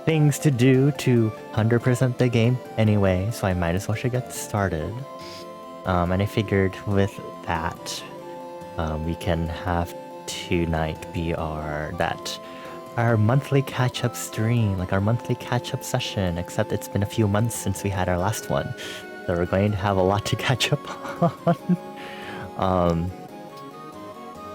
things to do to 100% the game anyway, so I might as well should get started. And I figured with that, we can have tonight be our monthly catch-up stream, like our monthly catch-up session, except it's been a few months since we had our last one. So we're going to have a lot to catch up on.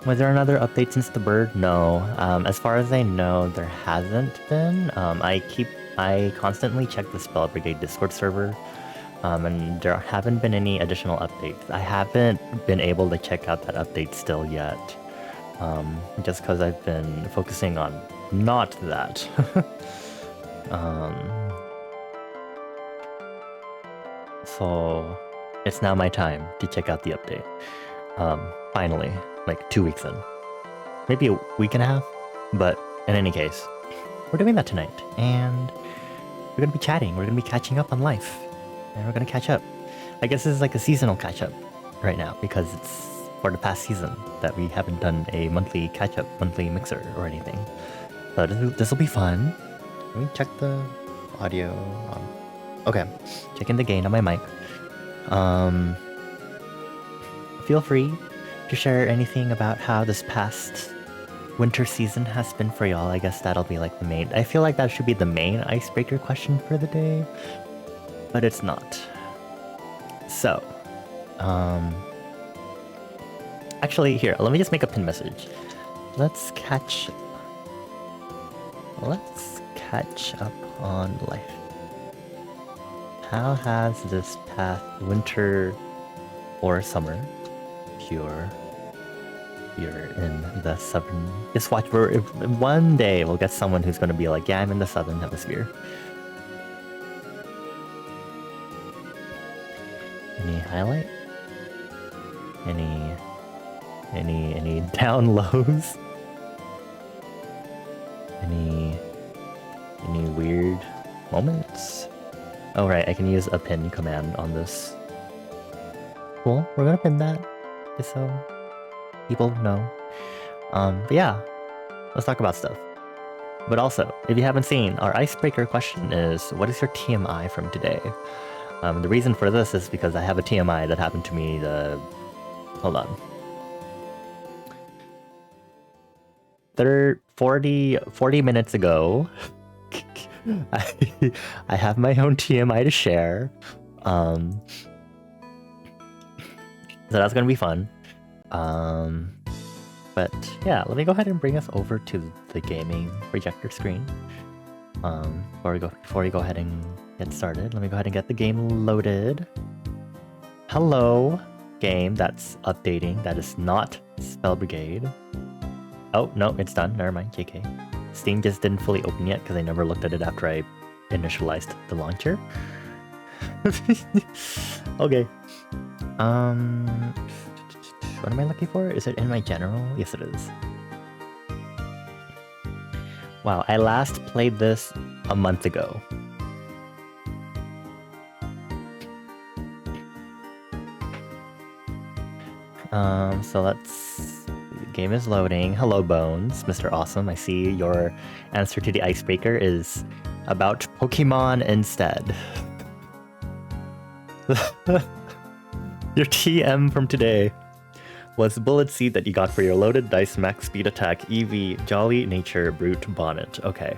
Was there another update since the bird? No. As far as I know, there hasn't been. I constantly check the Spell Brigade Discord server, and there haven't been any additional updates. I haven't been able to check out that update still yet, just because I've been focusing on not that. So it's now my time to check out the update. Finally, like 2 weeks in. Maybe a week and a half, but in any case, we're doing that tonight, and we're gonna be chatting, we're gonna be catching up on life, and we're gonna catch up. I guess this is like a seasonal catch up right now, because it's for the past season that we haven't done a monthly catch up, monthly mixer or anything. So this will be fun. Let me check the audio. Okay, checking the gain on my mic. Feel free to share anything about how this past winter season has been for y'all. I guess that'll be like the main. I feel like that should be the main icebreaker question for the day, but it's not. So, actually, here, let me just make a pin message. Let's catch up on life. How has this past winter or summer, you're in the southern, just watch for one day we'll get someone who's going to be like, yeah, I'm in the southern hemisphere. Any highlight? Any down lows? Any weird moments? Oh right, I can use a pin command on this. Cool, we're gonna pin that just so people know. But yeah, let's talk about stuff. But also, if you haven't seen, our icebreaker question is, what is your TMI from today? The reason for this is because I have a TMI that happened to me hold on. 40 minutes ago, I have my own TMI to share. So that's gonna be fun. But yeah, let me go ahead and bring us over to the gaming projector screen. Before we go ahead and get started, let me go ahead and get the game loaded. Hello, game that's updating. That is not Spell Brigade. Oh, no, it's done. Never mind, JK. Steam just didn't fully open yet because I never looked at it after I initialized the launcher. Okay. What am I looking for? Is it in my general? Yes, it is. Wow, I last played this a month ago. So let's... The game is loading. Hello, Bones. Mr. Awesome, I see your answer to the icebreaker is about Pokemon instead. Your TM from today was Bullet Seed that you got for your loaded dice max speed attack EV Jolly Nature Brute Bonnet. Okay.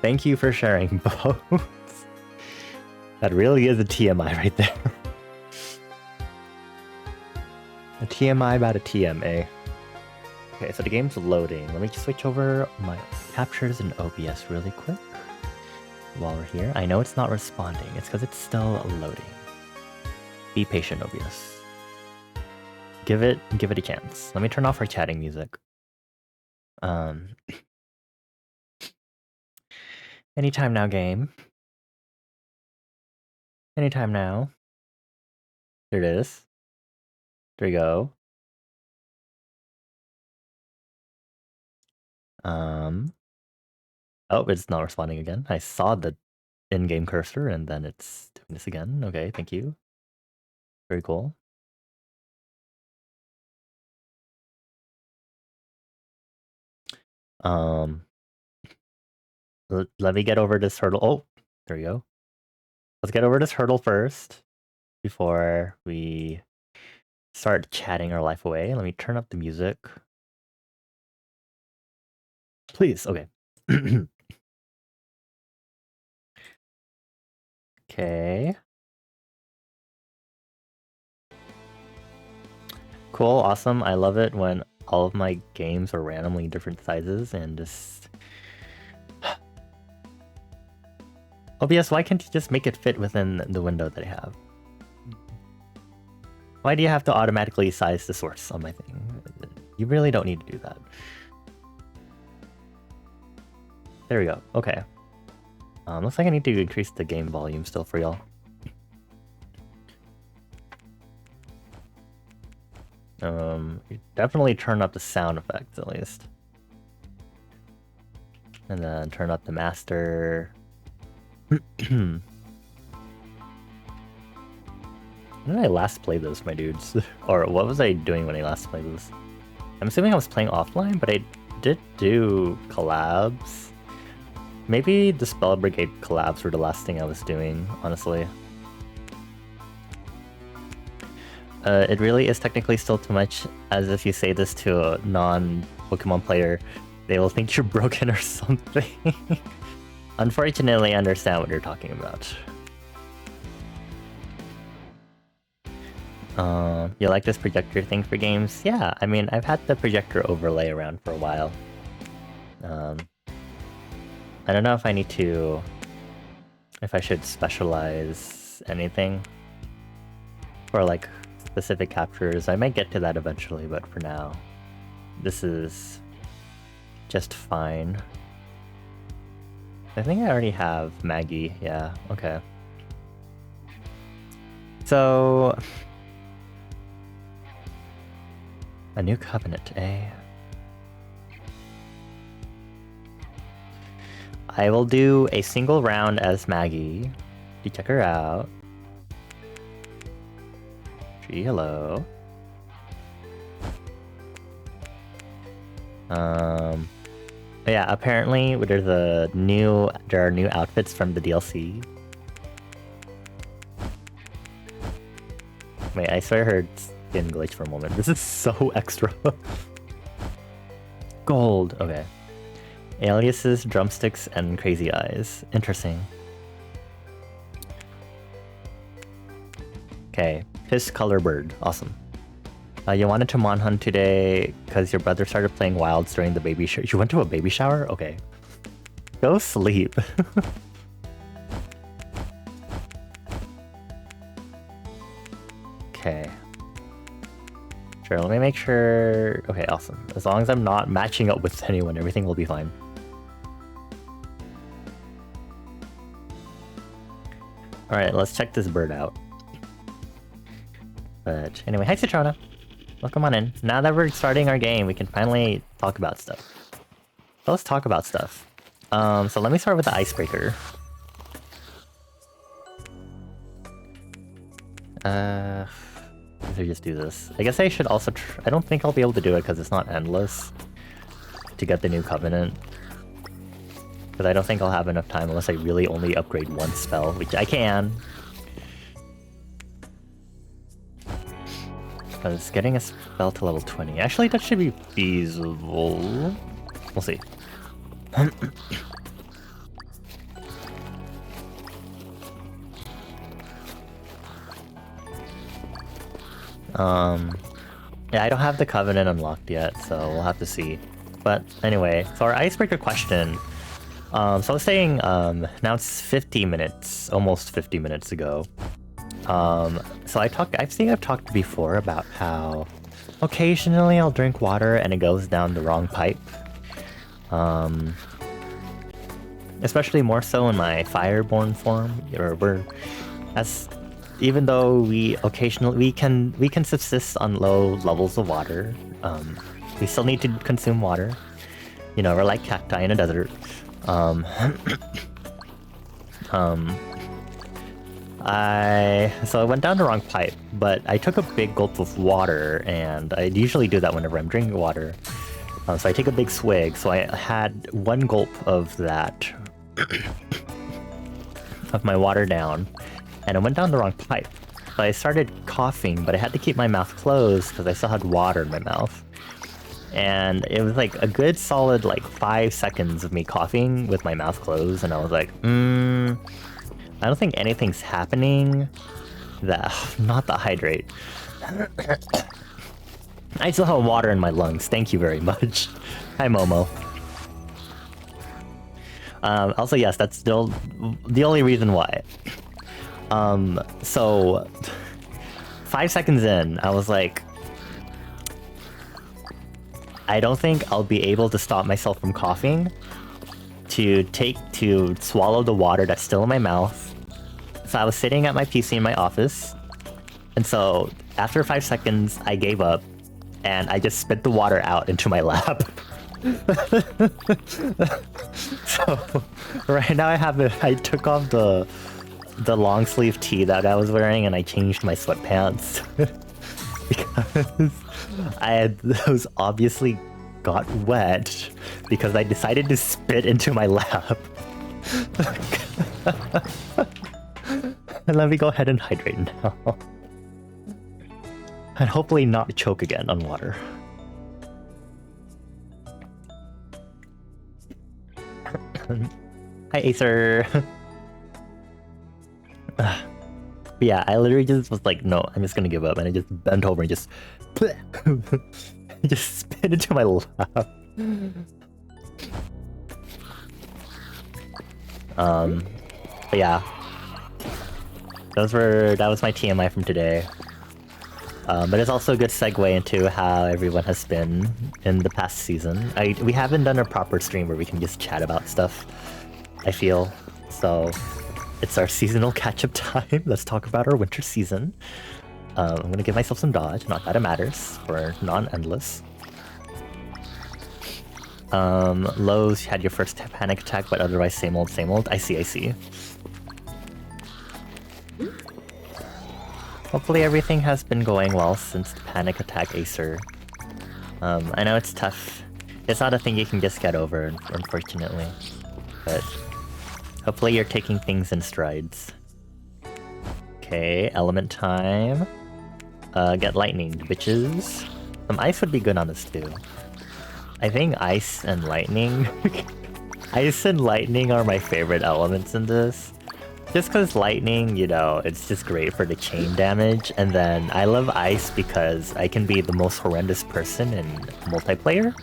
Thank you for sharing, Bones. That really is a TMI right there. A TMI about a TMA. Okay, so the game's loading. Let me just switch over my captures in OBS really quick while we're here. I know it's not responding. It's because it's still loading. Be patient, OBS. Give it a chance. Let me turn off our chatting music. Anytime now, game. Anytime now. There it is. There we go. Oh, it's not responding again. I saw the in-game cursor and then it's doing this again. Okay, thank you. Very cool. Let me get over this hurdle. Oh, there we go. Let's get over this hurdle first before we start chatting our life away. Let me turn up the music. Please, okay. Okay. Cool, awesome. I love it when all of my games are randomly different sizes and just... OBS, why can't you just make it fit within the window that I have? Why do you have to automatically size the source on my thing? You really don't need to do that. There we go. Okay. Looks like I need to increase the game volume still for y'all. Definitely turn up the sound effects at least. And then turn up the master. When did I last play this, my dudes? Or what was I doing when I last played this? I'm assuming I was playing offline, but I did do collabs. Maybe the Spell Brigade collabs were the last thing I was doing, honestly. It really is technically still too much, as if you say this to a non-Pokemon player, they will think you're broken or something. Unfortunately, I understand what you're talking about. You like this projector thing for games? Yeah, I mean, I've had the projector overlay around for a while. I don't know if I need to... if I should specialize anything for like specific captures. I might get to that eventually, but for now, this is just fine. I think I already have Maggie, yeah, okay. So... a new covenant, eh? I will do a single round as Maggie to check her out. Gee, hello. Yeah, apparently there are new outfits from the DLC. Wait, I swear I heard skin glitch for a moment. This is so extra. Gold, okay. Aliases, drumsticks, and crazy eyes. Interesting. Okay, Piss Color Bird, awesome. You wanted to Monhunt today because your brother started playing Wilds during the baby shower. You went to a baby shower? Okay. Go sleep. Okay. Sure, let me make sure... okay, awesome. As long as I'm not matching up with anyone, everything will be fine. Alright, let's check this bird out. But anyway, hi Citrona. Welcome on in. Now that we're starting our game, we can finally talk about stuff. So let's talk about stuff. So let me start with the icebreaker. Let's just do this. I guess I should also I don't think I'll be able to do it because it's not endless to get the new covenant. Because I don't think I'll have enough time unless I really only upgrade one spell, which I can. Because getting a spell to level 20... actually, that should be feasible. We'll see. Yeah, I don't have the Covenant unlocked yet, so we'll have to see. But anyway, so our icebreaker question... so I was saying, now it's 50 minutes, almost 50 minutes ago. So I think I've talked before about how occasionally I'll drink water and it goes down the wrong pipe. Especially more so in my fireborn form, even though we can subsist on low levels of water, we still need to consume water. You know, we're like cacti in a desert. So I went down the wrong pipe, but I took a big gulp of water, and I usually do that whenever I'm drinking water. So I take a big swig, so I had one gulp of that, of my water down, and it went down the wrong pipe. So I started coughing, but I had to keep my mouth closed because I still had water in my mouth. And it was like a good solid like 5 seconds of me coughing with my mouth closed, and I was like, I don't think anything's happening. Not the hydrate. I still have water in my lungs. Thank you very much. Hi, Momo. Also, yes, that's still the only reason why. So 5 seconds in, I was like, I don't think I'll be able to stop myself from coughing to swallow the water that's still in my mouth. So I was sitting at my PC in my office, and so after 5 seconds, I gave up, and I just spit the water out into my lap. So right now I took off the long sleeve tee that I was wearing and I changed my sweatpants because those obviously got wet because I decided to spit into my lap. And let me go ahead and hydrate now. And hopefully not choke again on water. Hi, Acer. Yeah, I literally just was like, no, I'm just gonna give up, and I just bent over and just just spit into my lap. But yeah, that was my TMI from today. But it's also a good segue into how everyone has been in the past season. We haven't done a proper stream where we can just chat about stuff, I feel. So it's our seasonal catch-up time. Let's talk about our winter season. I'm gonna give myself some dodge, not that it matters, for non-endless. Lowe's had your first panic attack, but otherwise same old, same old. I see. Hopefully everything has been going well since the panic attack, Acer. I know it's tough. It's not a thing you can just get over, unfortunately. But hopefully you're taking things in strides. Okay, element time. Get lightning, bitches. Some ice would be good on this too. I think ice and lightning... Ice and lightning are my favorite elements in this. Just because lightning, you know, it's just great for the chain damage, and then I love ice because I can be the most horrendous person in multiplayer.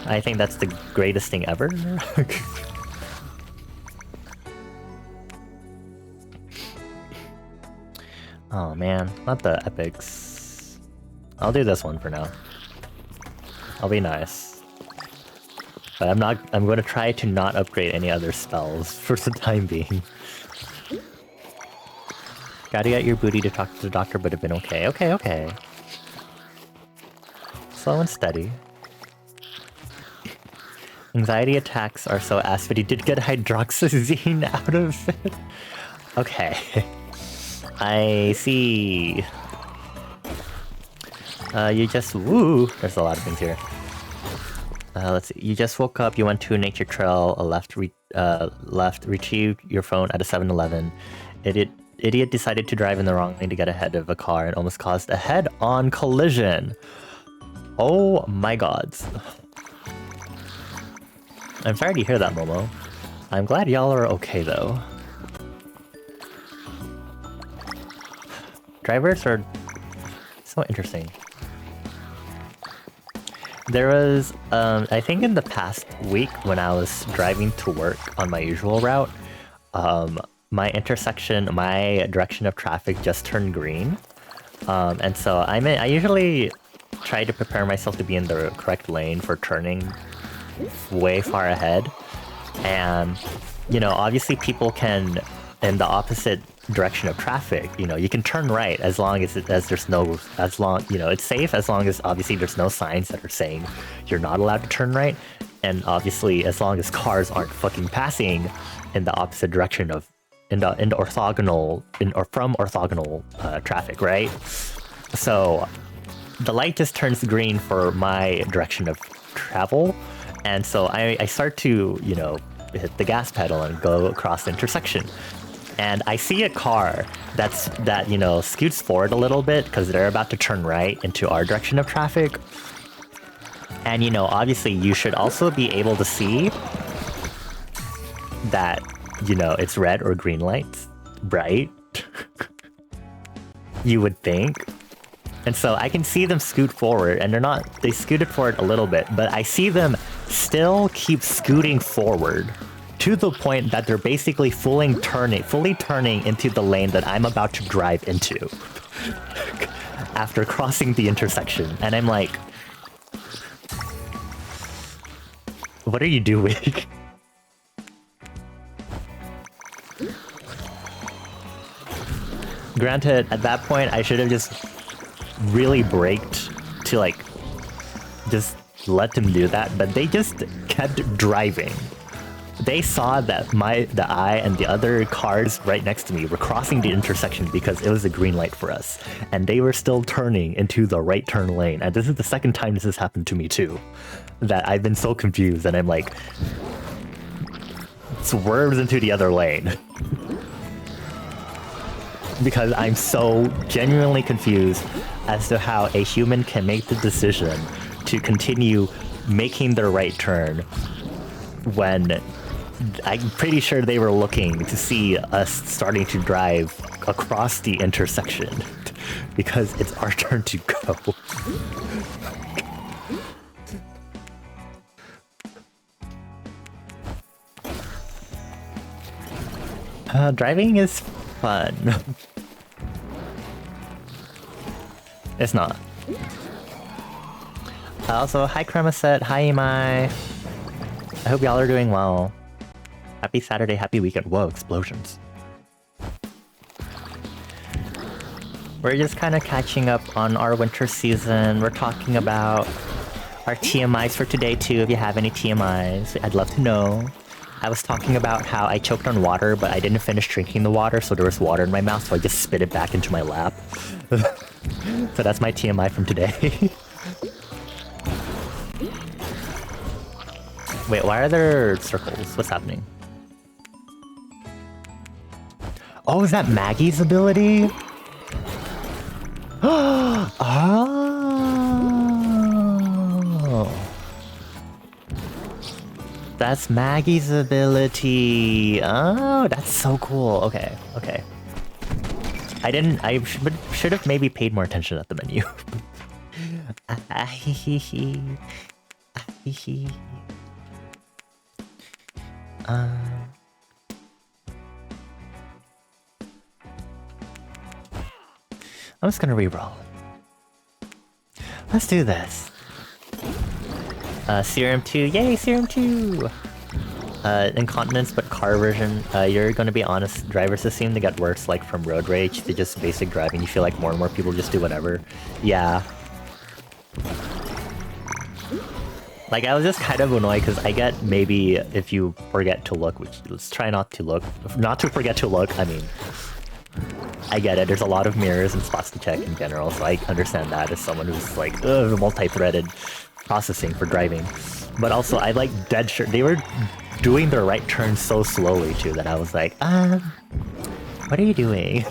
I think that's the greatest thing ever. Oh man, not the epics. I'll do this one for now. I'll be nice. But I'm going to try to not upgrade any other spells for the time being. Gotta get your booty to talk to the doctor, but it's been okay. Okay. Slow and steady. Anxiety attacks are so ass, but he did get hydroxyzine out of it. Okay. I see. You just... Woo! There's a lot of things here. Let's see. You just woke up, you went to a nature trail, left, retrieved your phone at a 7-Eleven. Idiot decided to drive in the wrong lane to get ahead of a car and almost caused a head-on collision. Oh my gods. I'm sorry to hear that, Momo. I'm glad y'all are okay, though. Drivers are so interesting. There was, I think in the past week when I was driving to work on my usual route, my direction of traffic just turned green. And so I usually try to prepare myself to be in the correct lane for turning way far ahead. And, you know, obviously people can, in the opposite direction of traffic, you know, you can turn right as long as there's no, you know, it's safe as long as obviously there's no signs that are saying you're not allowed to turn right. And obviously as long as cars aren't fucking passing in the opposite direction of, in the orthogonal, from orthogonal traffic, right? So the light just turns green for my direction of travel. And so I start to, you know, hit the gas pedal and go across the intersection. And I see a car that, you know, scoots forward a little bit because they're about to turn right into our direction of traffic. And, you know, obviously you should also be able to see that, you know, it's red or green lights, right? You would think. And so I can see them scoot forward, and they scooted forward a little bit, but I see them still keep scooting forward to the point that they're basically fully turning into the lane that I'm about to drive into after crossing the intersection. And I'm like, what are you doing? Granted, at that point, I should have just really braked to like just let them do that, but they just kept driving. They saw that I and the other cars right next to me were crossing the intersection because it was a green light for us, and they were still turning into the right turn lane. And this is the second time this has happened to me too, that I've been so confused, and I'm like, swerves into the other lane. Because I'm so genuinely confused as to how a human can make the decision to continue making the right turn when I'm pretty sure they were looking to see us starting to drive across the intersection because it's our turn to go. Driving is fun. It's not. Also, hi Cremoset, hi Imai. I hope y'all are doing well. Happy Saturday, happy weekend. Whoa, explosions. We're just kind of catching up on our winter season. We're talking about our TMIs for today too, if you have any TMIs. I'd love to know. I was talking about how I choked on water, but I didn't finish drinking the water, so there was water in my mouth, so I just spit it back into my lap. So that's my TMI from today. Wait, why are there circles? What's happening? Oh, is that Maggie's ability? Oh. That's Maggie's ability. Oh, that's so cool. Okay, okay. I should have maybe paid more attention at the menu. I'm just gonna reroll. Let's do this. Serum 2, yay, Serum 2! Incontinence, but car version. You're gonna be honest, drivers just seem to get worse, like from road rage to just basic driving. You feel like more and more people just do whatever. Yeah. Like, I was just kind of annoyed because I get maybe if you forget to look, which let's try not to look. Not to forget to look, I mean. I get it, there's a lot of mirrors and spots to check in general, so I understand that as someone who's like, multi-threaded processing for driving. But also, I like dead sure they were doing their right turn so slowly too that I was like, what are you doing?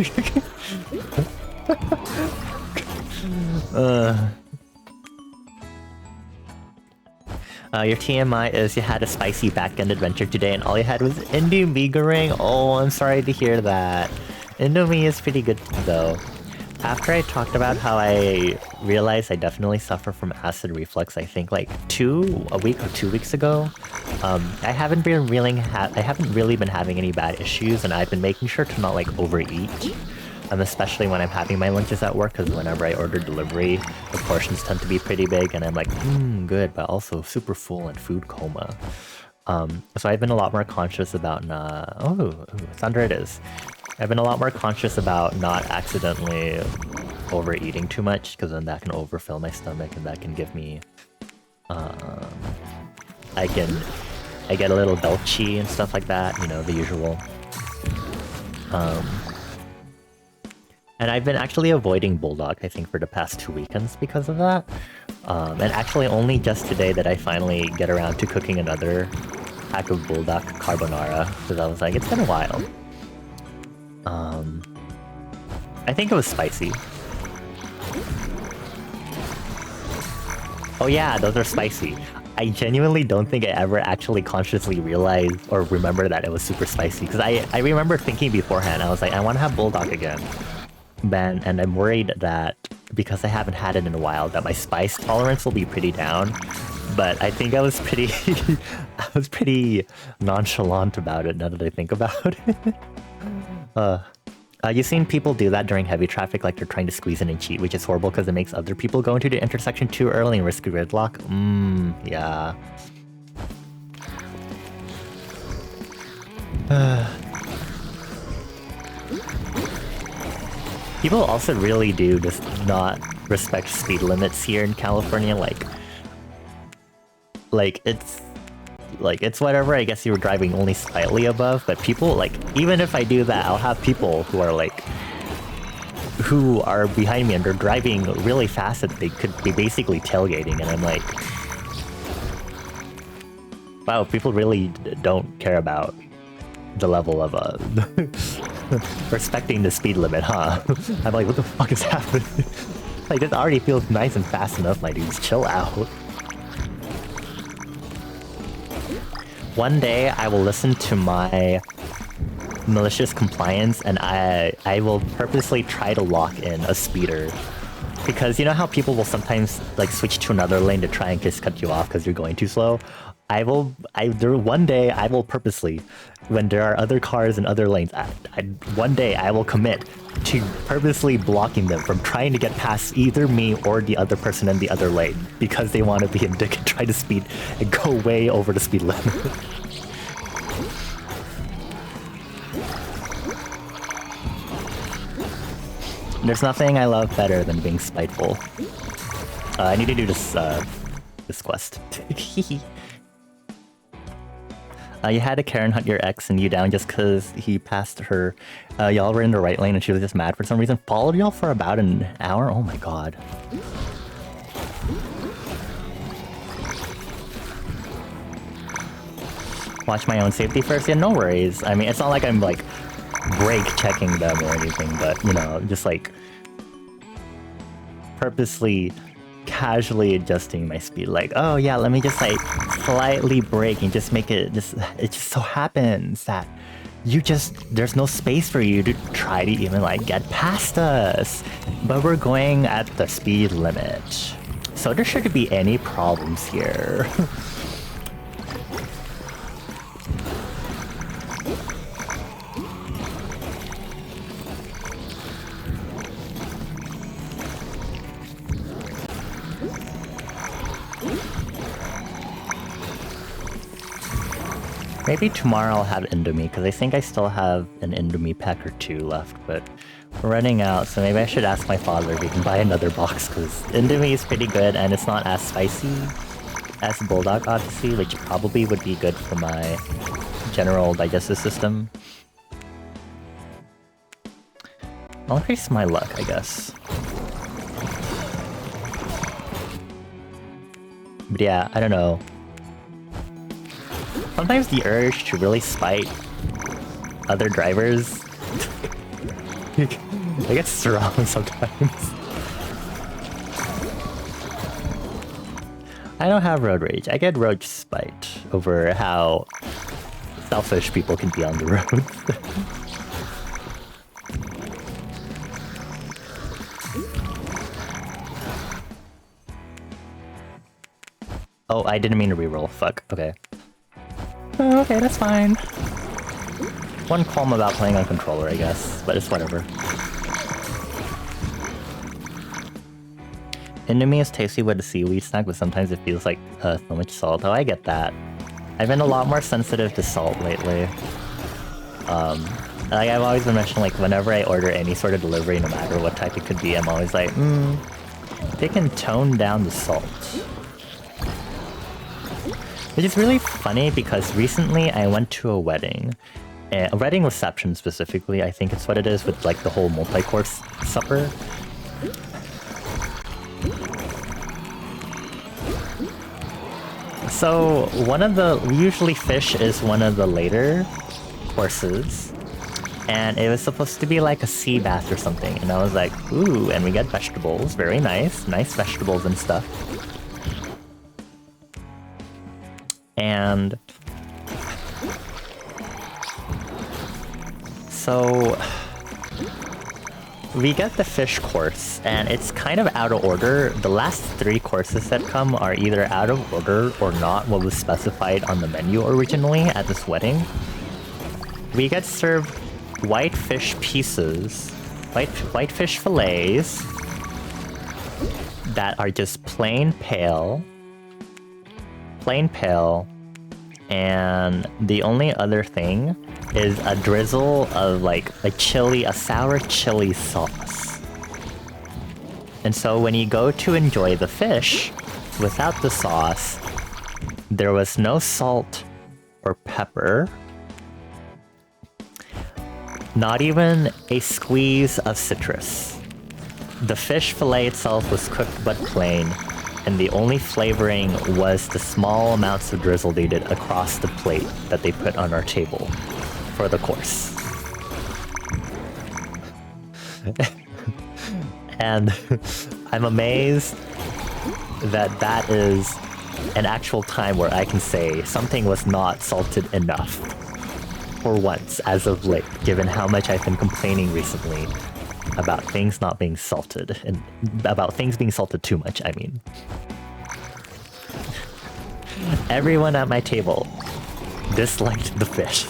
Your TMI is you had a spicy back-end adventure today and all you had was Indomie. Oh, I'm sorry to hear that. Indomie is pretty good though. After I talked about how I realized I definitely suffer from acid reflux, I think like a week or 2 weeks ago, I haven't really been having any bad issues, and I've been making sure to not like overeat, especially when I'm having my lunches at work, because whenever I order delivery, the portions tend to be pretty big, and I'm like, good, but also super full and food coma. So I've been a lot more conscious about Thunder it is. I've been a lot more conscious about not accidentally overeating too much, because then that can overfill my stomach and that can give me I get a little belchy and stuff like that, you know, the usual. And I've been actually avoiding Bulldog, I think, for the past 2 weekends because of that. And actually only just today did I finally get around to cooking another pack of Bulldog carbonara, because I was like, it's been a while. I think it was spicy. Oh yeah, those are spicy. I genuinely don't think I ever actually consciously realized or remember that it was super spicy, because I remember thinking beforehand, I was like, I want to have Bulldog again. And I'm worried that because I haven't had it in a while, that my spice tolerance will be pretty down. But I think I was pretty nonchalant about it now that I think about it. You've seen people do that during heavy traffic, like they're trying to squeeze in and cheat, which is horrible because it makes other people go into the intersection too early and risk gridlock. Yeah. People also really do just not respect speed limits here in California. Like, like, it's whatever, I guess you were driving only slightly above, but people, like, even if I do that, I'll have people who are, like, who are behind me and they're driving really fast that they could be basically tailgating, and I'm like, wow, people really don't care about the level of respecting the speed limit, huh? I'm like, what the fuck is happening? Like, this already feels nice and fast enough, my dudes. Chill out. One day, I will listen to my malicious compliance, and I will purposely try to lock in a speeder. Because you know how people will sometimes, like, switch to another lane to try and just cut you off because you're going too slow? One day, I will purposely, when there are other cars in other lanes, one day I will commit to purposely blocking them from trying to get past either me or the other person in the other lane because they want to be a dick and try to speed and go way over the speed limit. There's nothing I love better than being spiteful. I need to do this quest. You had to Karen hunt your ex and you down just because he passed her. Y'all were in the right lane and she was just mad for some reason. Followed y'all for about an hour? Oh my god. Watch my own safety first? Yeah, no worries. I mean, it's not like I'm, like, brake checking them or anything, but, you know, just, like, purposely casually adjusting my speed, like, oh yeah, let me just like slightly brake and just make it just, it just so happens that there's no space for you to try to even like get past us, but we're going at the speed limit, so there shouldn't be any problems here. Maybe tomorrow I'll have Indomie, because I think I still have an Indomie pack or 2 left, but we're running out, so maybe I should ask my father if he can buy another box, because Indomie is pretty good, and it's not as spicy as Bulldog Odyssey, which probably would be good for my general digestive system. I'll increase my luck, I guess. But yeah, I don't know. Sometimes the urge to really spite other drivers it gets strong sometimes. I don't have road rage. I get road spite over how selfish people can be on the road. Oh, I didn't mean to reroll. Fuck. Okay. Oh, okay, that's fine. One qualm about playing on controller, I guess, but it's whatever. Indomie is tasty with a seaweed snack, but sometimes it feels like so much salt. Oh, I get that. I've been a lot more sensitive to salt lately. Like I've always been mentioning, like whenever I order any sort of delivery, no matter what type it could be, I'm always like, they can tone down the salt. Which is really funny because recently I went to a wedding. A wedding reception specifically, I think it's what it is, with like the whole multi-course supper. So usually fish is one of the later courses. And it was supposed to be like a sea bath or something. And I was like, ooh, and we get vegetables, very nice. Nice vegetables and stuff. And so we get the fish course, and it's kind of out of order. The last 3 courses that come are either out of order or not what was specified on the menu originally at this wedding. We get served white fish pieces, white fish fillets that are just plain pale, and the only other thing is a drizzle of like a sour chili sauce. And so when you go to enjoy the fish without the sauce, There was no salt or pepper. Not even a squeeze of citrus. The fish fillet itself was cooked but plain, and the only flavoring was the small amounts of drizzle they did across the plate that they put on our table for the course. And I'm amazed that that is an actual time where I can say something was not salted enough. For once, as of late, given how much I've been complaining recently about things not being salted, and about things being salted too much, I mean. Everyone at my table disliked the fish.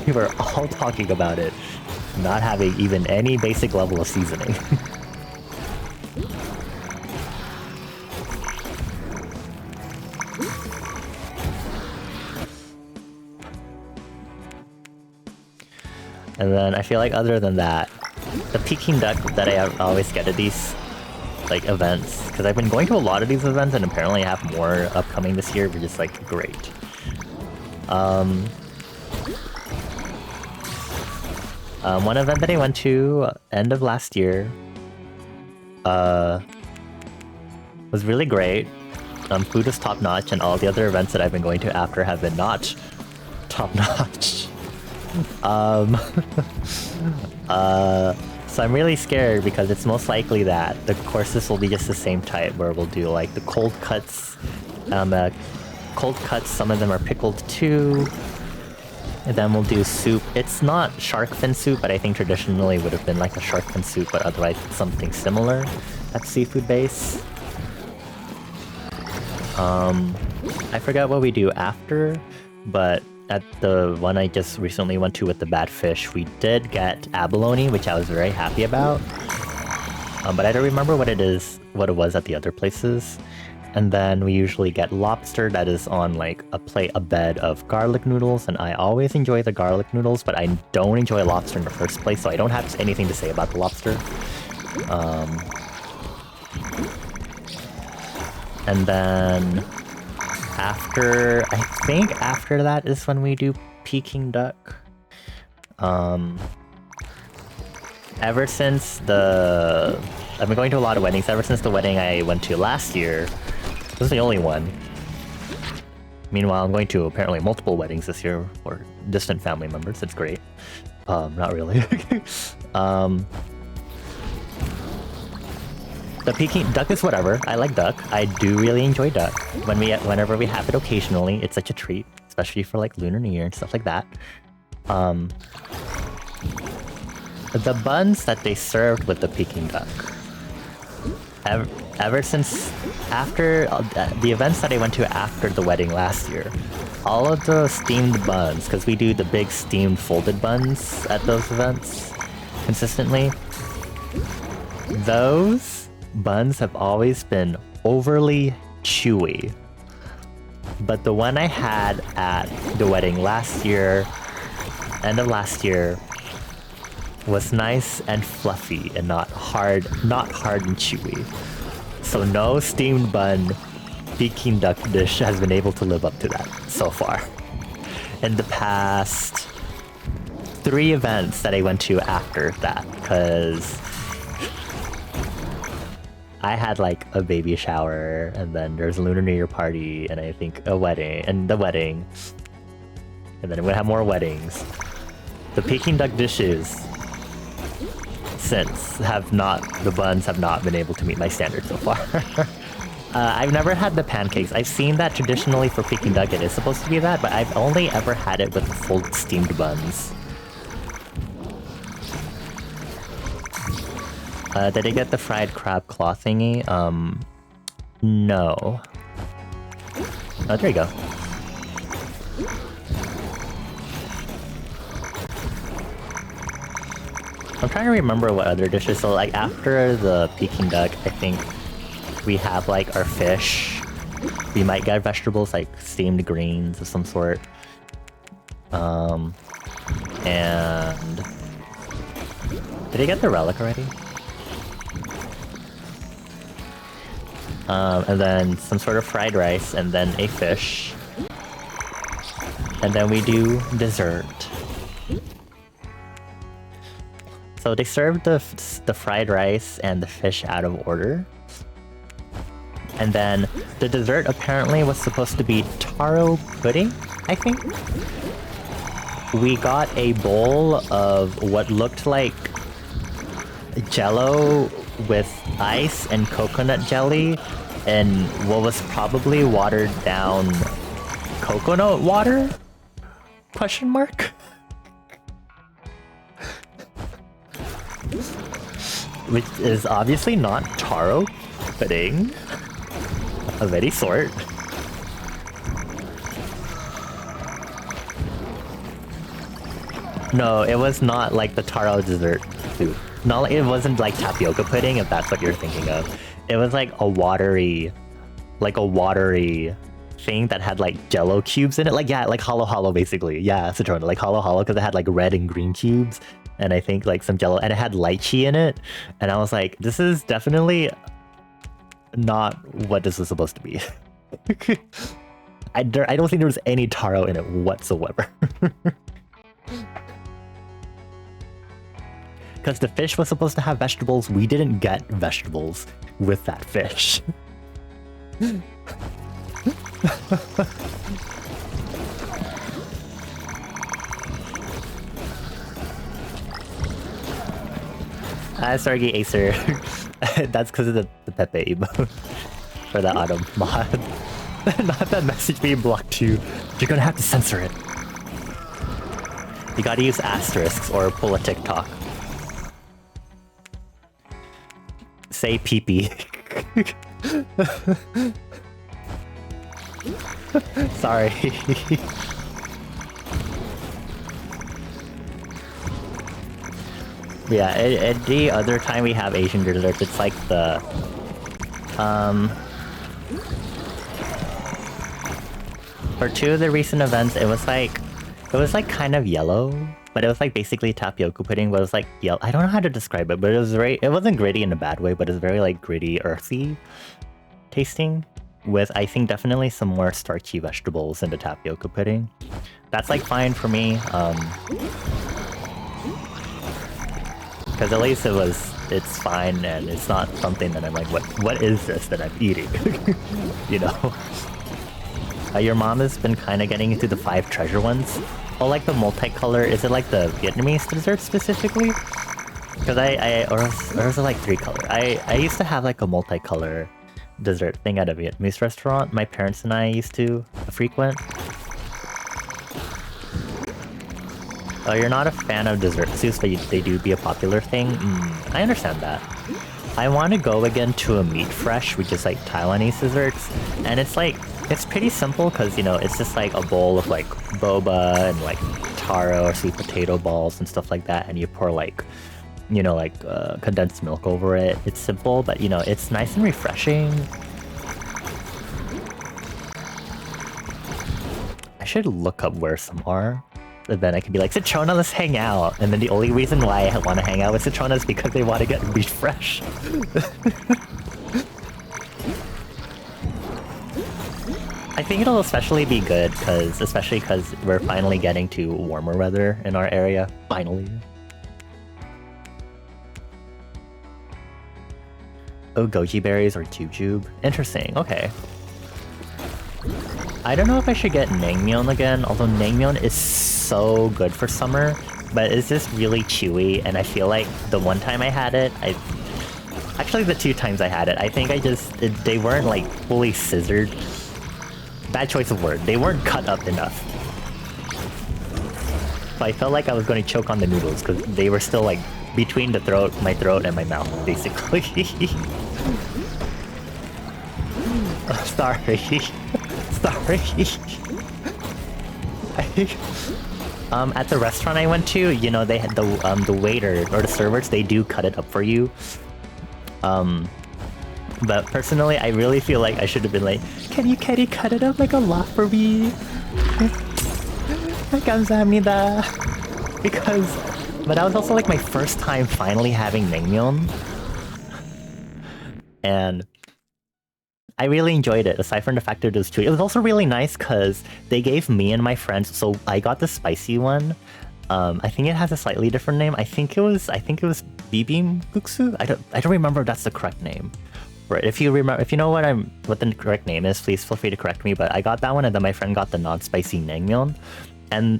We were all talking about it, not having even any basic level of seasoning. And then I feel like other than that, the Peking duck that I always get at these like events, because I've been going to a lot of these events and apparently I have more upcoming this year, which is like great. One event that I went to end of last year was really great. Food was top notch, and all the other events that I've been going to after have been not top notch. So I'm really scared because it's most likely that the courses will be just the same type, where we'll do like the cold cuts. Cold cuts, some of them are pickled too. And then we'll do soup. It's not shark fin soup, but I think traditionally would have been like a shark fin soup, but otherwise something similar. That's seafood base. I forgot what we do after, but at the one I just recently went to with the bad fish, we did get abalone, which I was very happy about. But I don't remember what it was at the other places. And then we usually get lobster that is on like a bed of garlic noodles, and I always enjoy the garlic noodles, but I don't enjoy lobster in the first place, so I don't have anything to say about the lobster. And then I think after that is when we do Peking duck. Ever since I've been going to a lot of weddings. Ever since the wedding I went to last year, this is the only one. Meanwhile, I'm going to apparently multiple weddings this year for distant family members. It's great. Not really. The Peking duck is whatever. I like duck. I do really enjoy duck. Whenever we have it occasionally, it's such a treat, especially for like Lunar New Year and stuff like that. The buns that they served with the Peking duck, ever since after the events that I went to after the wedding last year, all of the steamed buns, because we do the big steamed folded buns at those events consistently, those buns have always been overly chewy. But the one I had at the wedding last year, end of last year, was nice and fluffy and not hard and chewy. So no steamed bun Peking duck dish has been able to live up to that so far. In the past 3 events that I went to after that, because I had like a baby shower, and then there's a Lunar New Year party, and I think a wedding, and then I'm gonna have more weddings. The Peking duck dishes since the buns have not been able to meet my standards so far. I've never had the pancakes. I've seen that traditionally for Peking duck it is supposed to be that, but I've only ever had it with full steamed buns. Did I get the fried crab claw thingy? No. Oh, there you go. I'm trying to remember what other dishes. So like after the Peking duck, I think we have like our fish. We might get vegetables like steamed greens of some sort. And did I get the relic already? And then some sort of fried rice, and then a fish. And then we do dessert. So they served the fried rice and the fish out of order. And then the dessert apparently was supposed to be taro pudding, I think? We got a bowl of what looked like jello with ice and coconut jelly and what was probably watered down coconut water? Question mark? Which is obviously not taro pudding of any sort. No, it was not like the taro dessert food. Not, it wasn't like tapioca pudding, if that's what you're thinking of. It was like a watery thing that had like jello cubes in it. Like, yeah, like hollow hollow basically. Yeah, Citrona, like hollow hollow because it had like red and green cubes. And I think like some jello, and it had lychee in it. And I was like, this is definitely not what this was supposed to be. I don't think there was any taro in it whatsoever. Because the fish was supposed to have vegetables, we didn't get vegetables with that fish. Sargi Acer. That's because of the Pepe emote. For the autumn mod. Not that message being blocked too. You're gonna have to censor it. You gotta use asterisks or pull a TikTok. Say pee-pee. Sorry. Yeah, any other time we have Asian desserts, it's like the... For two of the recent events, it was like kind of yellow, but it was like basically tapioca pudding, but it was like yellow. I don't know how to describe it, but it wasn't gritty in a bad way, but it was very like gritty, earthy tasting, with I think definitely some more starchy vegetables in the tapioca pudding. That's like fine for me, because at least it's fine and it's not something that I'm like, what is this that I'm eating? You know? Your mom has been kind of getting into the 5 treasure ones. Oh, like the multicolor, is it like the Vietnamese dessert specifically? Because or is it like 3 color? I used to have like a multicolor dessert thing at a Vietnamese restaurant my parents and I used to frequent. Oh, you're not a fan of dessert soups, but they do be a popular thing? I understand that. I want to go again to a meat fresh, which is like Taiwanese desserts, and it's like, it's pretty simple because, you know, it's just like a bowl of like boba and like taro or sweet potato balls and stuff like that, and you pour like, you know, like condensed milk over it. It's simple, but you know, it's nice and refreshing. I should look up where some are. And then I could be like, Citrona, let's hang out. And then the only reason why I want to hang out with Citrona is because they want to get meat fresh. I think it'll especially be good especially because we're finally getting to warmer weather in our area. Finally. Oh, goji berries or jujube. Interesting, okay. I don't know if I should get naengmyeon again, although naengmyeon is so good for summer, but it's just really chewy, and I feel like the one time I had it, actually the 2 times I had it, I think they weren't like fully scissored. Bad choice of word. They weren't cut up enough. So I felt like I was going to choke on the noodles because they were still like between my throat and my mouth, basically. Oh, sorry. Sorry. At the restaurant I went to, you know, they had the waiter or the servers, they do cut it up for you. But personally, I really feel like I should have been like, can you cut it up like a lot for me? 감사합니다. But that was also like my first time finally having naengmyeon. And I really enjoyed it, aside from the fact that it was chewy. It was also really nice because they gave me and my friends, so I got the spicy one. I think it has a slightly different name. I think it was Bibim Guksu? I don't remember if that's the correct name. Right. If you know what the correct name is, please feel free to correct me. But I got that one, and then my friend got the non-spicy naengmyeon, and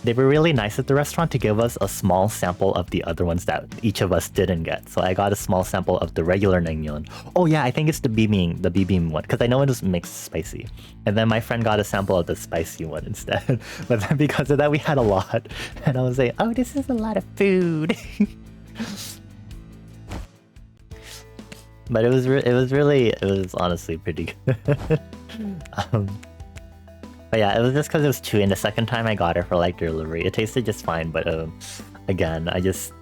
they were really nice at the restaurant to give us a small sample of the other ones that each of us didn't get. So I got a small sample of the regular naengmyeon. Oh yeah, I think it's the bibim one, because I know it was mixed spicy. And then my friend got a sample of the spicy one instead. But then because of that, we had a lot, and I was like, oh, this is a lot of food. But it was honestly pretty good. But yeah, it was just because it was chewy, and the second time I got it for like delivery, it tasted just fine. But again, I just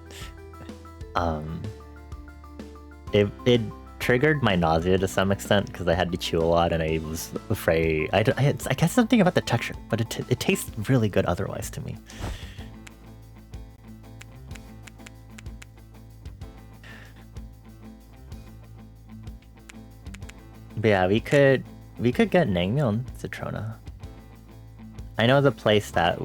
it triggered my nausea to some extent because I had to chew a lot, and I was afraid. I guess something about the texture, but it tastes really good otherwise to me. But yeah, we could get naengmyeon Citrona. I know the place that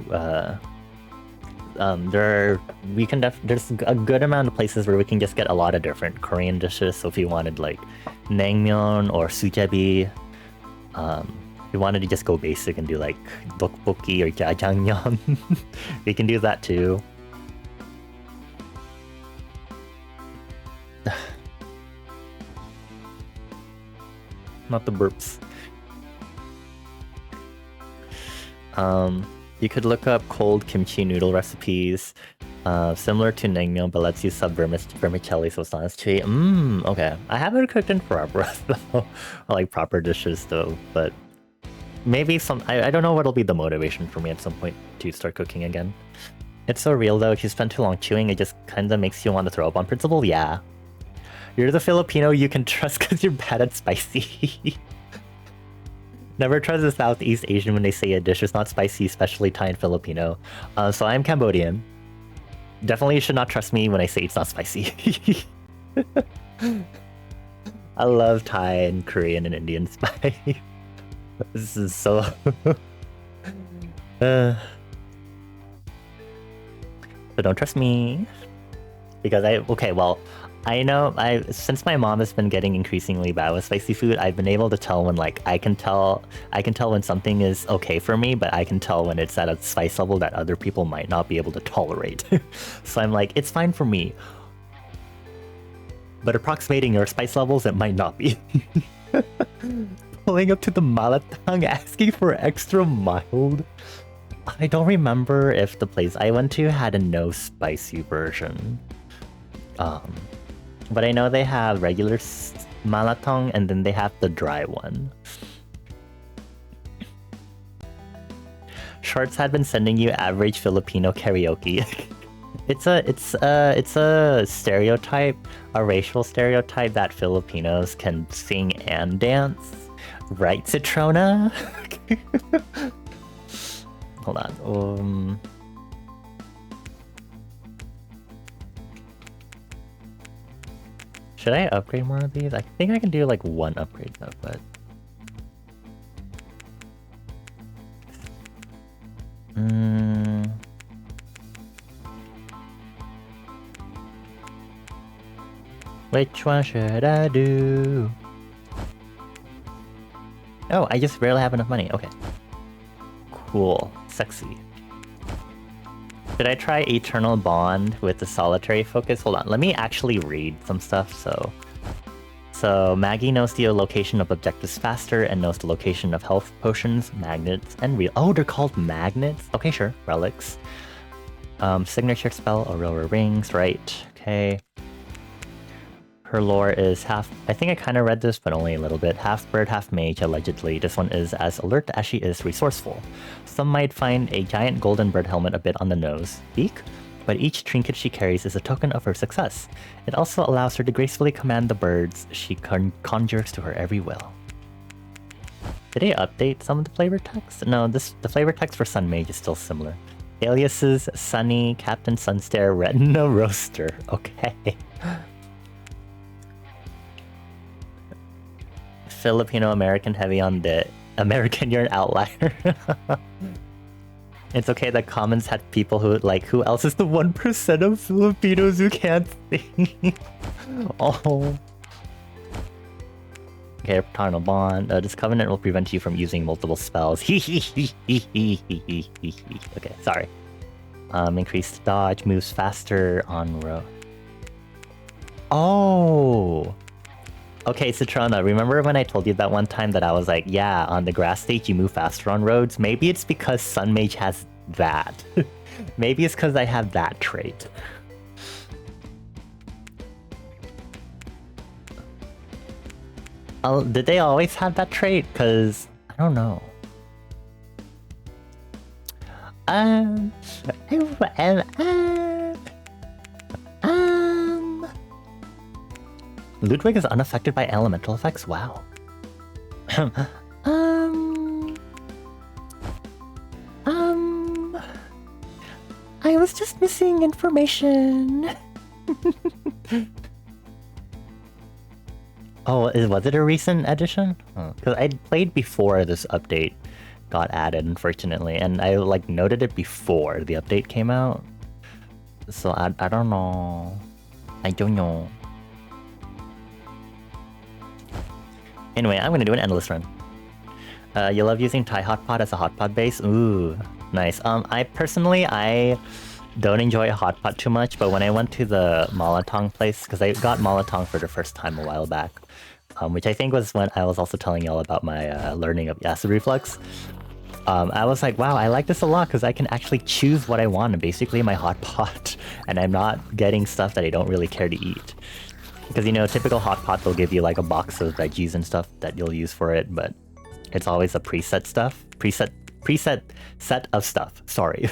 there's a good amount of places where we can just get a lot of different Korean dishes. So if you wanted like naengmyeon or sujebi, if you wanted to just go basic and do like tteokbokki or jjajangmyeon, we can do that too. Not the burps. You could look up cold kimchi noodle recipes, similar to naengmyeon, but lets you sub vermicelli, so it's not as chewy. Okay. I haven't cooked in forever, though. I like proper dishes, though, but maybe I don't know what'll be the motivation for me at some point to start cooking again. It's so real, though. If you spend too long chewing, it just kind of makes you want to throw up on principle. Yeah. You're the Filipino you can trust because you're bad at spicy. Never trust a Southeast Asian when they say a dish is not spicy, especially Thai and Filipino. So I'm Cambodian. Definitely should not trust me when I say it's not spicy. I love Thai and Korean and Indian spice. This is so... So don't trust me. Because I know since my mom has been getting increasingly bad with spicy food, I've been able to tell when I can tell when something is okay for me, but I can tell when it's at a spice level that other people might not be able to tolerate. So I'm like, it's fine for me, but approximating your spice levels, it might not be. Pulling up to the malatang asking for extra mild. I don't remember if the place I went to had a no spicy version. But I know they have regular malatang, and then they have the dry one. Shorts had been sending you average Filipino karaoke. It's a stereotype, a racial stereotype that Filipinos can sing and dance. Right, Citrona? Hold on. Should I upgrade more of these? I think I can do like one upgrade though, but... Which one should I do? Oh, I just barely have enough money. Okay. Cool. Sexy. Should I try Eternal Bond with the solitary focus? Hold on, let me actually read some stuff. So Maggie knows the location of objectives faster and knows the location of health potions, magnets, and oh, they're called magnets? Okay, sure. Relics. Signature spell, Aurora Rings, right. Okay. Her lore is half... I think I kind of read this, but only a little bit. Half bird, half mage, allegedly. This one is as alert as she is resourceful. Some might find a giant golden bird helmet a bit on the nose. Beak? But each trinket she carries is a token of her success. It also allows her to gracefully command the birds she conjures to her every will. Did they update some of the flavor text? No, the flavor text for Sun Mage is still similar. Aliases, Sunny, Captain Sunstare, Retina Roaster. Okay. Filipino American heavy on the American, you're an outlier. It's okay that comments had people who like, who else is the 1% of Filipinos who can't sing? Oh. Okay, paternal bond. This covenant will prevent you from using multiple spells. Okay, sorry. Increased dodge, moves faster on road. Oh! Okay, Citrona, remember when I told you that one time that I was like, yeah, on the grass stage you move faster on roads? Maybe it's because Sun Mage has that. Maybe it's because I have that trait. Did they always have that trait? Because, I don't know. Ludwig is unaffected by elemental effects? Wow. I was just missing information. Oh, was it a recent edition? Because I'd played before this update got added, unfortunately, and I like noted it before the update came out. So I don't know. I don't know. Anyway, I'm gonna do an endless run. You love using Thai hot pot as a hot pot base? Ooh, nice. I personally don't enjoy a hot pot too much, but when I went to the Malatong place, because I got Malatong for the first time a while back, which I think was when I was also telling y'all about my learning of acid reflux. I was like, wow, I like this a lot because I can actually choose what I want in basically my hot pot, and I'm not getting stuff that I don't really care to eat. Because, you know, typical hot pot, they'll give you like a box of veggies and stuff that you'll use for it, but it's always a preset set of stuff. Sorry.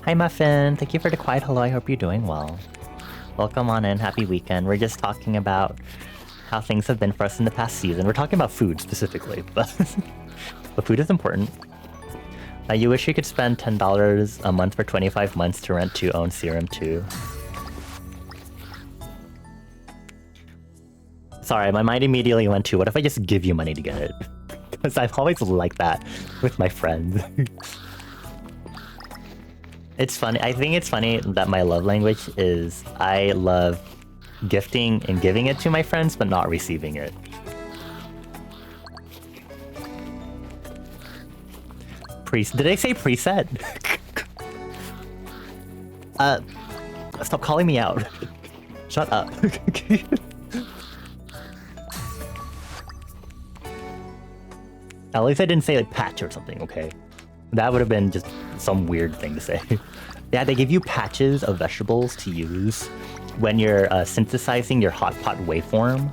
Hi Muffin, thank you for the quiet hello, I hope you're doing well. Welcome on in, happy weekend. We're just talking about how things have been for us in the past season. We're talking about food specifically, but, but food is important. You wish you could spend $10 a month for 25 months to rent to own Serum 2. Sorry, my mind immediately went to, what if I just give you money to get it? Because I've always liked that with my friends. It's funny. I think it's funny that my love language is I love gifting and giving it to my friends, but not receiving it. Did I say preset? Stop calling me out. Shut up. At least I didn't say like patch or something, okay? That would have been just some weird thing to say. Yeah, they give you patches of vegetables to use when you're synthesizing your hot pot waveform.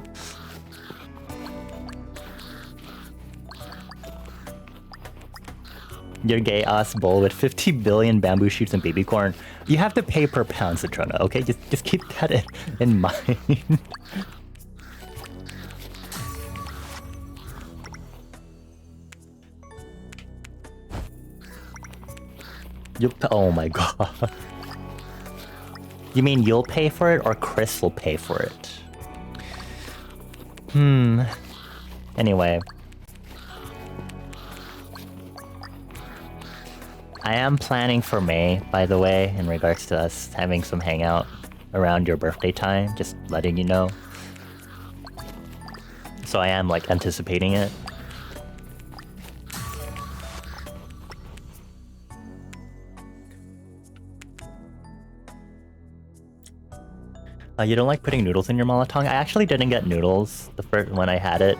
Your gay-ass bowl with 50 billion bamboo shoots and baby corn. You have to pay per pound, Citrona, okay? Just keep that in mind. Oh my god. You mean you'll pay for it or Chris will pay for it? Anyway. I am planning for May, by the way, in regards to us having some hangout around your birthday time, just letting you know. So I am like anticipating it. You don't like putting noodles in your Malatong? I actually didn't get noodles the first when I had it.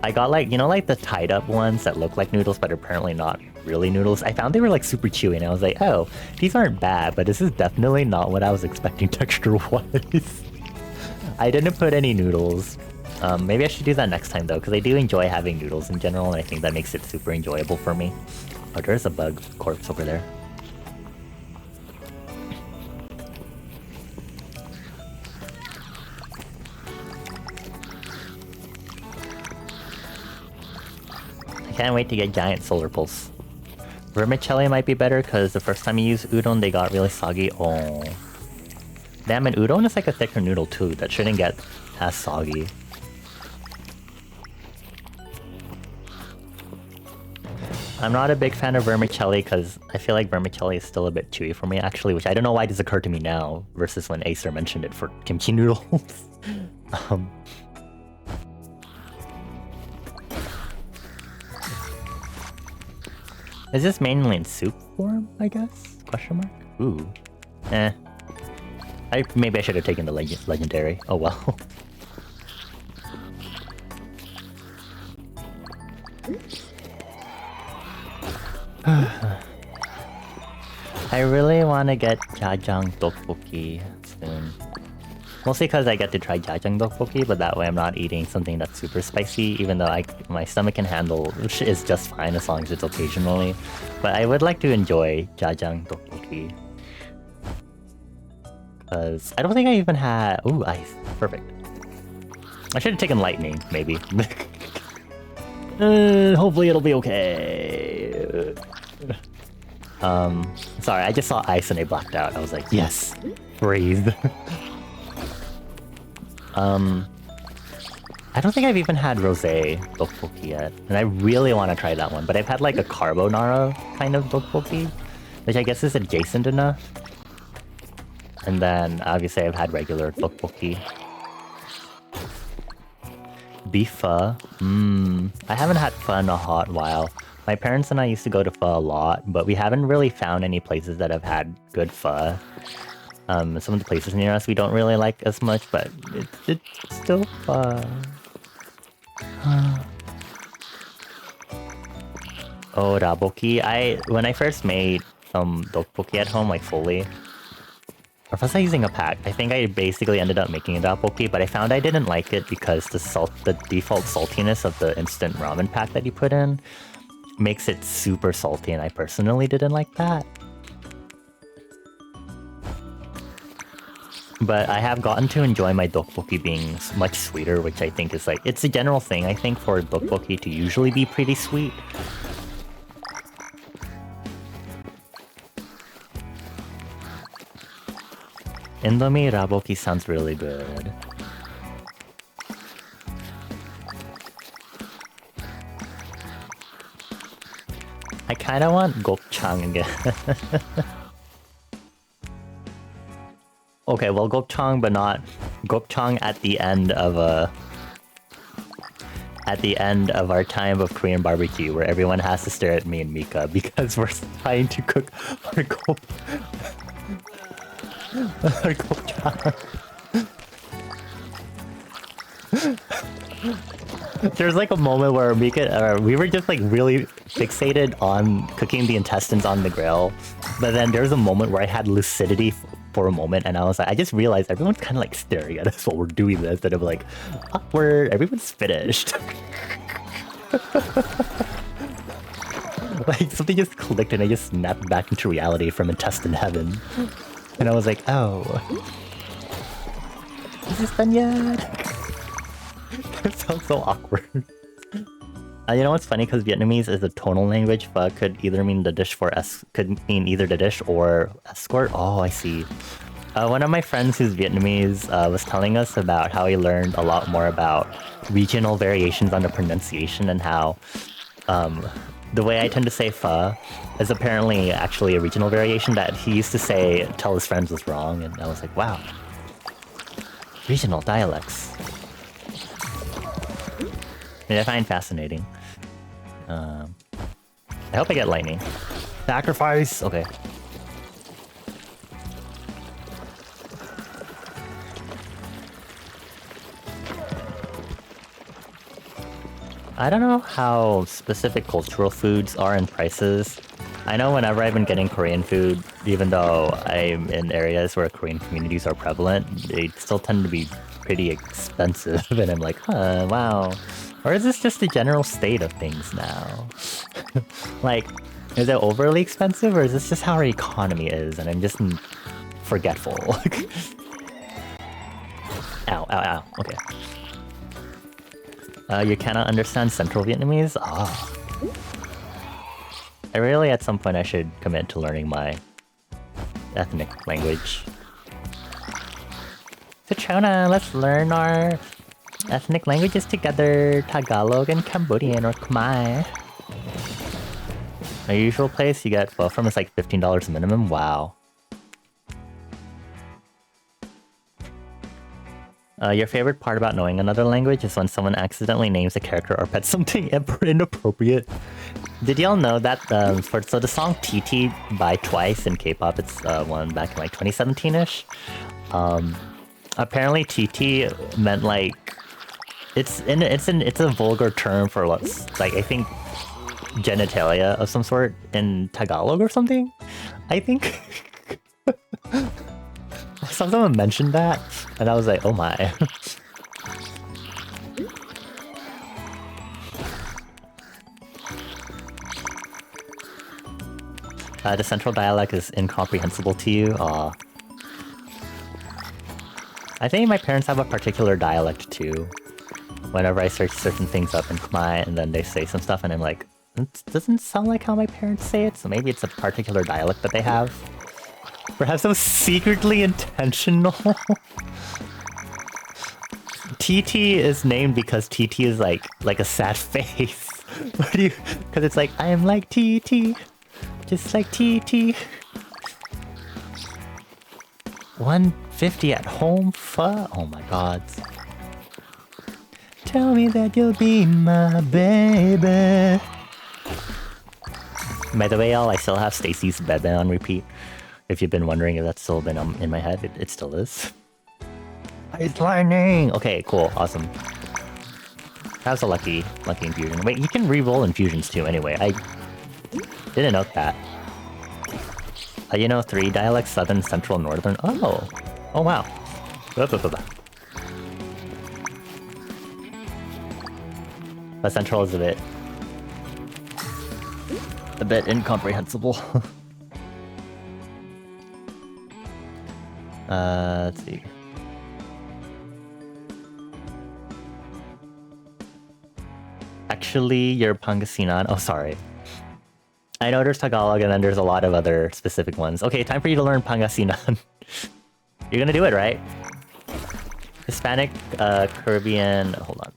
I got like, you know, like the tied up ones that look like noodles, but apparently not really noodles. I found they were like super chewy and I was like, oh, these aren't bad, but this is definitely not what I was expecting texture-wise. I didn't put any noodles. Maybe I should do that next time though, because I do enjoy having noodles in general, and I think that makes it super enjoyable for me. Oh, there's a bug corpse over there. Can't wait to get giant solar pulse. Vermicelli might be better because the first time you use udon they got really soggy. Oh. Damn, and udon is like a thicker noodle too that shouldn't get as soggy. I'm not a big fan of vermicelli because I feel like vermicelli is still a bit chewy for me, actually, which I don't know why this occurred to me now versus when Acer mentioned it for kimchi noodles. Is this mainly in soup form, I guess? Question mark? Ooh. Maybe I should have taken the legendary. Oh well. I really want to get jajang tteokbokki soon. Mostly because I get to try jajang tteokbokki, but that way I'm not eating something that's super spicy, even though my stomach can handle, which is just fine as long as it's occasionally. But I would like to enjoy jajang tteokbokki. Because I don't think I even had... Ooh, ice. Perfect. I should have taken lightning, maybe. Hopefully it'll be okay. Sorry, I just saw ice and I blacked out. I was like, yes, breathe. I don't think I've even had rosé tteokbokki yet, and I really want to try that one. But I've had like a carbonara kind of tteokbokki, which I guess is adjacent enough. And then obviously I've had regular tteokbokki. Beef pho. I haven't had pho in a hot while. My parents and I used to go to pho a lot, but we haven't really found any places that have had good pho. Some of the places near us we don't really like as much, but it's still pho. Oh, raboki. When I first made tteokbokki at home, like fully, or was I using a pack? I think I basically ended up making a raboki, but I found I didn't like it because the default saltiness of the instant ramen pack that you put in makes it super salty, and I personally didn't like that. But I have gotten to enjoy my tteokbokki being much sweeter, which I think is like, it's a general thing, I think, for tteokbokki to usually be pretty sweet. Indomie raboki sounds really good. I kinda want gopchang again. Okay, well, gopchang, but not gopchang at the end of our time of Korean barbecue, where everyone has to stare at me and Mika because we're trying to cook our gopchang. There's like a moment where we were just like really fixated on cooking the intestines on the grill, but then there's a moment where I had lucidity for a moment, and I was like, I just realized everyone's kind of like staring at us while we're doing this, and I'm like, awkward, everyone's finished. Like something just clicked and I just snapped back into reality from intestine heaven, and I was like, oh, is this done yet? It sounds so awkward. You know what's funny? Because Vietnamese is a tonal language. Pho could either mean the dish could mean either the dish or escort. Oh, I see. One of my friends who's Vietnamese was telling us about how he learned a lot more about regional variations on the pronunciation, and how the way I tend to say pho is apparently actually a regional variation that he used to tell his friends was wrong, and I was like, wow. Regional dialects. I find fascinating. I hope I get lightning. Sacrifice! Okay. I don't know how specific cultural foods are in prices. I know whenever I've been getting Korean food, even though I'm in areas where Korean communities are prevalent, they still tend to be pretty expensive, and I'm like, huh, wow. Or is this just the general state of things now? Like, is it overly expensive, or is this just how our economy is, and I'm just forgetful? Ow, ow, ow. Okay. You cannot understand Central Vietnamese? Ah. I really, at some point, I should commit to learning my ethnic language. Citrona, let's learn our ethnic languages together. Tagalog and Cambodian or Khmer. My usual place, you get, well, from it's like $15 minimum. Wow. Your favorite part about knowing another language is when someone accidentally names a character or pet something inappropriate. Did y'all know that so the song TT by Twice in K-pop, it's one back in like 2017-ish. Apparently TT meant like it's a vulgar term for what's like I think genitalia of some sort in Tagalog or something. I think. Someone mentioned that, and I was like, oh my. The central dialect is incomprehensible to you? Aw. I think my parents have a particular dialect too. Whenever I search certain things up in Khmer, and then they say some stuff, and I'm like, it doesn't sound like how my parents say it, so maybe it's a particular dialect that they have. Perhaps it was secretly intentional. TT is named because TT is like a sad face. Because it's like, I am like TT. Just like TT. 150 at home? Oh my god. Tell me that you'll be my baby. By the way, y'all, I still have Stacy's Bebe on repeat. If you've been wondering if that's still been in my head, it still is. It's lightning! Okay, cool, awesome. That was a lucky infusion. Wait, you can re-roll infusions too anyway. I didn't note that. You know, 3 dialects, southern, central, northern. Oh! Oh wow. But central is a bit incomprehensible. Let's see. Actually, you're Pangasinan. Oh, sorry. I know there's Tagalog and then there's a lot of other specific ones. Okay, time for you to learn Pangasinan. You're gonna do it, right? Hispanic, Caribbean... Hold on.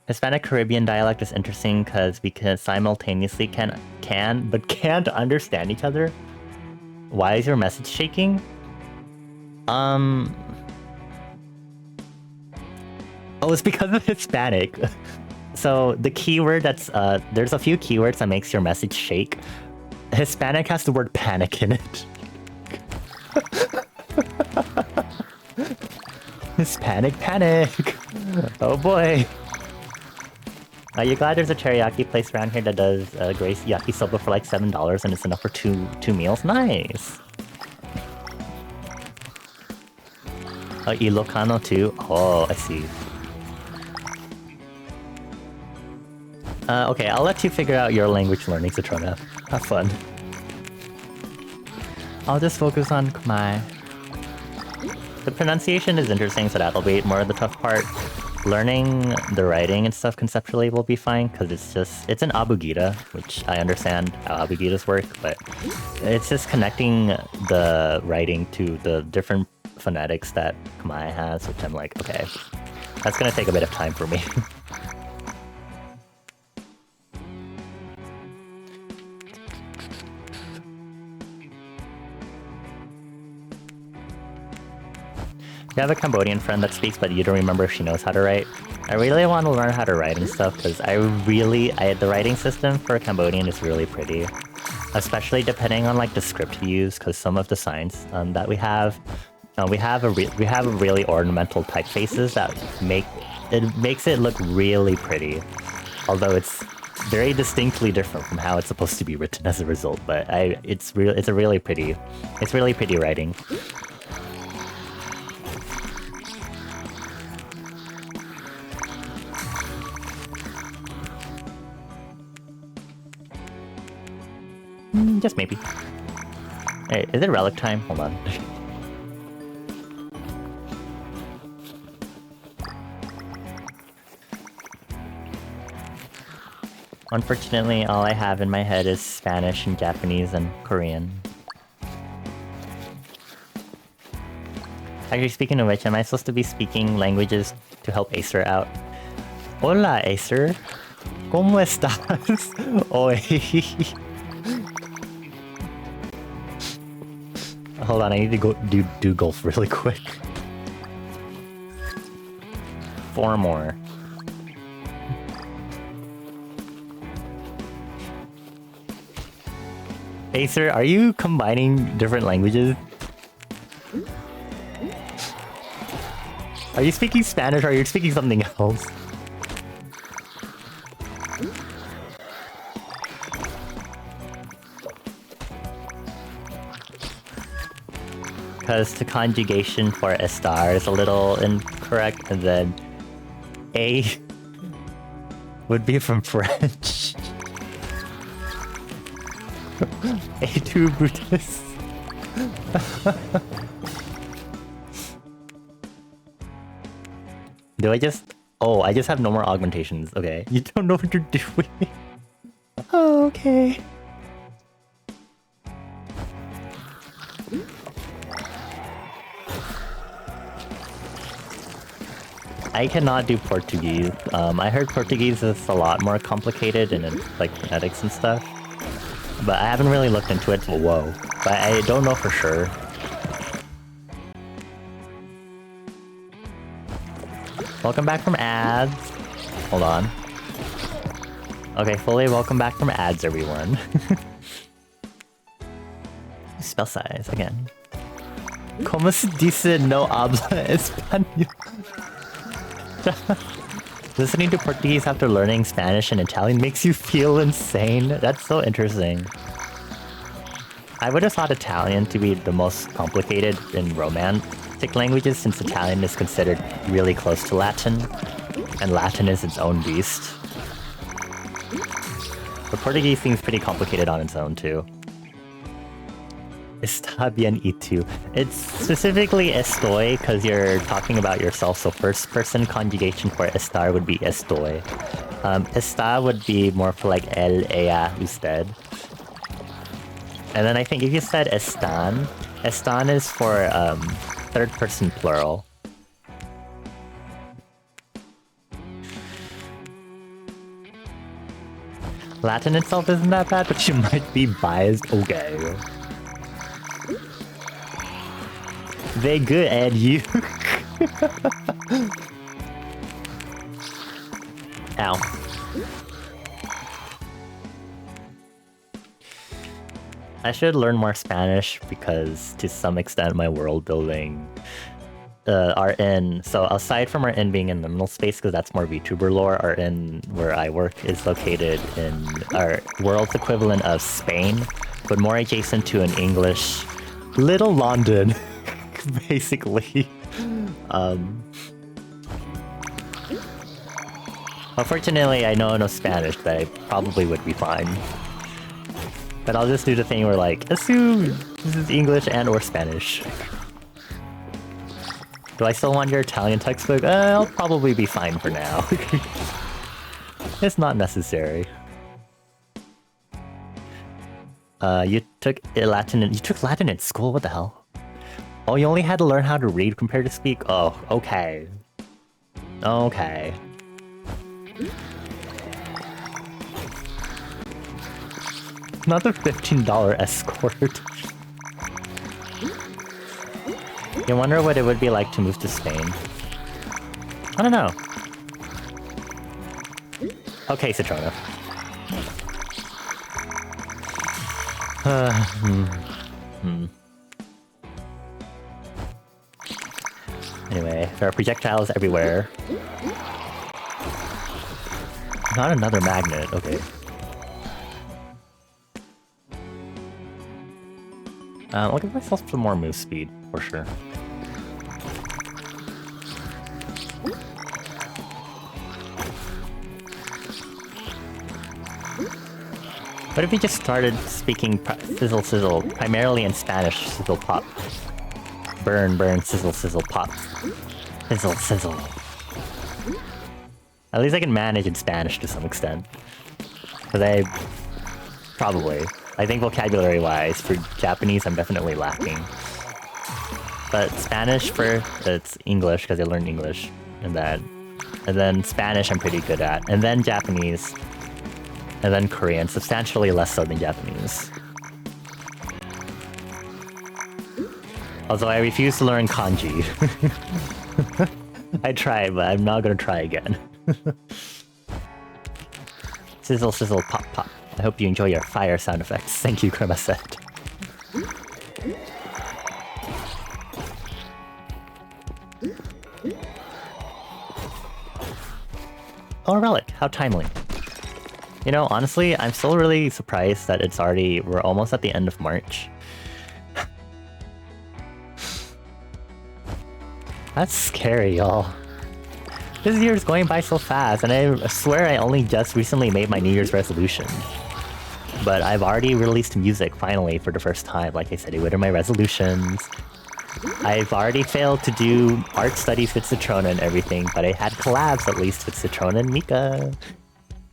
Hispanic Caribbean dialect is interesting because we can simultaneously but can't understand each other. Why is your message shaking? Oh, it's because of Hispanic. So the keyword that's there's a few keywords that makes your message shake. Hispanic has the word panic in it. Hispanic panic. Oh boy. Are you glad there's a teriyaki place around here that does Grace yakisoba for like $7 and it's enough for two meals? Nice. Ilocano too? Oh, I see. Okay, I'll let you figure out your language learning, Citrona. Have fun. I'll just focus on Khmer. The pronunciation is interesting, so that'll be more of the tough part. Learning the writing and stuff conceptually will be fine, because it's an abugida, which I understand how abugidas work, but it's just connecting the writing to the different phonetics that Khmer has, which I'm like, okay, that's gonna take a bit of time for me. You have a Cambodian friend that speaks, but you don't remember if she knows how to write. I really want to learn how to write and stuff, because the writing system for Cambodian is really pretty. Especially depending on like the script you use, because some of the signs that we have really ornamental typefaces that makes it look really pretty. Although it's very distinctly different from how it's supposed to be written as a result, but it's really pretty writing. Just maybe. Hey, is it relic time? Hold on. Unfortunately, all I have in my head is Spanish and Japanese and Korean. Actually, speaking of which, am I supposed to be speaking languages to help Acer out? Hola, Acer! ¿Cómo estás? Oi. Hold on, I need to go do golf really quick. 4 more. Acer, are you combining different languages? Are you speaking Spanish or are you speaking something else? Because the conjugation for estar is a little incorrect, and then A would be from French. A2 Brutus. Do I just... Oh, I just have no more augmentations. Okay. You don't know what you're doing. Oh, okay. I cannot do Portuguese. I heard Portuguese is a lot more complicated in like phonetics and stuff. But I haven't really looked into it. Whoa. But I don't know for sure. Welcome back from ads. Hold on. Okay, fully welcome back from ads, everyone. Spell size, again. ¿Cómo se dice no habla español? Listening to Portuguese after learning Spanish and Italian makes you feel insane. That's so interesting. I would have thought Italian to be the most complicated in Romantic languages, since Italian is considered really close to Latin, and Latin is its own beast. But Portuguese seems pretty complicated on its own too. Está bien y tú. It's specifically estoy because you're talking about yourself, so first person conjugation for estar would be estoy. Está would be more for like él, ella, usted. And then I think if you said están is for third person plural. Latin itself isn't that bad, but you might be biased. Okay. They good at you. Ow. I should learn more Spanish because to some extent my world building our inn, so aside from our inn being in liminal space because that's more VTuber lore, our inn where I work is located in our world's equivalent of Spain, but more adjacent to an English Little London. Basically. Unfortunately, I know enough Spanish that I probably would be fine. But I'll just do the thing where, like, assume this is English and or Spanish. Do I still want your Italian textbook? I'll probably be fine for now. It's not necessary. You took Latin in school? What the hell? Oh, you only had to learn how to read compared to speak? Oh, okay. Okay. Not the $15 escort. You wonder what it would be like to move to Spain. I don't know. Okay, Citrona. Anyway, there are projectiles everywhere. Not another magnet, okay. I'll give myself some more move speed, for sure. What if we just started speaking sizzle sizzle, primarily in Spanish, sizzle pop. Burn, burn, sizzle, sizzle, pop. Sizzle, sizzle. At least I can manage in Spanish to some extent. Because I think vocabulary-wise, for Japanese, I'm definitely lacking. But Spanish it's English, because I learned English. And then Spanish I'm pretty good at. And then Japanese. And then Korean, substantially less so than Japanese. Although I refuse to learn kanji. I tried, but I'm not gonna try again. Sizzle, sizzle, pop, pop. I hope you enjoy your fire sound effects. Thank you, Krema said. Oh, a relic. How timely. You know, honestly, I'm still really surprised that it's already... We're almost at the end of March. That's scary, y'all. This year's going by so fast, and I swear I only just recently made my New Year's resolution. But I've already released music, finally, for the first time. Like I said, it were my resolutions. I've already failed to do art studies with Citrona and everything, but I had collabs at least with Citrona and Mika.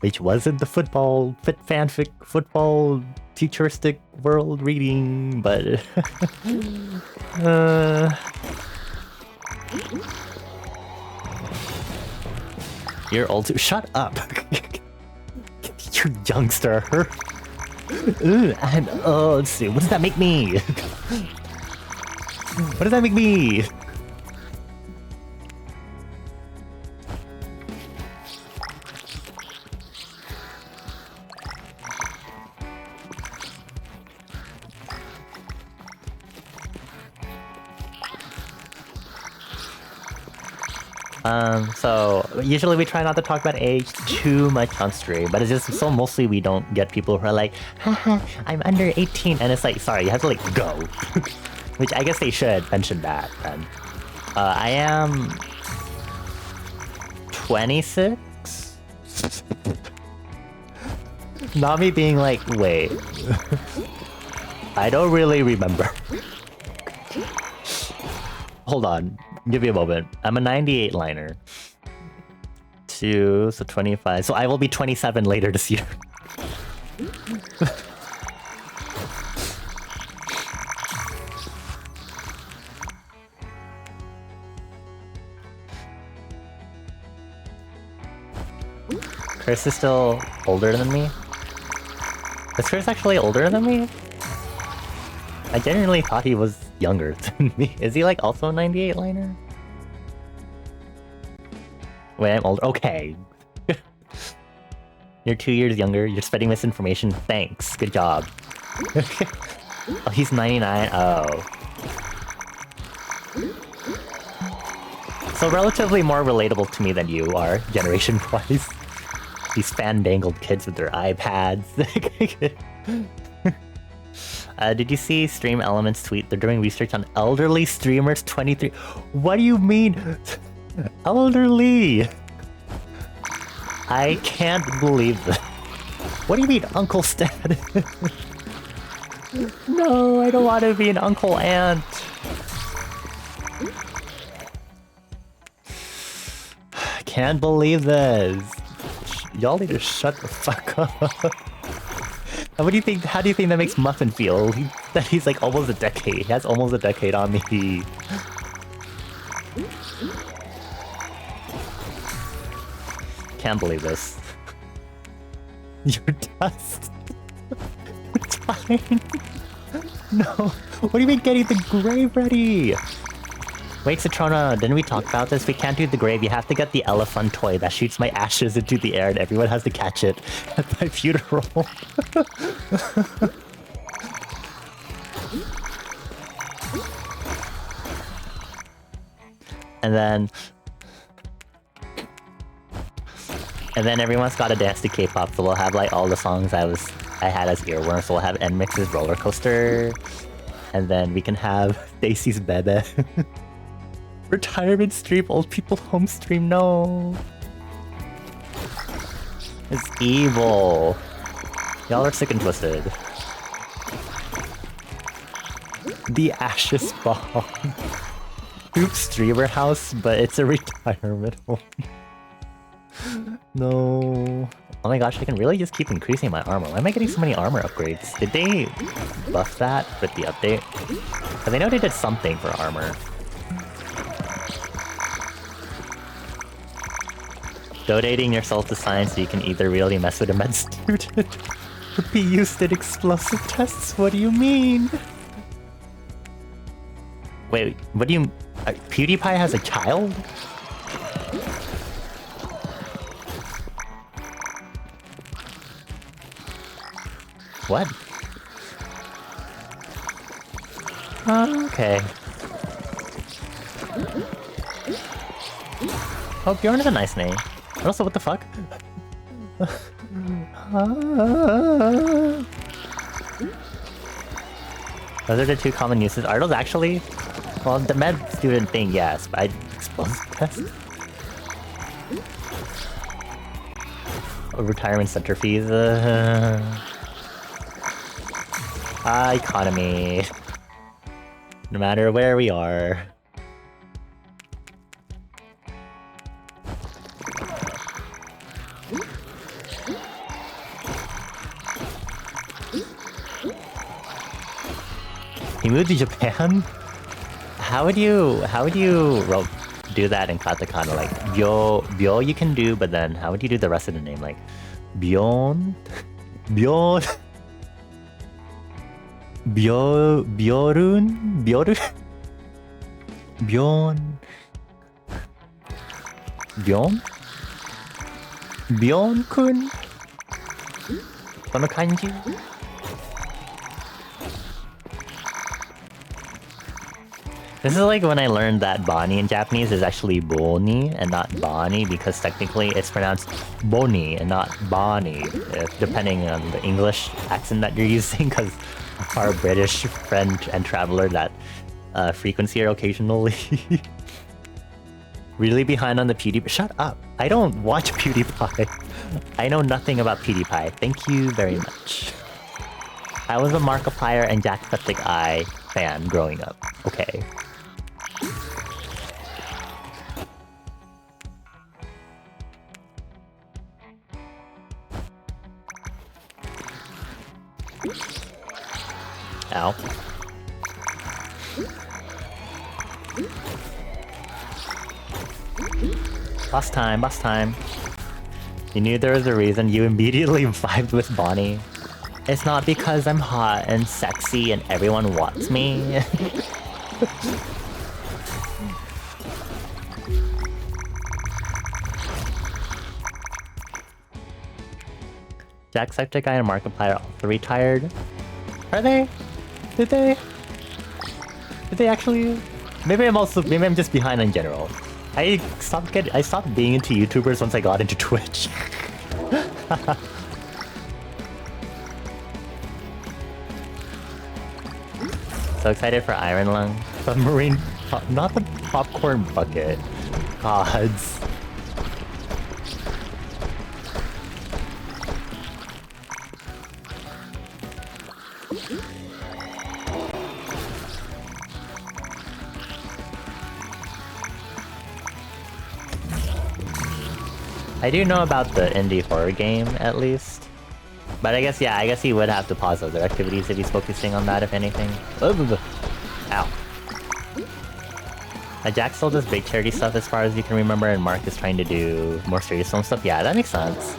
Which wasn't the fanfic, football, futuristic world reading, but... You're old too. Shut up! You youngster! And, let's see, what does that make me? What does that make me? So usually we try not to talk about age too much on stream, but it's just so mostly we don't get people who are like, haha, I'm under 18, and it's like, sorry, you have to like go. Which I guess they should mention that then. I am 26? Not me being like, wait. I don't really remember. Hold on. Give me a moment. I'm a 98 liner. 2, so 25. So I will be 27 later this year. Chris is still older than me? Is Chris actually older than me? I genuinely thought he was younger than me. Is he like also a 98 liner? Wait, I'm older. Okay. You're 2 years younger. You're spreading misinformation. Thanks. Good job. Oh, he's 99. Oh. So relatively more relatable to me than you are, generation-wise. These fandangled kids with their iPads. Did you see Stream Elements tweet? They're doing research on elderly streamers 23. What do you mean? Elderly? I can't believe that. What do you mean, Uncle Stan? No, I don't want to be an Uncle Aunt. I can't believe this. Y'all need to shut the fuck up. What do you think? How do you think that makes Muffin feel? That he's like almost a decade. He has almost a decade on me. Can't believe this. You're dust. It's fine. No. What do you mean getting the grave ready? Wait, Citrona, didn't we talk about this? We can't do the grave. You have to get the elephant toy that shoots my ashes into the air and everyone has to catch it at my funeral. And then everyone's got to dance to K-pop, so we'll have like all the songs I had as earworms. So we'll have NMIX's Roller Coaster, and then we can have Stacy's Bebe. Retirement stream, old people home stream, no. It's evil. Y'all are sick and twisted. The Ashes Bomb. Oops, streamer house, but it's a retirement home. No. Oh my gosh, I can really just keep increasing my armor. Why am I getting so many armor upgrades? Did they buff that with the update? Because I know they did something for armor. Donating your soul to science so you can either really mess with a med student or be used in explosive tests. What do you mean? Wait, what do you... PewDiePie has a child? What? Okay. Oh, Bjorn is a nice name. But also, what the fuck? Those are the two common uses. Are those actually? Well, the med student thing, yes, but explosive test? Retirement center fees. Economy. No matter where we are. He moved to Japan? How would you do that in katakana? Like Byo you can do, but then how would you do the rest of the name? Like Bjorn? Bjorn? Bjorn? Bjorn? Bjorn? Bjorn? Bjorn-kun? Kono kanji? This is like when I learned that Bonnie in Japanese is actually Boni and not Bonnie, because technically it's pronounced Boni and not Bonnie, depending on the English accent that you're using, because our British friend and traveler that frequents here occasionally. Really behind on the PewDiePie. Shut up! I don't watch PewDiePie. I know nothing about PewDiePie. Thank you very much. I was a Markiplier and Jacksepticeye fan growing up. Okay. Ow. Boss time, boss time. You knew there was a reason you immediately vibed with Bonnie. It's not because I'm hot and sexy and everyone wants me. Jacksepticeye and Markiplier also retired. Are they? Did they? Did they actually? Maybe I'm just behind in general. I stopped being into YouTubers once I got into Twitch. So excited for Iron Lung. Submarine, not the popcorn bucket. Gods. I do know about the indie horror game, at least. But I guess he would have to pause other activities if he's focusing on that, if anything. Ow. Jack still does big charity stuff as far as you can remember, and Mark is trying to do more serious film stuff. Yeah, that makes sense.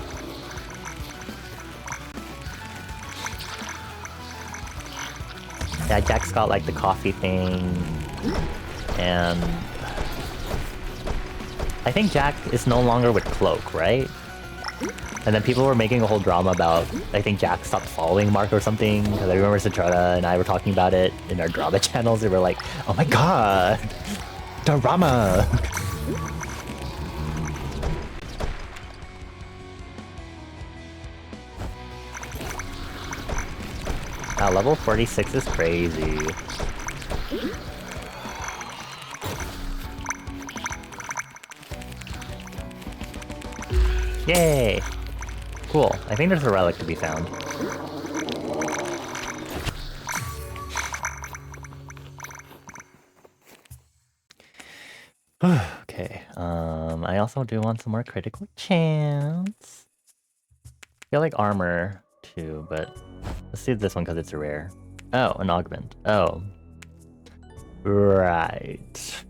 Yeah, Jack's got like the coffee thing, and I think Jack is no longer with Cloak, right? And then people were making a whole drama about, I think Jack stopped following Mark or something, because I remember Satrada and I were talking about it in our drama channels. They were like, oh my god! Drama! Wow, level 46 is crazy. Yay! Cool. I think there's a relic to be found. Okay, I also do want some more critical chance. I feel like armor too, but let's do this one because it's a rare. Oh, an augment. Oh. Right.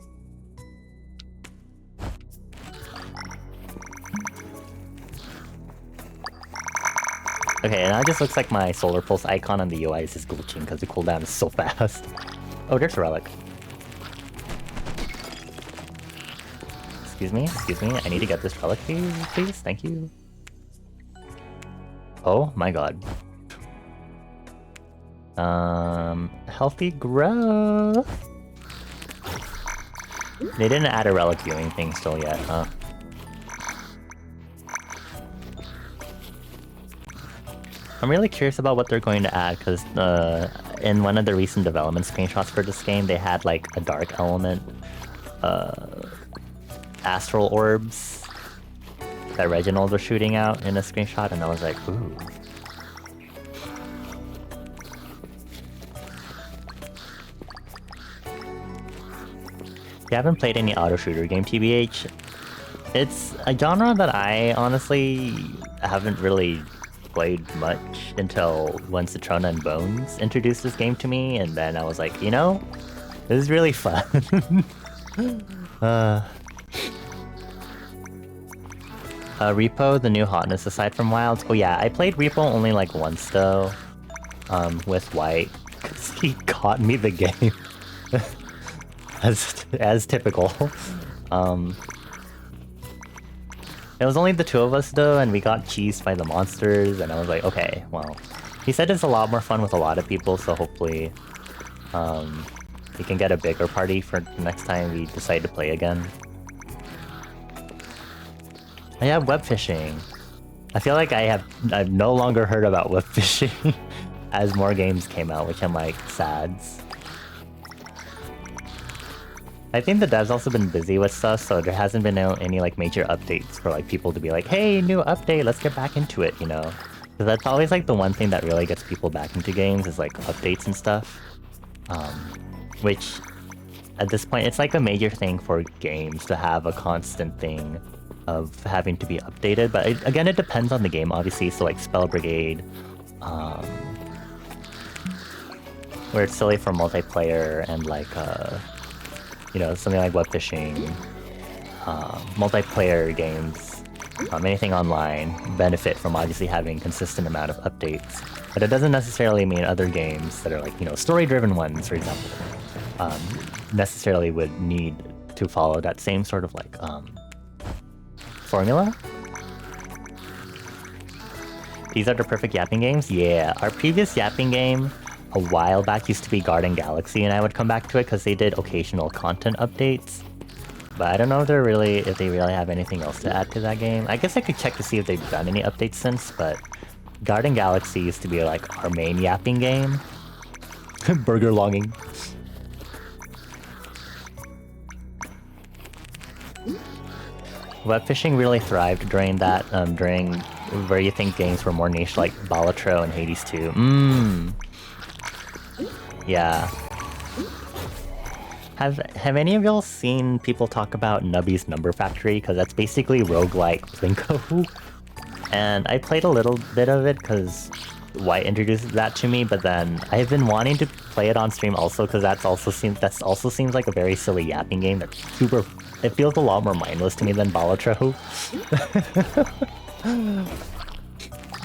Okay, now it just looks like my solar pulse icon on the UI is just glitching because the cooldown is so fast. Oh, there's a relic. Excuse me, I need to get this relic, please, thank you. Oh my god. Healthy growth. They didn't add a relic viewing thing still yet, huh? I'm really curious about what they're going to add, because in one of the recent development screenshots for this game, they had like a dark element, astral orbs that Reginald was shooting out in a screenshot, and I was like, ooh. If you haven't played any auto shooter game, TBH, it's a genre that I honestly haven't really played much until when Citrona and Bones introduced this game to me, and then I was like, you know, this is really fun. Repo, the new hotness aside from Wilds. Oh yeah, I played Repo only like once though, with White, because he caught me the game. as typical. It was only the two of us though, and we got cheesed by the monsters, and I was like, okay, well. He said it's a lot more fun with a lot of people, so hopefully we can get a bigger party for the next time we decide to play again. I have web fishing. I feel like I've no longer heard about web fishing as more games came out, which I'm like, sads. I think the dev's also been busy with stuff, so there hasn't been any like major updates for like people to be like, hey, new update, let's get back into it, you know? Because that's always like the one thing that really gets people back into games is like updates and stuff. Which at this point, it's like a major thing for games to have a constant thing of having to be updated. But again, it depends on the game, obviously. So like Spell Brigade, where it's silly for multiplayer, and like you know, something like web fishing, multiplayer games, anything online benefit from obviously having consistent amount of updates. But it doesn't necessarily mean other games that are like, you know, story-driven ones, for example, necessarily would need to follow that same sort of like formula. These are the perfect yapping games? Yeah, our previous yapping game a while back used to be Garden Galaxy, and I would come back to it because they did occasional content updates. But I don't know if they really have anything else to add to that game. I guess I could check to see if they've done any updates since, but Garden Galaxy used to be like our main yapping game. Burger longing. Web fishing really thrived during that, during where you think games were more niche like Balatro and Hades 2. Yeah. Have any of y'all seen people talk about Nubby's Number Factory? Because that's basically roguelike Plinko. And I played a little bit of it because White introduced that to me, but then I've been wanting to play it on stream also because that also seems like a very silly yapping game that's super. It feels a lot more mindless to me than Balatro.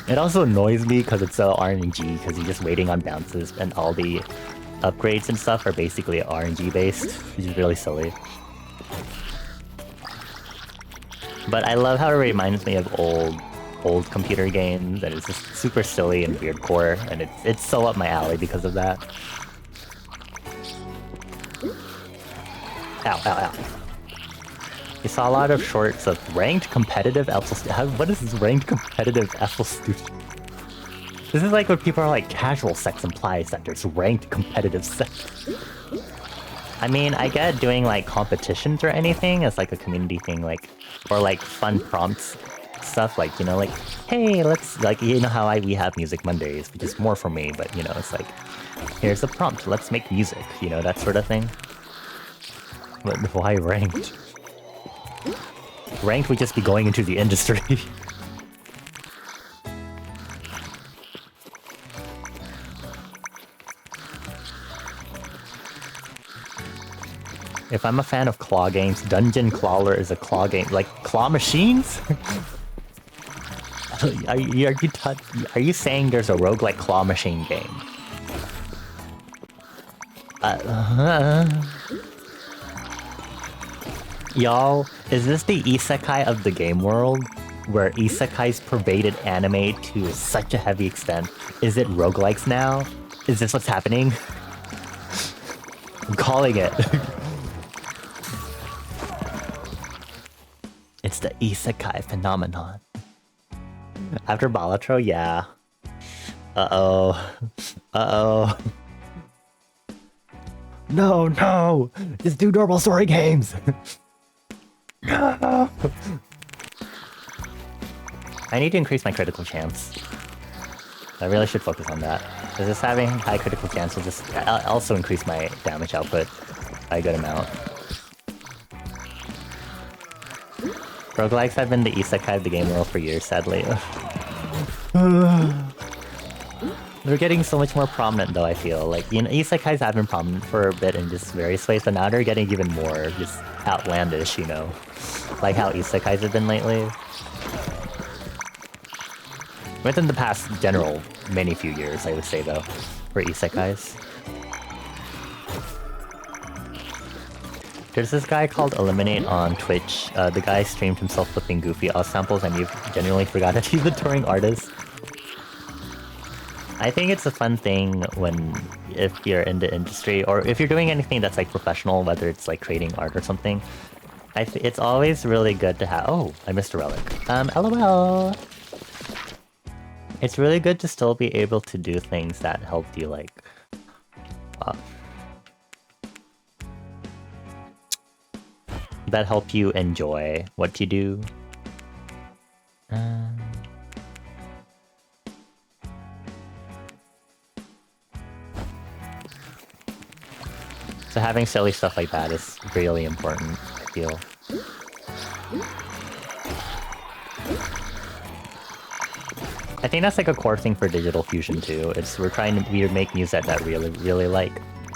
It also annoys me because it's so RNG, because you're just waiting on bounces, and all the upgrades and stuff are basically RNG based, which is really silly. But I love how it reminds me of old computer games, and it's just super silly and weird core, and it's so up my alley because of that. Ow, ow, ow. We saw a lot of shorts of ranked competitive what is this ranked competitive FL Studio? This is like when people are like, casual sex implies that there's ranked competitive sex. I mean, I get doing like competitions or anything as like a community thing, like, or like fun prompts stuff, like, you know, like, hey, let's, like, you know how we have Music Mondays, which is more for me, but you know, it's like, here's a prompt, let's make music, you know, that sort of thing. But why ranked? Ranked would just be going into the industry. If I'm a fan of claw games, Dungeon Clawler is a claw game. Like, claw machines? Are you saying there's a roguelike claw machine game? Y'all, is this the isekai of the game world? Where isekais pervaded anime to such a heavy extent? Is it roguelikes now? Is this what's happening? I'm calling it. It's the isekai phenomenon. After Balatro, yeah. Uh-oh. Uh-oh. No, no! Just do normal story games! No! I need to increase my critical chance. I really should focus on that. Because just having high critical chance will just also increase my damage output by a good amount. Roguelikes have been the isekai of the game world for years, sadly. They're getting so much more prominent though, I feel. Like, you know, isekais have been prominent for a bit in just various ways, but now they're getting even more just outlandish, you know? Like how isekais have been lately. Within the past general many few years, I would say though, for isekais. There's this guy called Eliminate on Twitch. The guy streamed himself flipping Goofy Oz samples and you genuinely forgot that he's a touring artist. I think it's a fun thing if you're in the industry, or if you're doing anything that's like professional, whether it's like creating art or something. It's always really good to have... Oh, I missed a relic. LOL! It's really good to still be able to do things that help you, like... that help you enjoy what you do. So having silly stuff like that is really important, I feel. I think that's like a core thing for Digital Fusion too. We're trying to make music that really like,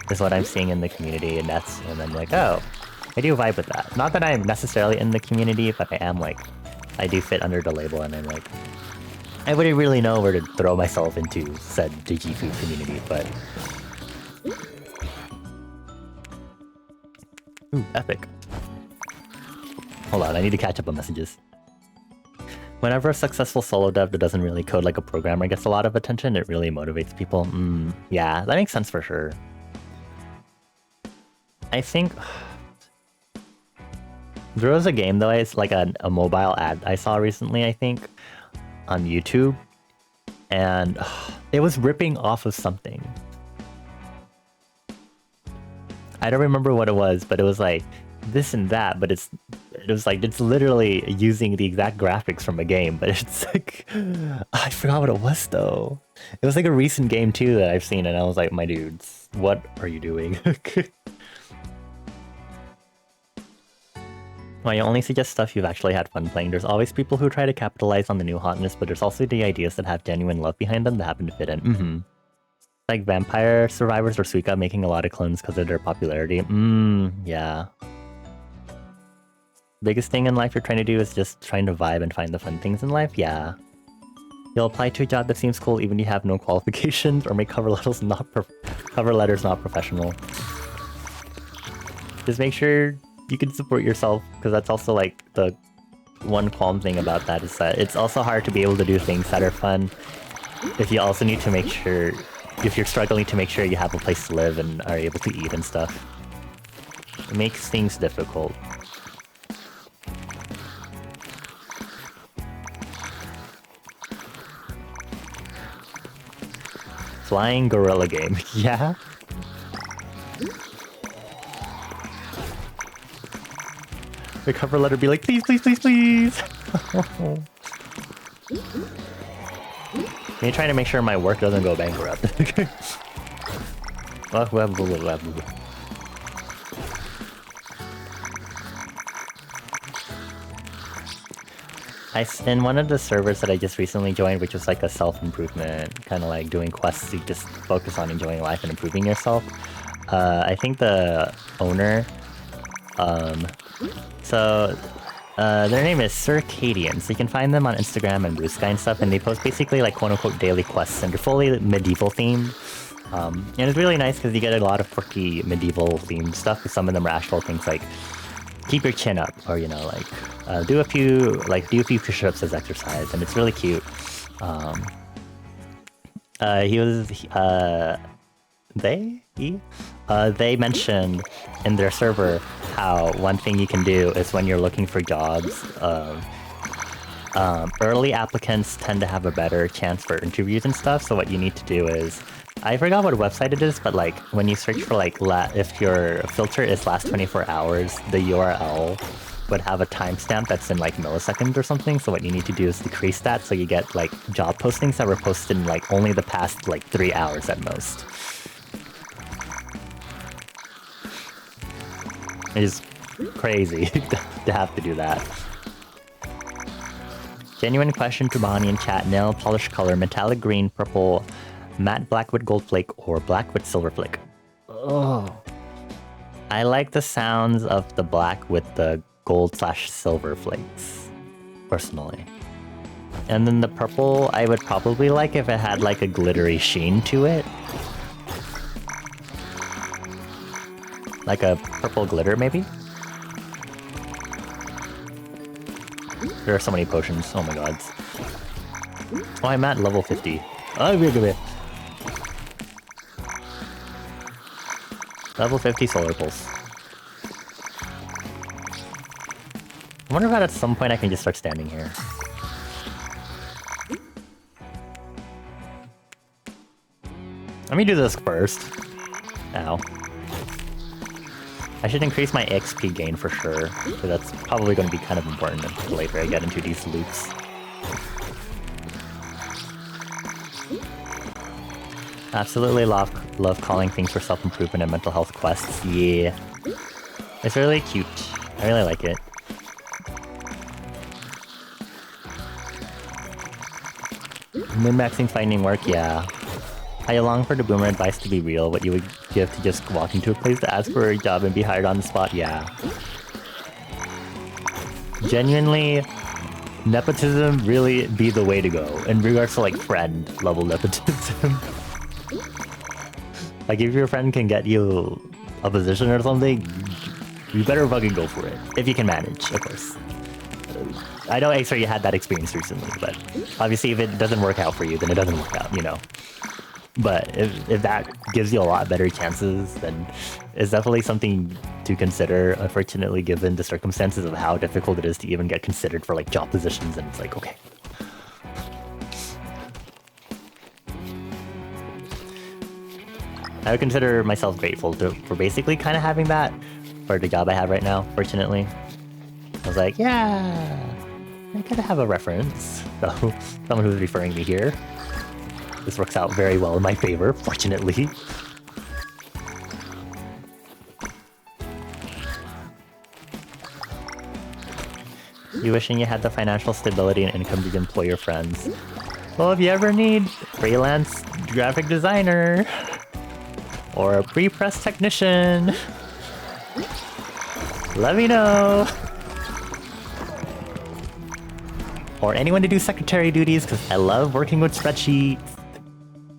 is what I'm seeing in the community, and I'm like, oh, I do vibe with that. Not that I'm necessarily in the community, but I am like, I do fit under the label, and I'm like, I wouldn't really know where to throw myself into said Digifood community, but... Ooh, epic. Hold on, I need to catch up on messages. Whenever a successful solo dev that doesn't really code like a programmer gets a lot of attention, it really motivates people. Yeah, that makes sense for sure. I think... There was a game though, it's like a mobile ad I saw recently, I think, on YouTube. And it was ripping off of something. I don't remember what it was, but it was like this and that, but it was like, it's literally using the exact graphics from a game, but it's like, I forgot what it was though. It was like a recent game too that I've seen, and I was like, my dudes, what are you doing? Well, you only suggest stuff you've actually had fun playing. There's always people who try to capitalize on the new hotness, but there's also the ideas that have genuine love behind them that happen to fit in. Like Vampire Survivors or Suika making a lot of clones because of their popularity. Yeah. Biggest thing in life you're trying to do is just trying to vibe and find the fun things in life? Yeah. You'll apply to a job that seems cool even if you have no qualifications, or make cover letters not professional. Just make sure you can support yourself, because that's also like the one qualm thing about that, is that it's also hard to be able to do things that are fun if you also need to make sure, if you're struggling to make sure you have a place to live and are able to eat and stuff. It makes things difficult. Flying gorilla game. Yeah? The cover letter be like, please, please, please, please! Me trying to make sure my work doesn't go bankrupt. In one of the servers that I just recently joined, which was like a self-improvement, kind of like doing quests to just focus on enjoying life and improving yourself. I think the owner, so Their name is Circadian, so you can find them on Instagram and Blue Sky and stuff, and they post basically like quote-unquote daily quests, and they're fully medieval themed. And it's really nice because you get a lot of quirky medieval themed stuff, because some of them are actual things like keep your chin up, or you know, like do a few push-ups as exercise, and it's really cute. They mentioned in their server how one thing you can do is when you're looking for jobs, early applicants tend to have a better chance for interviews and stuff. So what you need to do is, I forgot what website it is, but like when you search for like if your filter is last 24 hours, the URL would have a timestamp that's in like milliseconds or something. So what you need to do is decrease that so you get like job postings that were posted in like only the past like 3 hours at most. It's crazy to have to do that. Genuine question to Bonnie in chat. Nail polish color, metallic green, purple, matte black with gold flake, or black with silver flake. Oh, I like the sounds of the black with the gold/silver flakes, personally. And then the purple, I would probably like if it had like a glittery sheen to it. Like a purple glitter, maybe? There are so many potions, oh my god. Oh, I'm at level 50. Oh, wait. Level 50 solar pulse. I wonder if at some point I can just start standing here. Let me do this first. Ow. I should increase my XP gain for sure, so that's probably going to be kind of important until later I get into these loops. Absolutely love calling things for self-improvement and mental health quests. Yeah. It's really cute. I really like it. Min-maxing finding work, yeah. I long for the boomer advice to be real, what you would give to just walk into a place to ask for a job and be hired on the spot, yeah. Genuinely, nepotism really be the way to go, in regards to like friend level nepotism. Like if your friend can get you a position or something, you better fucking go for it. If you can manage, of course. I know Xer, you had that experience recently, but obviously if it doesn't work out for you, then it doesn't work out, you know. But if that gives you a lot better chances, then it's definitely something to consider, unfortunately, given the circumstances of how difficult it is to even get considered for like job positions, and it's like, okay. I would consider myself grateful for basically kind of having that for the job I have right now, fortunately. I was like, yeah, I gotta have a reference. So, someone who's referring me here. This works out very well in my favor, fortunately. You wishing you had the financial stability and income to employ your friends. Well, if you ever need freelance graphic designer or a pre-press technician, let me know. Or anyone to do secretary duties, because I love working with spreadsheets.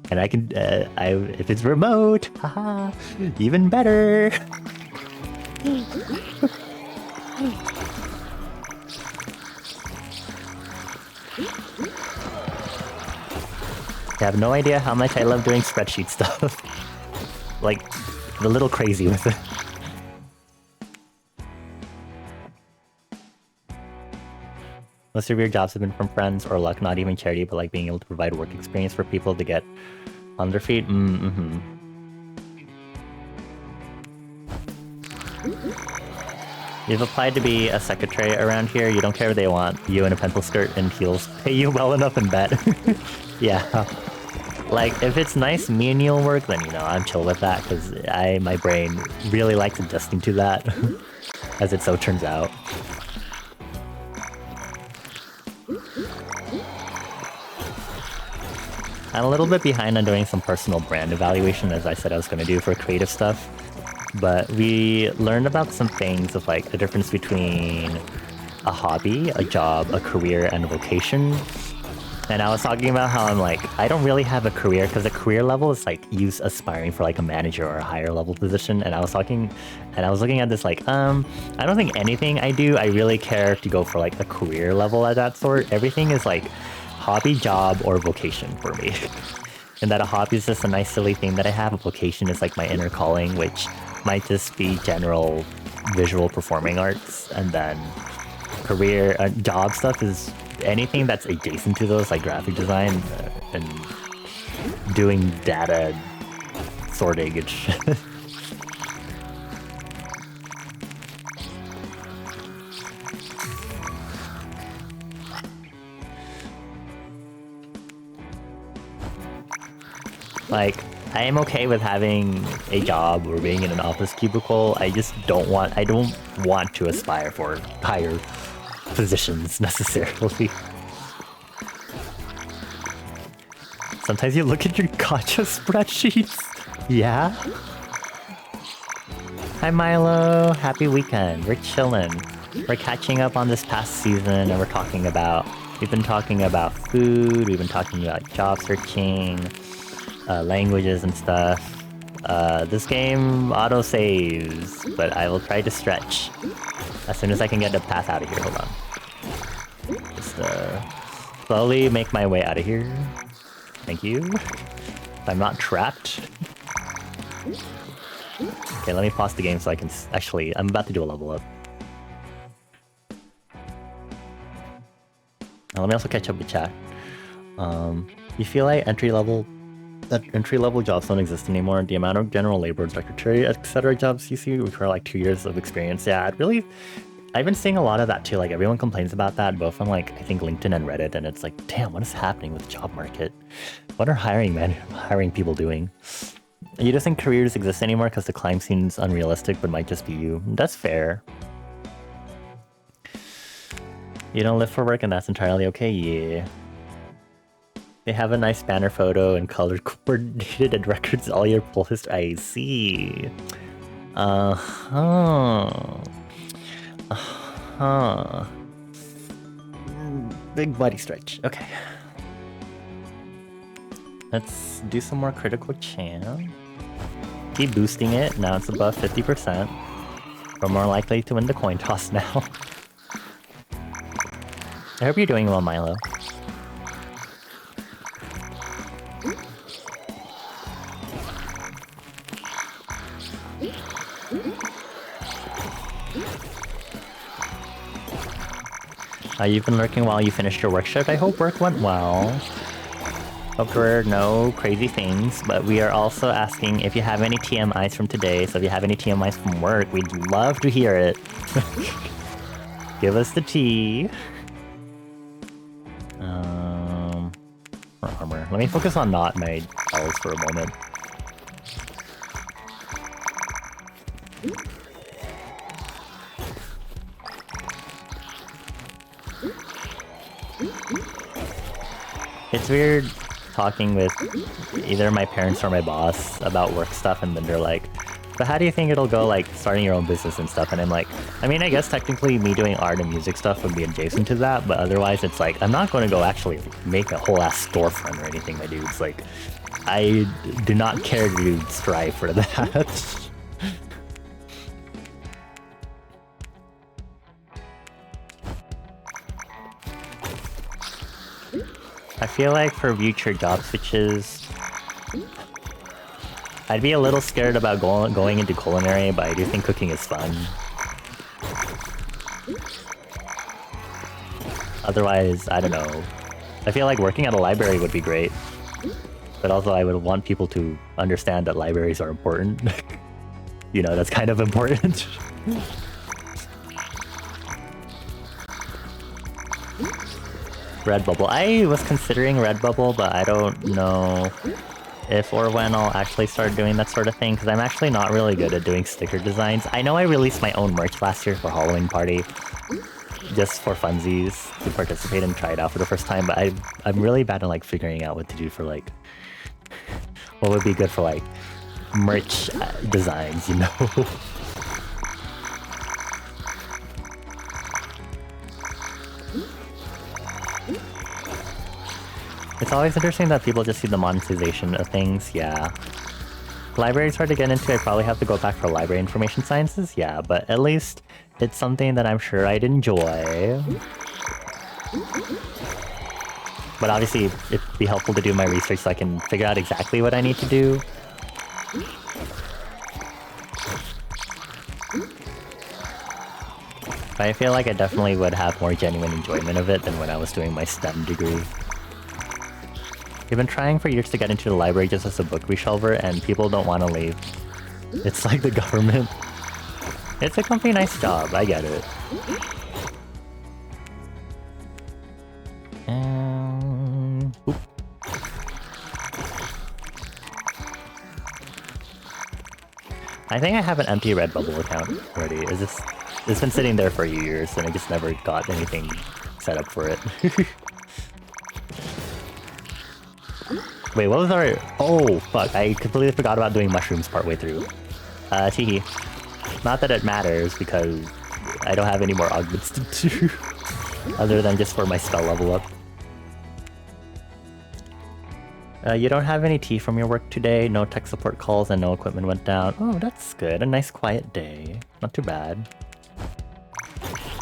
And I can, if it's remote, haha, even better. I have no idea how much I love doing spreadsheet stuff. Like, I'm a little crazy with it. Most of your jobs have been from friends or luck, not even charity, but like being able to provide work experience for people to get on their feet. Mm-hmm. You've applied to be a secretary around here. You don't care what they want. You in a pencil skirt and heels pay you well enough and bet. Yeah. Like, if it's nice menial work, then, you know, I'm chill with that, because my brain really likes adjusting to that, as it so turns out. I'm a little bit behind on doing some personal brand evaluation, as I said I was going to do for creative stuff. But we learned about some things of like the difference between a hobby, a job, a career, and a vocation. And I was talking about how I'm like, I don't really have a career because a career level is like you aspiring for like a manager or a higher level position. And I was looking at this like, I don't think anything I do, I really care to go for like a career level at that sort. Everything is like hobby, job, or vocation for me. And that a hobby is just a nice silly thing that I have. A vocation is like my inner calling, which might just be general visual performing arts. And then career, job stuff is anything that's adjacent to those, like graphic design and doing data sorting and shit. Like, I am okay with having a job or being in an office cubicle. I don't want to aspire for higher positions necessarily. Sometimes you look at your gotcha spreadsheets. Yeah? Hi Milo, happy weekend. We're chilling. We're catching up on this past season and we've been talking about food, we've been talking about job searching, languages and stuff. This game auto-saves, but I will try to stretch as soon as I can get the path out of here. Hold on. Just slowly make my way out of here. Thank you. If I'm not trapped. Okay, let me pause the game so I can... Actually, I'm about to do a level up. Now, let me also catch up with chat. You feel like entry-level jobs don't exist anymore? The amount of general labor, secretary, etc. jobs you see require like 2 years of experience. Yeah, I've been seeing a lot of that too. Like everyone complains about that, both on like I think LinkedIn and Reddit, and it's like, damn, what is happening with the job market? What are hiring people doing? You just think careers exist anymore because the climb seems unrealistic, but might just be you. That's fair. You don't live for work, and that's entirely okay. Yeah. They have a nice banner photo and color coordinated and records all your pull history. I see. Big body stretch. Okay. Let's do some more critical champ. Keep boosting it. Now it's above 50%. We're more likely to win the coin toss now. I hope you're doing well, Milo. You've been lurking while you finished your work shift. I hope work went well. Hope there were no crazy things, but we are also asking if you have any TMIs from today. So if you have any TMIs from work, we'd love to hear it. Give us the tea. For armor. Let me focus on not my L's for a moment. It's weird talking with either my parents or my boss about work stuff, and then they're like, but how do you think it'll go, like, starting your own business and stuff? And I'm like, I mean, I guess technically me doing art and music stuff would be adjacent to that, but otherwise it's like, I'm not going to go actually make a whole ass storefront or anything, my dudes. Like, I do not care to strive for that. I feel like for future job switches, I'd be a little scared about going into culinary, but I do think cooking is fun. Otherwise, I don't know. I feel like working at a library would be great, but also I would want people to understand that libraries are important. You know, that's kind of important. Redbubble. I was considering Redbubble, but I don't know if or when I'll actually start doing that sort of thing, because I'm actually not really good at doing sticker designs. I know I released my own merch last year for Halloween Party, just for funsies, to participate and try it out for the first time, but I'm really bad at like figuring out what to do for like, what would be good for like merch designs, you know? It's always interesting that people just see the monetization of things, yeah. Library's hard to get into, I probably have to go back for library information sciences, yeah, but at least it's something that I'm sure I'd enjoy. But obviously, it'd be helpful to do my research so I can figure out exactly what I need to do. But I feel like I definitely would have more genuine enjoyment of it than when I was doing my STEM degree. We've been trying for years to get into the library just as a book reshelver, and people don't want to leave. It's like the government. It's a company nice job, I get it. Oop. I think I have an empty Redbubble account already. It's been sitting there for years, and I just never got anything set up for it. Wait, what was our... Oh, fuck. I completely forgot about doing mushrooms partway through. Teehee. Not that it matters, because I don't have any more augments to do. Other than just for my spell level up. You don't have any tea from your work today, no tech support calls, and no equipment went down. Oh, that's good. A nice quiet day. Not too bad.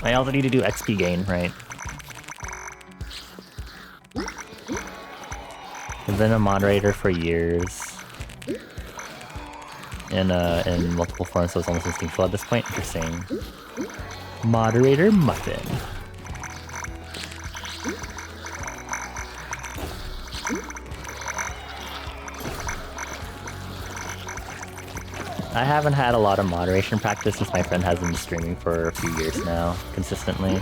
I also need to do XP gain, right? I've been a moderator for years. In multiple forms, so it's almost instinctual at this point. Interesting. Moderator Muffin. I haven't had a lot of moderation practice since my friend has been streaming for a few years now, consistently.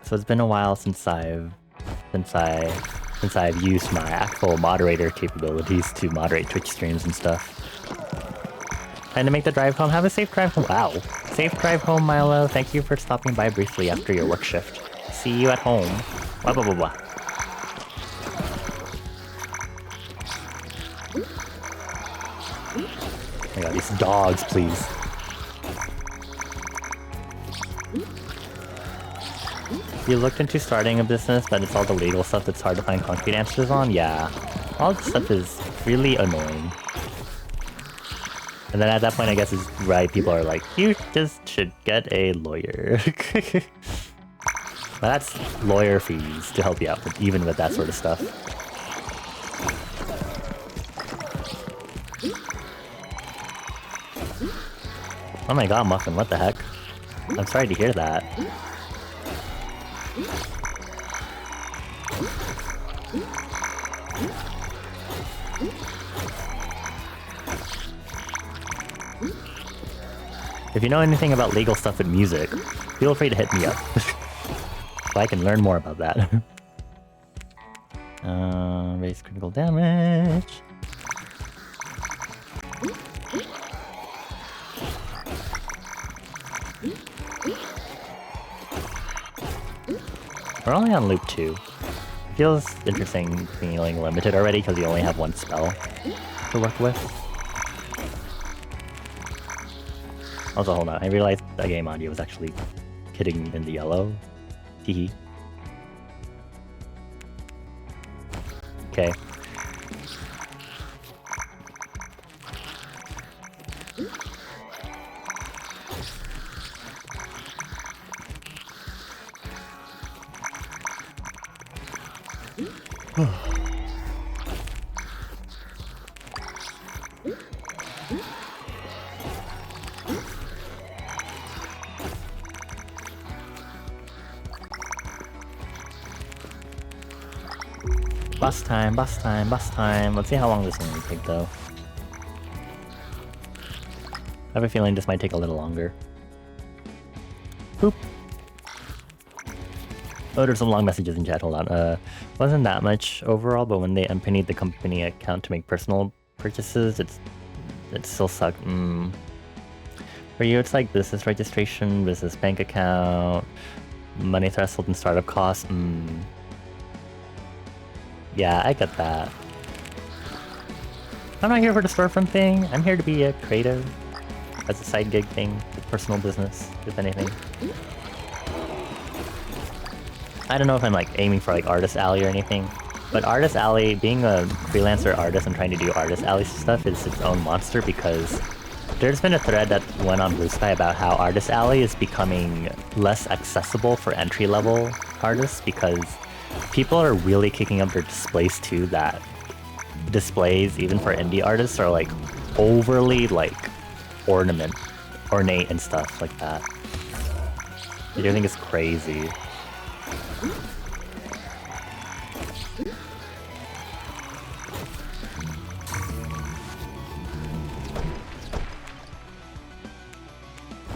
So it's been a while since I've used my actual moderator capabilities to moderate Twitch streams and stuff. Trying to make the drive home. Have a safe drive home. Wow. Safe drive home, Milo. Thank you for stopping by briefly after your work shift. See you at home. Blah blah blah blah. Oh my god, these dogs, please. You looked into starting a business, but it's all the legal stuff that's hard to find concrete answers on? Yeah. All this stuff is really annoying. And then at that point, I guess is right, people are like, you just should get a lawyer. But that's lawyer fees to help you out, with, even with that sort of stuff. Oh my god, Muffin, what the heck? I'm sorry to hear that. If you know anything about legal stuff in music, feel free to hit me up. So I can learn more about that. Raise critical damage. We're only on loop 2. It feels interesting feeling limited already because you only have one spell to work with. Also, hold on, I realized that game audio was actually hitting in the yellow. Hehe. Okay. Bus time, bus time, bus time. Let's see how long this one will take though. I have a feeling this might take a little longer. Boop. Oh, there's some long messages in chat, hold on. Wasn't that much overall, but when they unpennied the company account to make personal purchases, it still sucked. For you, it's like business registration, business bank account, money threshold and startup costs. Yeah, I get that. I'm not here for the storefront thing. I'm here to be a creative as a side gig thing, personal business, if anything. I don't know if I'm like aiming for like Artist Alley or anything, but Artist Alley, being a freelancer artist and trying to do Artist Alley stuff is its own monster because there's been a thread that went on Blue Sky about how Artist Alley is becoming less accessible for entry-level artists because people are really kicking up their displays too, that displays, even for indie artists, are like overly like ornate and stuff like that. I do think it's crazy.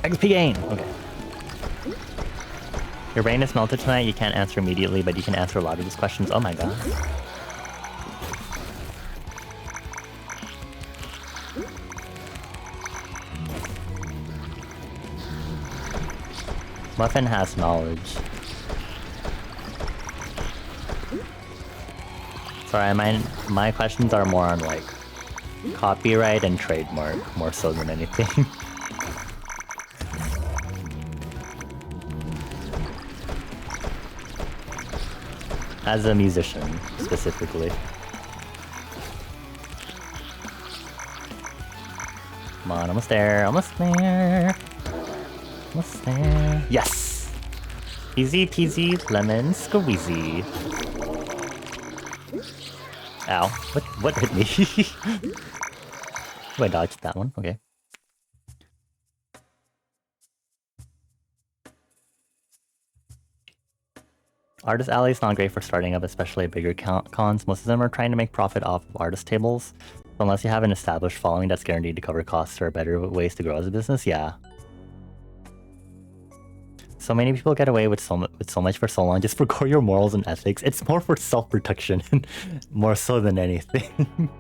XP gain! Okay. Your brain is melted tonight, you can't answer immediately, but you can answer a lot of these questions. Oh my god. Muffin has knowledge. Sorry, my questions are more on like copyright and trademark, more so than anything. As a musician, specifically. Come on, almost there, almost there. Almost there. Yes! Easy peasy lemon squeezy. Ow. What hit me? Oh, I dodged that one, okay. Artist Alley is not great for starting up, especially at bigger cons. Most of them are trying to make profit off of artist tables. So unless you have an established following that's guaranteed to cover costs, there are better ways to grow as a business, yeah. So many people get away with so much for so long just for your morals and ethics. It's more for self-protection, more so than anything.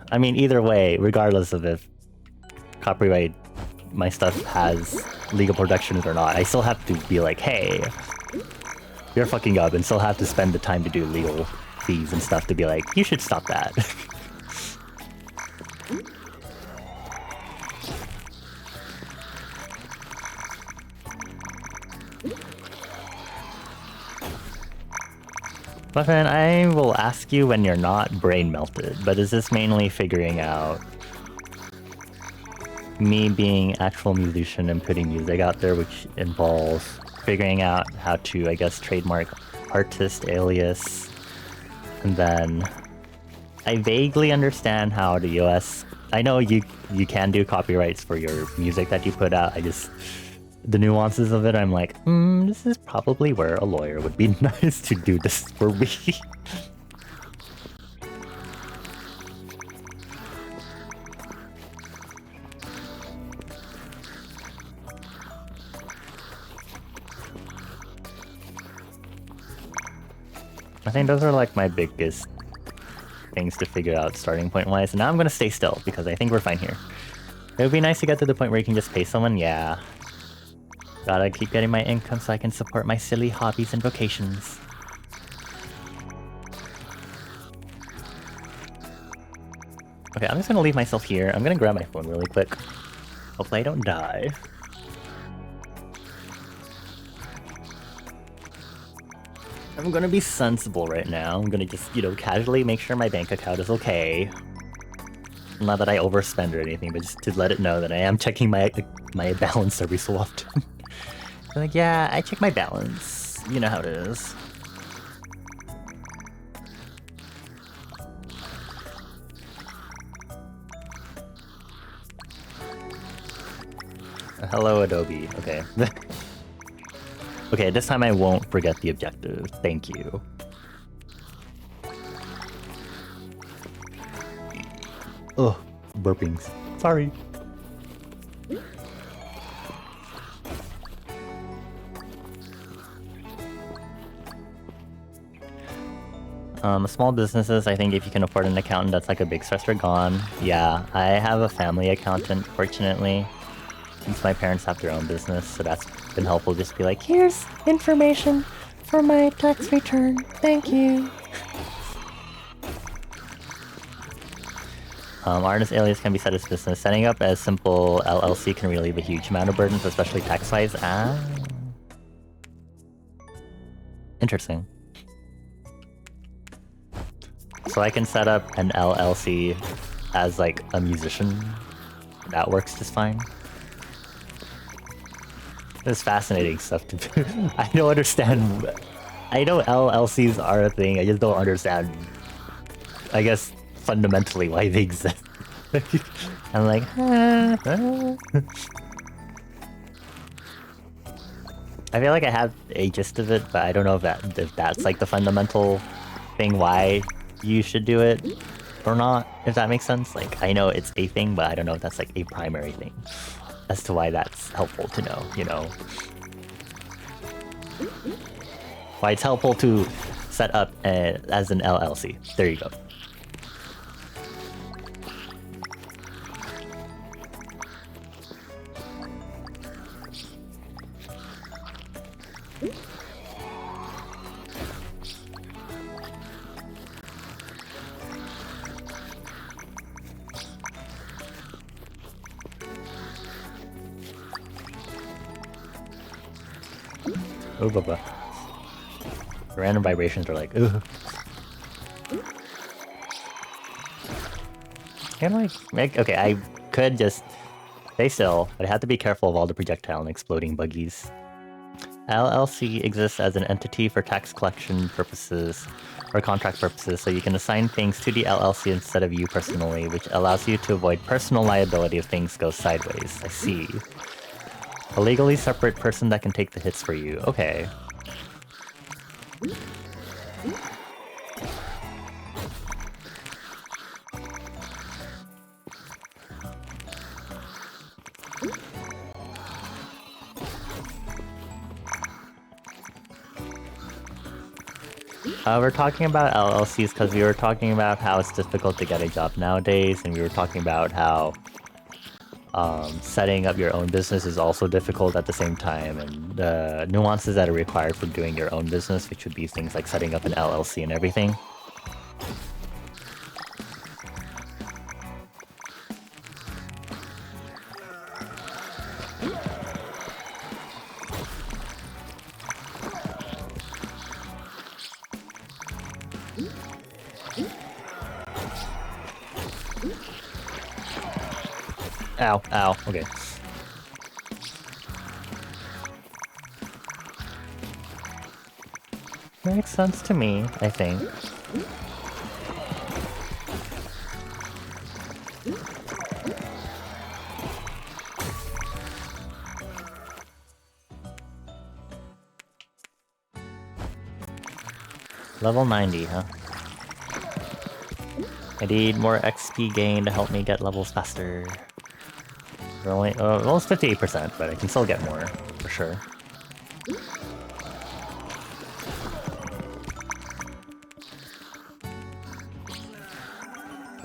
I mean, either way, regardless of if copyright my stuff has legal protections or not, I still have to be like, hey, you're fucking up, and still have to spend the time to do legal fees and stuff to be like, you should stop that. Muffin, I will ask you when you're not brain melted, but is this mainly figuring out me being actual musician and putting music out there, which involves figuring out how to, I guess, trademark artist alias, and then I vaguely understand how the US... I know you can do copyrights for your music that you put out, I just... The nuances of it, I'm like, this is probably where a lawyer would be nice to do this for me. I think those are like my biggest things to figure out starting point wise, and now I'm gonna stay still because I think we're fine here. It would be nice to get to the point where you can just pay someone, yeah. Gotta keep getting my income so I can support my silly hobbies and vocations. Okay, I'm just gonna leave myself here. I'm gonna grab my phone really quick. Hopefully I don't die. I'm gonna be sensible right now. I'm gonna just, you know, casually make sure my bank account is okay. Not that I overspend or anything, but just to let it know that I am checking my balance every so often. Like, yeah, I check my balance. You know how it is. Hello, Adobe. Okay. Okay, this time I won't forget the objective. Thank you. Ugh, burpings. Sorry. Small businesses, I think if you can afford an accountant, that's like a big stressor gone. Yeah, I have a family accountant, fortunately, since my parents have their own business, so that's been helpful. Just to be like, here's information for my tax return. Thank you. Artist alias can be set as business. Setting up as simple LLC can relieve a huge amount of burdens, especially tax-wise. Ah. Interesting. So I can set up an LLC as like a musician. That works just fine. This is fascinating stuff to do. I don't understand. I know LLCs are a thing, I just don't understand, I guess, fundamentally why they exist. I'm like, I feel like I have a gist of it, but I don't know if that's like the fundamental thing why you should do it or not, if that makes sense. Like, I know it's a thing, but I don't know if that's like a primary thing as to why that's helpful to know, you know? Why it's helpful to set up as an LLC. There you go. Oh, blah. Random vibrations are like, ugh. Can I make... Okay, I could just stay still, but I have to be careful of all the projectile and exploding buggies. LLC exists as an entity for tax collection purposes or contract purposes, so you can assign things to the LLC instead of you personally, which allows you to avoid personal liability if things go sideways. I see. A legally separate person that can take the hits for you. Okay. We're talking about LLCs because we were talking about how it's difficult to get a job nowadays, and we were talking about how setting up your own business is also difficult at the same time, and the nuances that are required for doing your own business, which would be things like setting up an LLC and everything. Ow, ow, okay. Makes sense to me, I think. Level 90, huh? I need more XP gain to help me get levels faster. We're only, well, it's 58%, but I can still get more, for sure.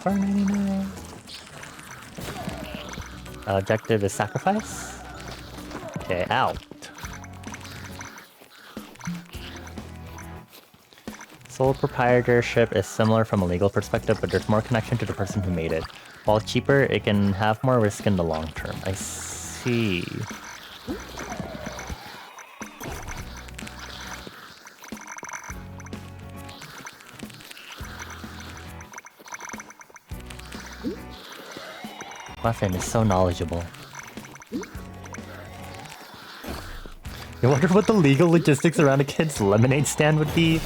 $4.99. Objective is sacrifice? Okay, out. Sole proprietorship is similar from a legal perspective, but there's more connection to the person who made it. While cheaper, it can have more risk in the long term. I see. Muffin is so knowledgeable. I wonder what the legal logistics around a kid's lemonade stand would be.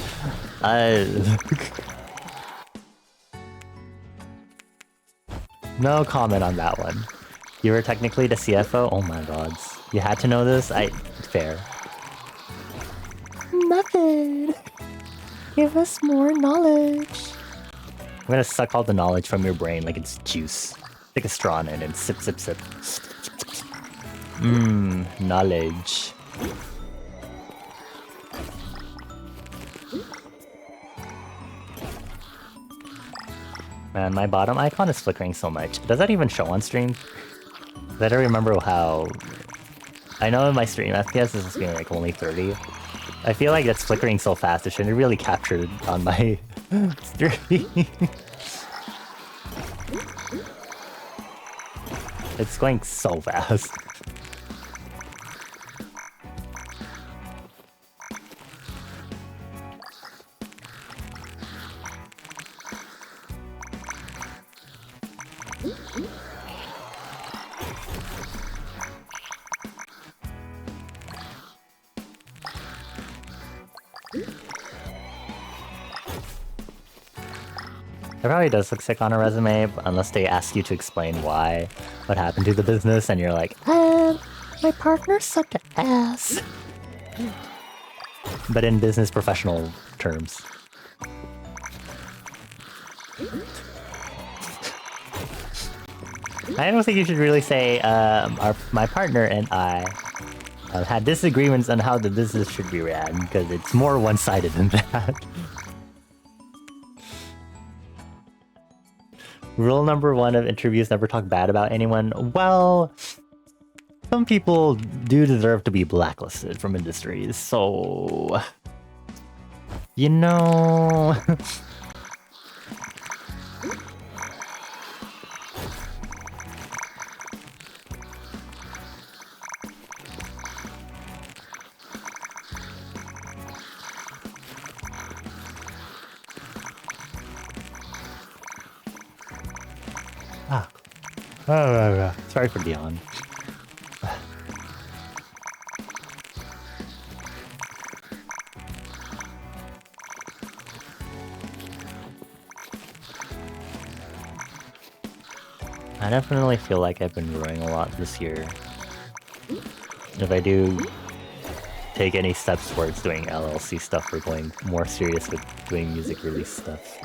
No comment on that one. You were technically the CFO? Oh my gods. You had to know this? Fair. Muffin! Give us more knowledge. I'm gonna suck all the knowledge from your brain like it's juice. Take a straw in it and sip, sip, sip. Mmm, knowledge. Man, my bottom icon is flickering so much. Does that even show on stream? I don't remember how... I know in my stream FPS is being like only 30. I feel like it's flickering so fast, it shouldn't really capture on my stream. It's going so fast. It probably does look sick on a resume, unless they ask you to explain why, what happened to the business, and you're like, my partner sucked ass. But in business professional terms. I don't think you should really say, my partner and I had disagreements on how the business should be ran, because it's more one-sided than that. Rule number 1 of interviews: never talk bad about anyone. Well, some people do deserve to be blacklisted from industries, so... You know... Sorry for Dion. I definitely feel like I've been growing a lot this year. If I do take any steps towards doing LLC stuff or going more serious with doing music release stuff,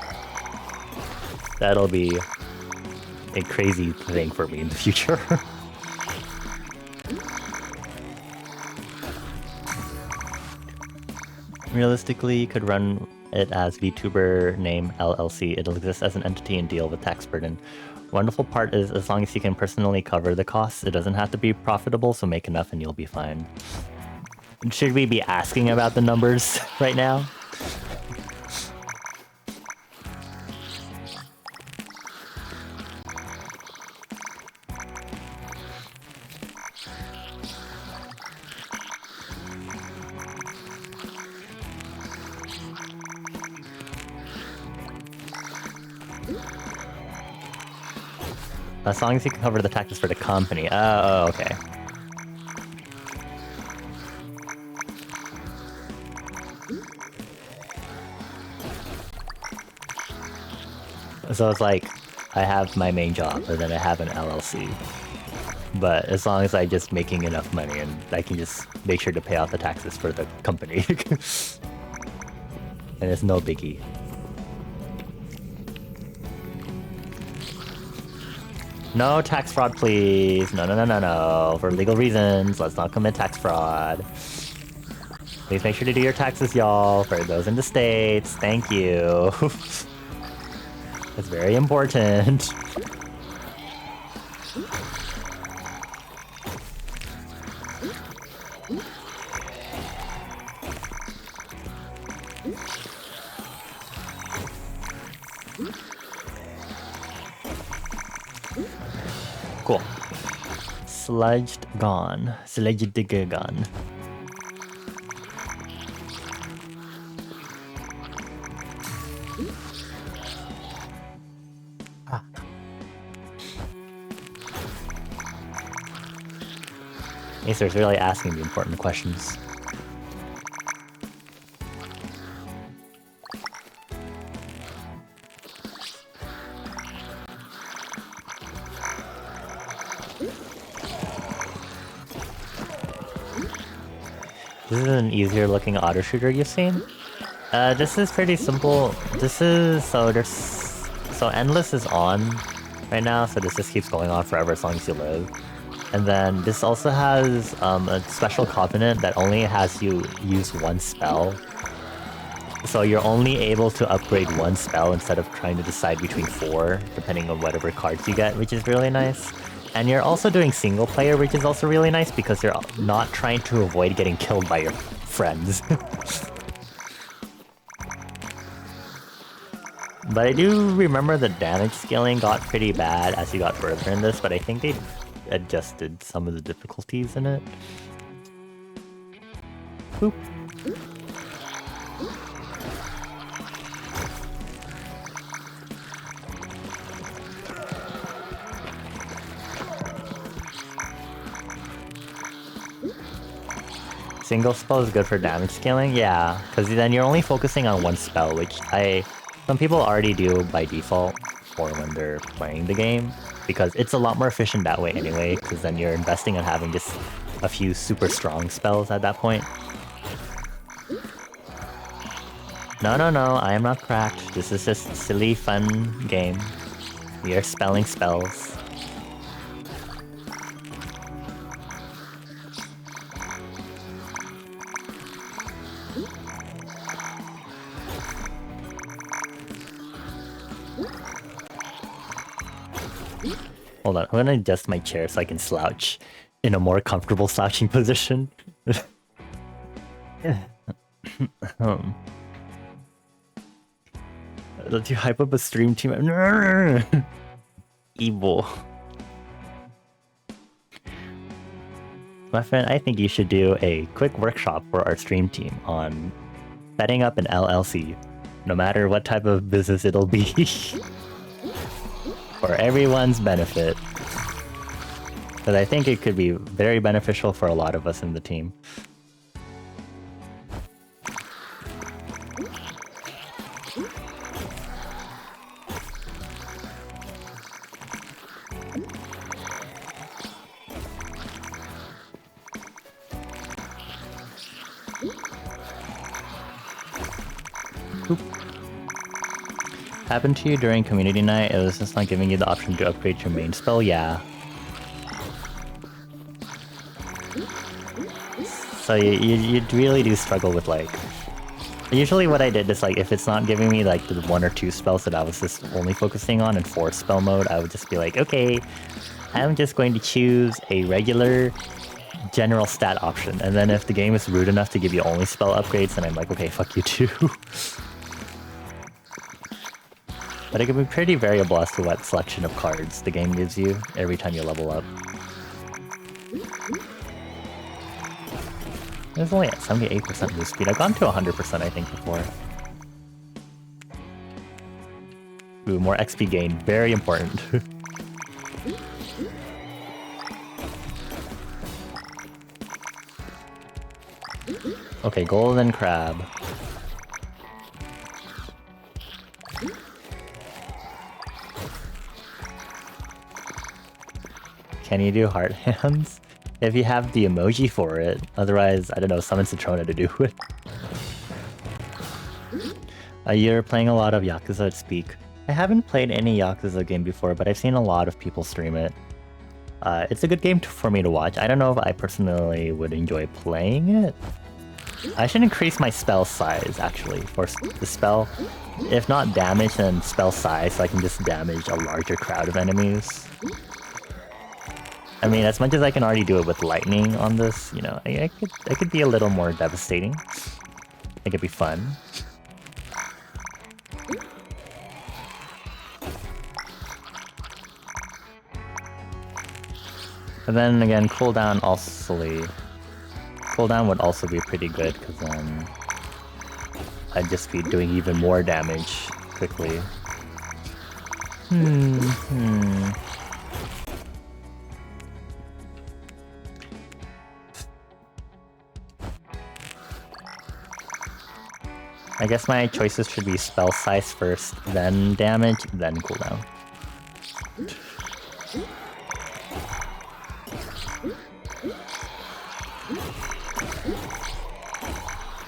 that'll be a crazy thing for me in the future. Realistically, you could run it as VTuber name LLC. It'll exist as an entity and deal with tax burden. Wonderful part is, as long as you can personally cover the costs, it doesn't have to be profitable, so make enough and you'll be fine. Should we be asking about the numbers right now? As long as you can cover the taxes for the company. Oh, okay. So it's like, I have my main job, and then I have an LLC. But as long as I'm just making enough money, and I can just make sure to pay out the taxes for the company. And it's no biggie. No tax fraud, please. No, no, no, no, no. For legal reasons, let's not commit tax fraud. Please make sure to do your taxes, y'all. For those in the States, thank you. It's very important. Cool. Sludged gone. Sludged gone. Acer's really asking the important questions. This is an easier looking auto shooter you've seen. This is pretty simple. This is so Endless is on right now, so this just keeps going on forever as long as you live. And then this also has a special covenant that only has you use one spell. So you're only able to upgrade one spell instead of trying to decide between 4, depending on whatever cards you get, which is really nice. And you're also doing single player, which is also really nice because you're not trying to avoid getting killed by your friends. But I do remember the damage scaling got pretty bad as you got further in this, but I think they adjusted some of the difficulties in it. Boop. Single spell is good for damage scaling? Yeah, because then you're only focusing on one spell, which some people already do by default for when they're playing the game, because it's a lot more efficient that way anyway, because then you're investing in having just a few super strong spells at that point. No, I am not cracked. This is just a silly, fun game. We are spelling spells. Hold on, I'm gonna adjust my chair so I can slouch in a more comfortable slouching position. Let you hype up a stream team. Evil. My friend, I think you should do a quick workshop for our stream team on setting up an LLC, no matter what type of business it'll be. For everyone's benefit. Because I think it could be very beneficial for a lot of us in the team. Happened to you during community night? It was just not giving you the option to upgrade your main spell? Yeah. So you really do struggle with like... Usually what I did is like, if it's not giving me like the 1 or 2 spells that I was just only focusing on in 4 spell mode, I would just be like, okay, I'm just going to choose a regular general stat option. And then if the game is rude enough to give you only spell upgrades, then I'm like, okay, fuck you too. But it can be pretty variable as to what selection of cards the game gives you every time you level up. It was only at 78% move speed. I've gone to 100% I think before. Ooh, more XP gain. Very important. Okay, golden crab. Can you do heart hands? If you have the emoji for it. Otherwise, I don't know, summon Citrona to do it. You're playing a lot of Yakuza at Speak. I haven't played any Yakuza game before, but I've seen a lot of people stream it. It's a good game for me to watch. I don't know if I personally would enjoy playing it. I should increase my spell size, actually, for the spell. If not damage, then spell size, so I can just damage a larger crowd of enemies. I mean, as much as I can already do it with lightning on this, you know, I could be a little more devastating. It could be fun. And then again, cooldown would also be pretty good, because then I'd just be doing even more damage quickly. I guess my choices should be spell size first, then damage, then cooldown.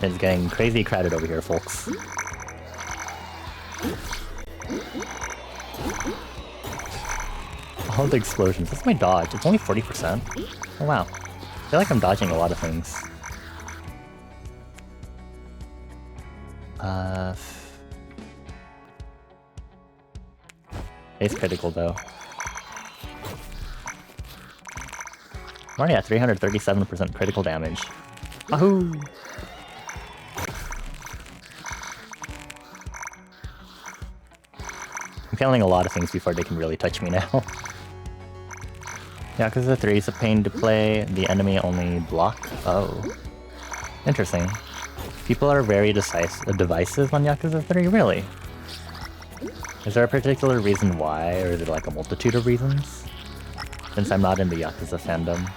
It's getting crazy crowded over here, folks. All the explosions. That's my dodge. It's only 40%. Oh wow. I feel like I'm dodging a lot of things. It's critical though. I'm already at 337% critical damage. Wahoo! I'm killing a lot of things before they can really touch me now. Yakuza 3 is a pain to play. The enemy only block. Oh. Interesting. People are very divisive on Yakuza 3, really? Is there a particular reason why, or is it like a multitude of reasons? Since I'm not in the Yakuza fandom.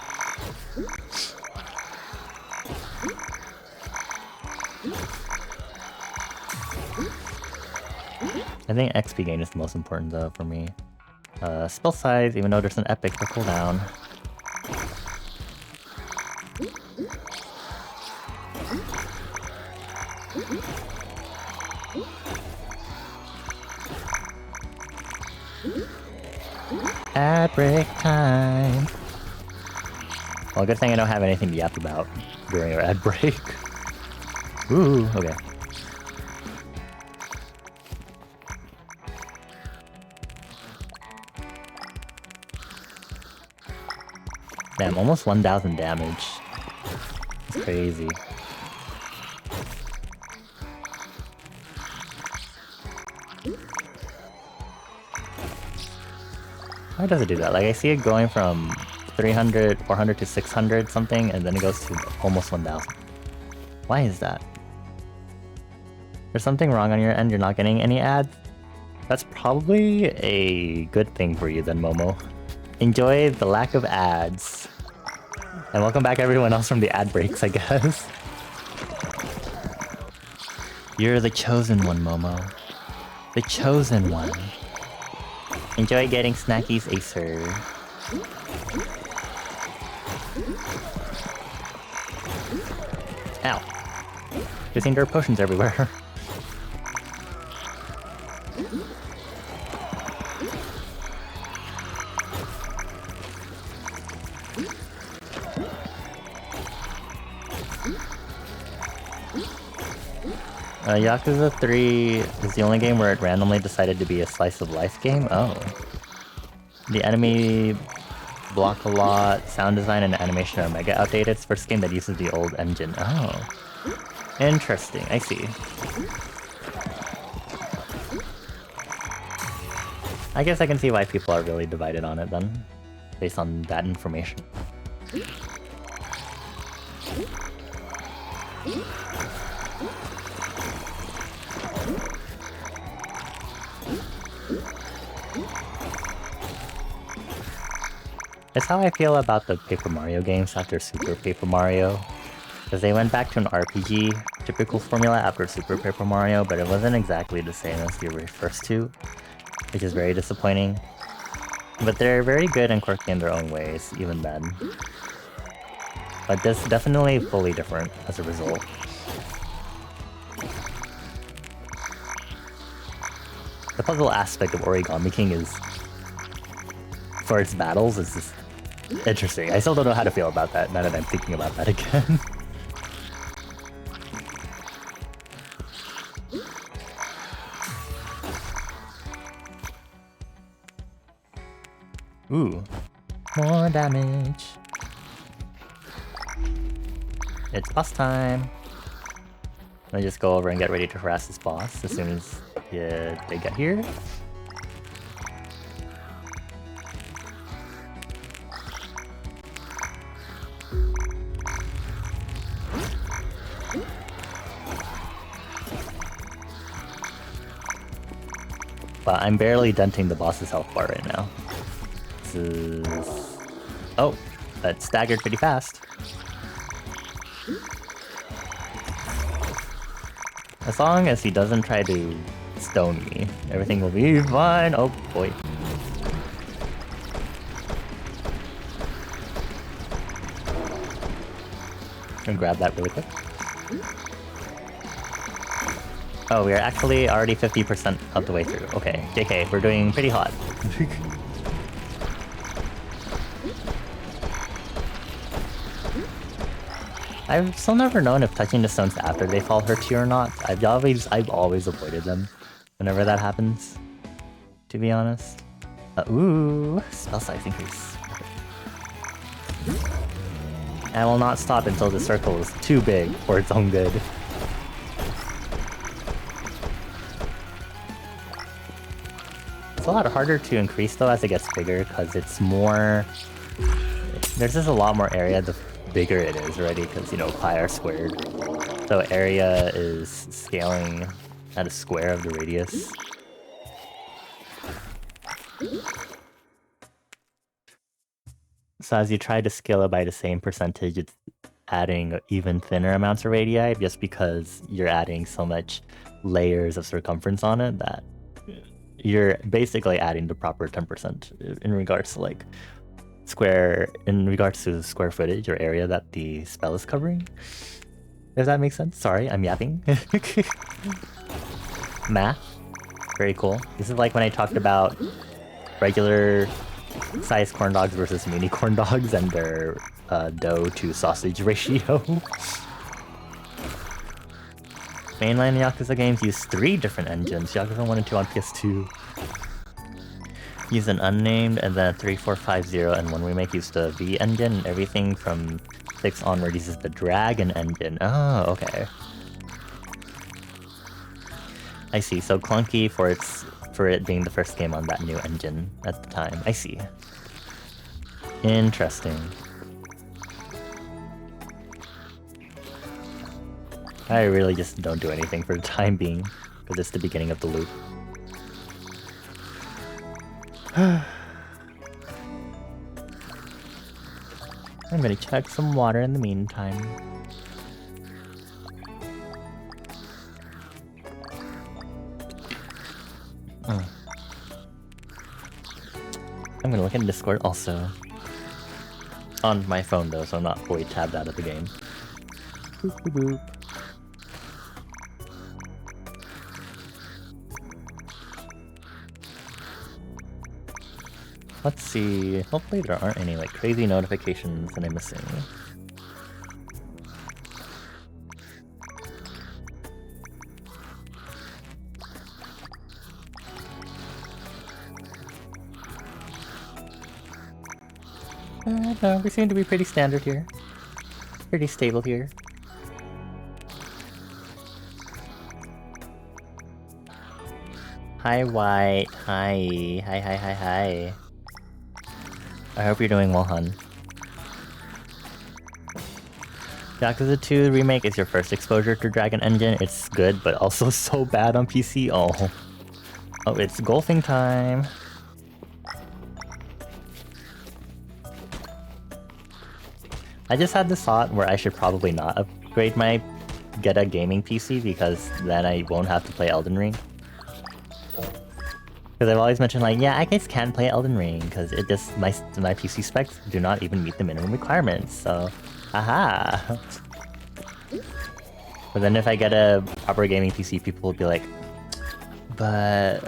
I think XP gain is the most important though for me. Spell size, even though there's an epic for cooldown. Ad break time! Well, good thing I don't have anything to yap about during our ad break. Ooh, okay. Damn, almost 1,000 damage. It's crazy. Why does it do that? Like, I see it going from 300, 400 to 600 something, and then it goes to almost 1,000. Why is that? There's something wrong on your end, you're not getting any ads? That's probably a good thing for you then, Momo. Enjoy the lack of ads. And welcome back everyone else from the ad breaks, I guess. You're the chosen one, Momo. The chosen one. Enjoy getting snackies, Acer. Ow. Good thing there are potions everywhere. Yakuza 3 is the only game where it randomly decided to be a slice of life game? Oh. The enemy block a lot, sound design and animation are mega outdated. It's the first game that uses the old engine. Oh. Interesting, I see. I guess I can see why people are really divided on it then, based on that information. It's how I feel about the Paper Mario games after Super Paper Mario. Because they went back to an RPG typical formula after Super Paper Mario, but it wasn't exactly the same as the first two, which is very disappointing. But they're very good and quirky in their own ways, even then. But this is definitely fully different as a result. The puzzle aspect of Origami King is, for its battles, is just interesting. I still don't know how to feel about that now that I'm thinking about that again. Ooh. More damage. It's boss time. Let me just go over and get ready to harass this boss as soon as they get here. But I'm barely denting the boss's health bar right now. This is... Oh, that staggered pretty fast. As long as he doesn't try to stone me, everything will be fine. Oh boy. Gonna grab that really quick. Oh, we are actually already 50% of the way through. Okay, JK, we're doing pretty hot. I've still never known if touching the stones after they fall hurts you or not. I've always avoided them whenever that happens, to be honest. Ooh, spell size increase. I will not stop until the circle is too big for its own good. It's a lot harder to increase though as it gets bigger because it's more There's just a lot more area the bigger it is already, because, you know, pi r squared. So area is scaling at a square of the radius. So as you try to scale it by the same percentage, it's adding even thinner amounts of radii, just because you're adding so much layers of circumference on it that you're basically adding the proper 10% in regards to like square footage or area that the spell is covering. Does that make sense? Sorry, I'm yapping. Math. Very cool. This is like when I talked about regular size corn dogs versus mini corn dogs and their dough to sausage ratio. Mainline Yakuza games use 3 different engines. Yakuza 1 and 2 on PS2 use an unnamed, and then 3450 and one remake used the V engine, and everything from 6 onward uses the Dragon engine. Oh, okay. I see. So clunky for it being the first game on that new engine at the time. I see. Interesting. I really just don't do anything for the time being, because it's the beginning of the loop. I'm gonna chug some water in the meantime. I'm gonna look in Discord also. On my phone though, so I'm not fully tabbed out of the game. Boop boop boop. Let's see. Hopefully there aren't any like crazy notifications that I'm missing. No, we seem to be pretty standard here. Pretty stable here. Hi, White. Hi. Hi. I hope you're doing well, hun. Yakuza 2 Remake is your first exposure to Dragon Engine. It's good, but also so bad on PC. Oh, it's golfing time. I just had this thought where I should probably not get a gaming PC, because then I won't have to play Elden Ring. Because I've always mentioned like, yeah, I guess can play Elden Ring, because it just, my PC specs do not even meet the minimum requirements, so, aha! But then if I get a proper gaming PC, people will be like, but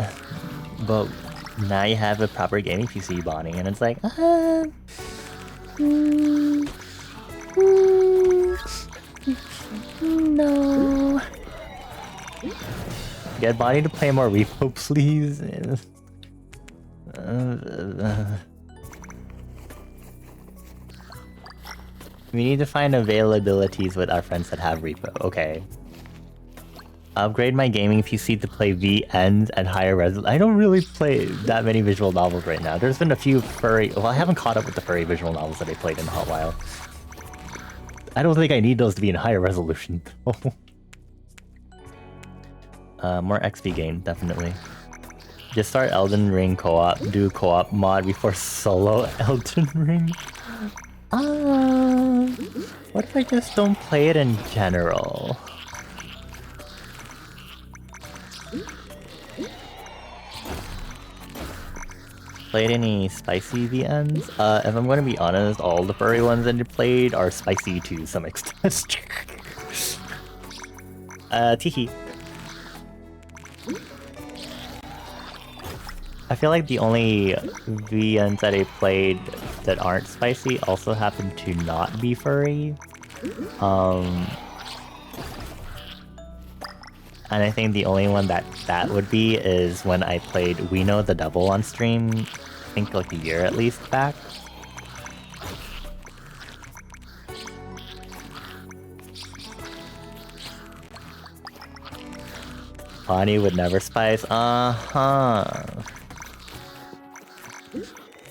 now you have a proper gaming PC, Bonnie, and it's like, no. Get Bonnie to play more Repo, please. We need to find availabilities with our friends that have Repo. Okay. Upgrade my gaming PC to play VNs and higher resolution. I don't really play that many visual novels right now. There's been a few furry... Well, I haven't caught up with the furry visual novels that I played in a hot while. I don't think I need those to be in higher resolution. More XP gain, definitely. Just start Elden Ring co-op, do co-op mod before solo Elden Ring. What if I just don't play it in general? Played any spicy VNs? If I'm gonna be honest, all the furry ones that I played are spicy to some extent. Teehee. I feel like the only VNs that I played that aren't spicy also happen to not be furry. And I think the only one that would be is when I played We Know the Devil on stream, I think like a year at least back. Bonnie would never spice.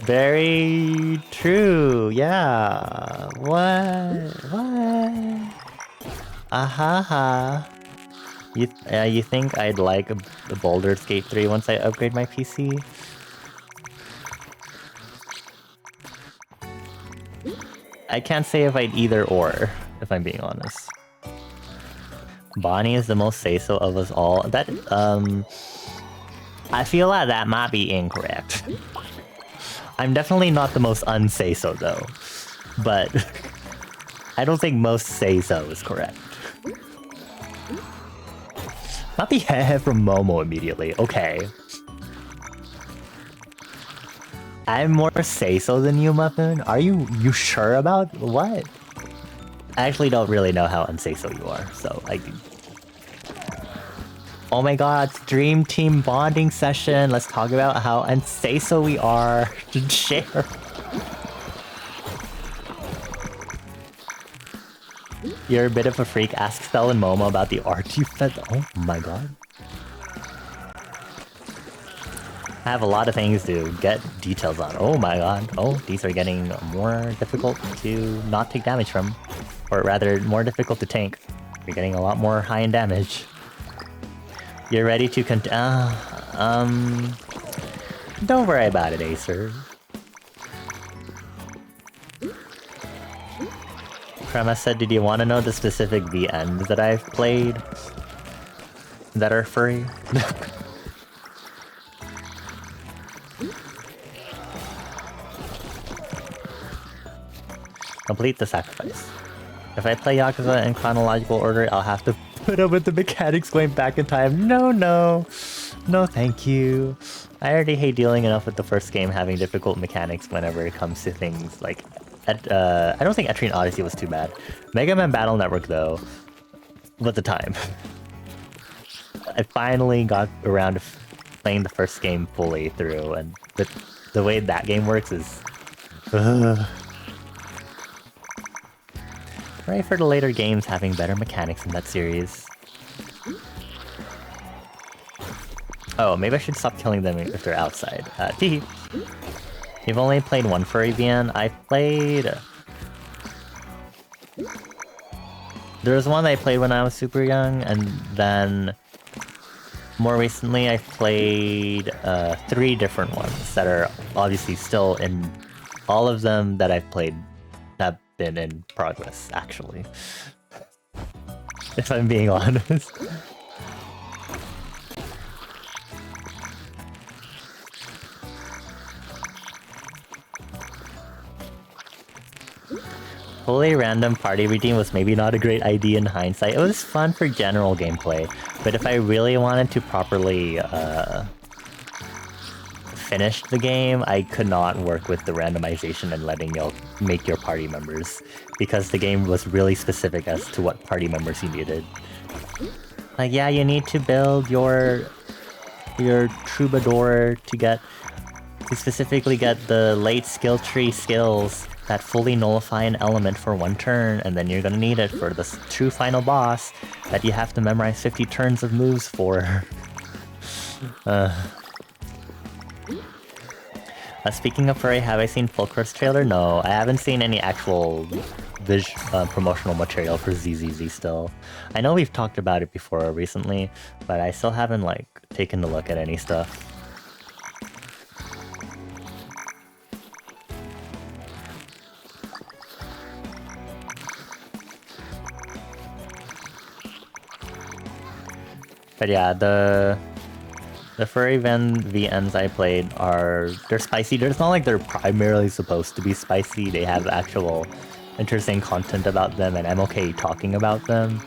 Very true. Yeah. What? Ahaha. You think I'd like the Baldur's Gate 3 once I upgrade my PC? I can't say if I'd either or, if I'm being honest. Bonnie is the most say-so of us all. That, I feel like that might be incorrect. I'm definitely not the most unsay-so, though. But I don't think most say-so is correct. Not the head from Momo immediately. Okay. I'm more say-so than you, Muffin. Are you sure about what? I actually don't really know how unsay-so you are, so I do. Oh my god, Dream Team bonding session. Let's talk about how unsay-so we are. Share. You're a bit of a freak. Ask Stell and Momo about the art you fed. Oh my god. I have a lot of things to get details on. Oh my god. Oh, these are getting more difficult to not take damage from. Or rather, more difficult to tank. You're getting a lot more high in damage. You're ready to don't worry about it, Acer. Krema said, did you want to know the specific VNs that I've played that are furry? Complete the sacrifice. If I play Yakuza in chronological order, I'll have to put up with the mechanics going back in time. No, no. No, thank you. I already hate dealing enough with the first game having difficult mechanics whenever it comes to things like... I don't think Etrian Odyssey was too bad. Mega Man Battle Network, though, was the time. I finally got around to playing the first game fully through, and the way that game works is... Ready for the later games having better mechanics in that series. Oh, maybe I should stop killing them if they're outside. Teehee. You've only played one furry VN. I played... There was one that I played when I was super young, and then... More recently, I played 3 different ones that are obviously still in... All of them that I've played have been in progress, actually. If I'm being honest. Fully random party redeem was maybe not a great idea in hindsight. It was fun for general gameplay, but if I really wanted to properly finish the game, I could not work with the randomization and letting y'all make your party members, because the game was really specific as to what party members you needed. Like, yeah, you need to build your troubadour to specifically get the late skill tree skills that fully nullify an element for 1 turn, and then you're gonna need it for the true final boss that you have to memorize 50 turns of moves for. Speaking of furry, have I seen Fulcrus trailer? No, I haven't seen any actual promotional material for ZZZ still. I know we've talked about it before recently, but I still haven't, like, taken a look at any stuff. But yeah, the furry VNs I played they're spicy. It's not like they're primarily supposed to be spicy. They have actual interesting content about them, and I'm okay talking about them.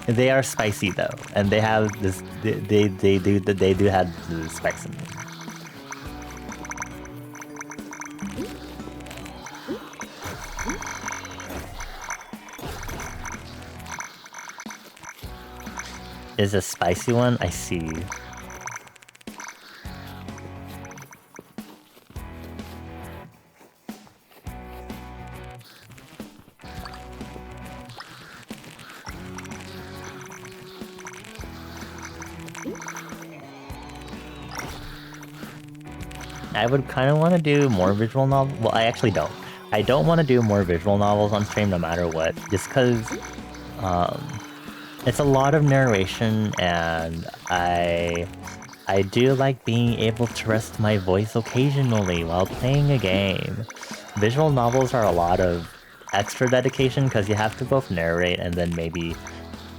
They are spicy though, and they have this. They do have the spice in them. Is a spicy one? I see. I would kind of want to do more visual novels. Well, I actually don't. I don't want to do more visual novels on stream no matter what, just because it's a lot of narration, and I do like being able to rest my voice occasionally while playing a game. Visual novels are a lot of extra dedication because you have to both narrate and then maybe...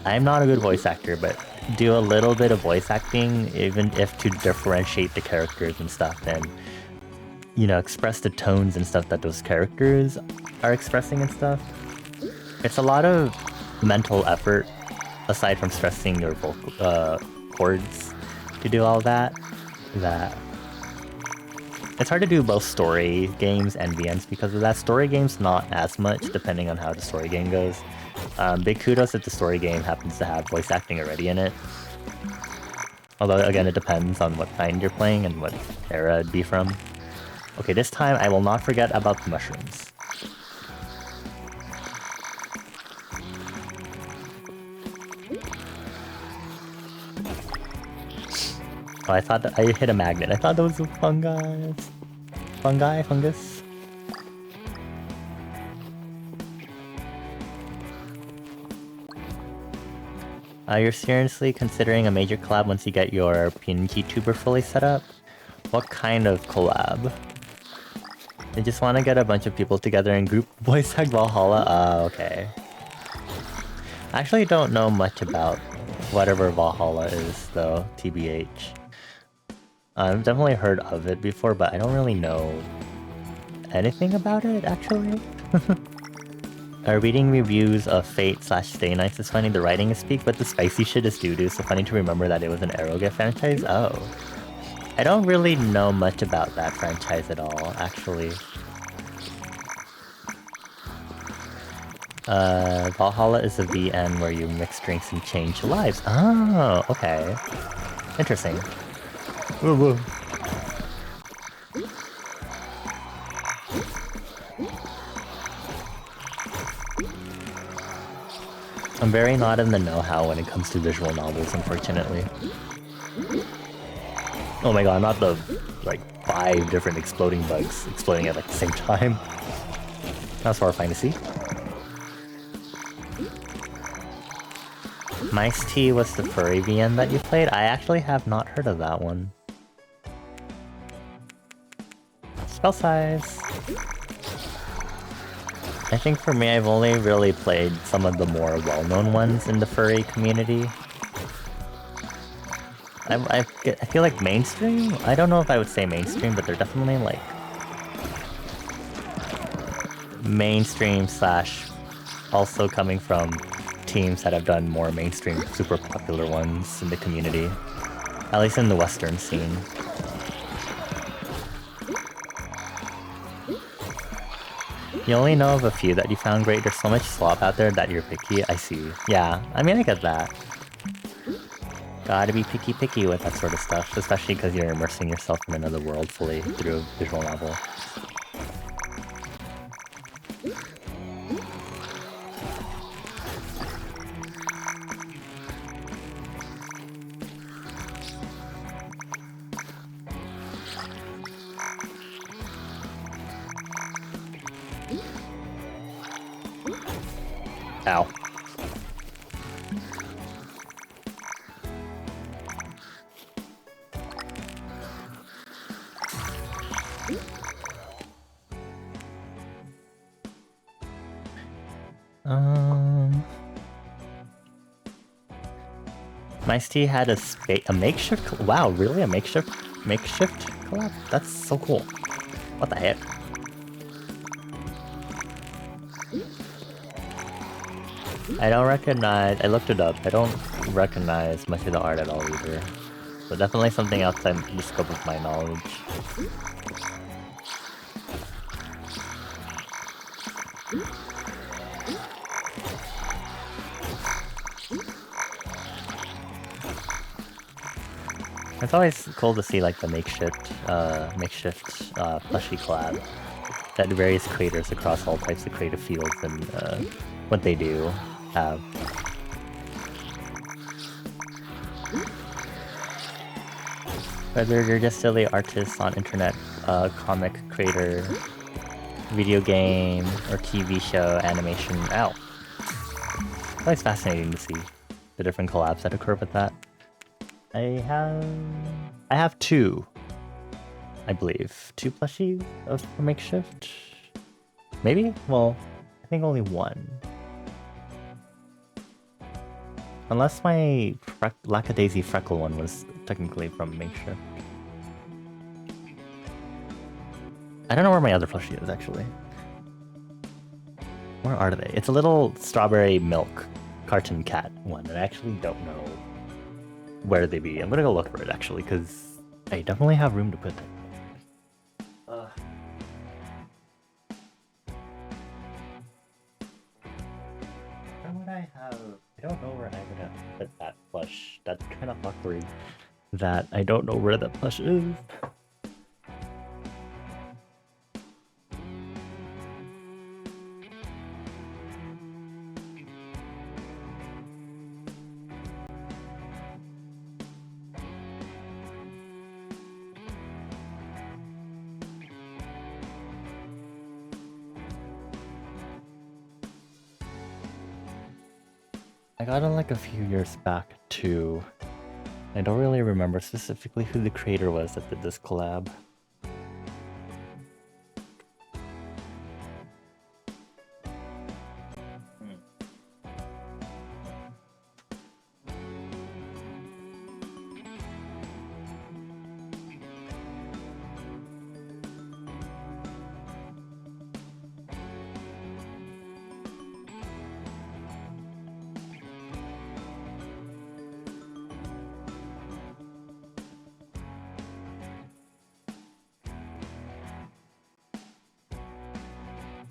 I'm not a good voice actor, but do a little bit of voice acting, even if to differentiate the characters and stuff, and, you know, express the tones and stuff that those characters are expressing and stuff. It's a lot of mental effort, aside from stressing your vocal chords, to do all that. It's hard to do both story games and VMs because of that. Story games not as much, depending on how the story game goes. Big kudos if the story game happens to have voice acting already in it. Although, again, it depends on what kind you're playing and what era it'd be from. Okay, this time I will not forget about the mushrooms. Oh, I thought that I hit a magnet. I thought that was a fungi. Fungus. You're seriously considering a major collab once you get your PNG tuber fully set up? What kind of collab? I just want to get a bunch of people together and group voice act Valhalla? Okay. I actually don't know much about whatever Valhalla is, though, TBH. I've definitely heard of it before, but I don't really know anything about it, actually. Reading reviews of Fate/Stay Nights is funny, the writing is peak, but the spicy shit is doo-doo, so funny to remember that it was an Aerogift franchise? Oh. I don't really know much about that franchise at all, actually. Valhalla is a VN where you mix drinks and change lives. Oh, okay. Interesting. Whoa, whoa. I'm very not in the know-how when it comes to visual novels, unfortunately. Oh my god, not the, like, 5 different exploding bugs exploding at, like, the same time. That's horrifying to see. Mice T was the furry VN that you played? I actually have not heard of that one. Spell size. I think for me, I've only really played some of the more well-known ones in the furry community. I feel like mainstream? I don't know if I would say mainstream, but they're definitely like... mainstream / also coming from teams that have done more mainstream, super popular ones in the community. At least in the Western scene. You only know of a few that you found great. There's so much slop out there that you're picky. I see. Yeah, I mean, I get that. Gotta be picky with that sort of stuff, especially because you're immersing yourself in another world fully through a visual novel. Ow. Mice T had a makeshift. Wow, really? A makeshift collab? That's so cool. What the heck? I don't recognize. I looked it up. I don't recognize much of the art at all either. So definitely something outside the scope of my knowledge. It's always cool to see like the makeshift plushie collab that various creators across all types of creative fields and what they do have. Whether you're just silly artists on internet comic creator, video game, or TV show, animation. Ow. It's always fascinating to see the different collabs that occur with that. I have two, I believe. Two plushies of Makeshift? Maybe? Well, I think only one. Unless my Lackadaisy Freckle one was technically from Makeshift. I don't know where my other plushie is, actually. Where are they? It's a little strawberry milk carton cat one, and I actually don't know where they be. I'm gonna go look for it, actually, because I definitely have room to put them. Where would I have... I don't know where I'm gonna put that plush. That's kind of awkward that I don't know where that plush is. I got it like a few years back too. I don't really remember specifically who the creator was that did this collab.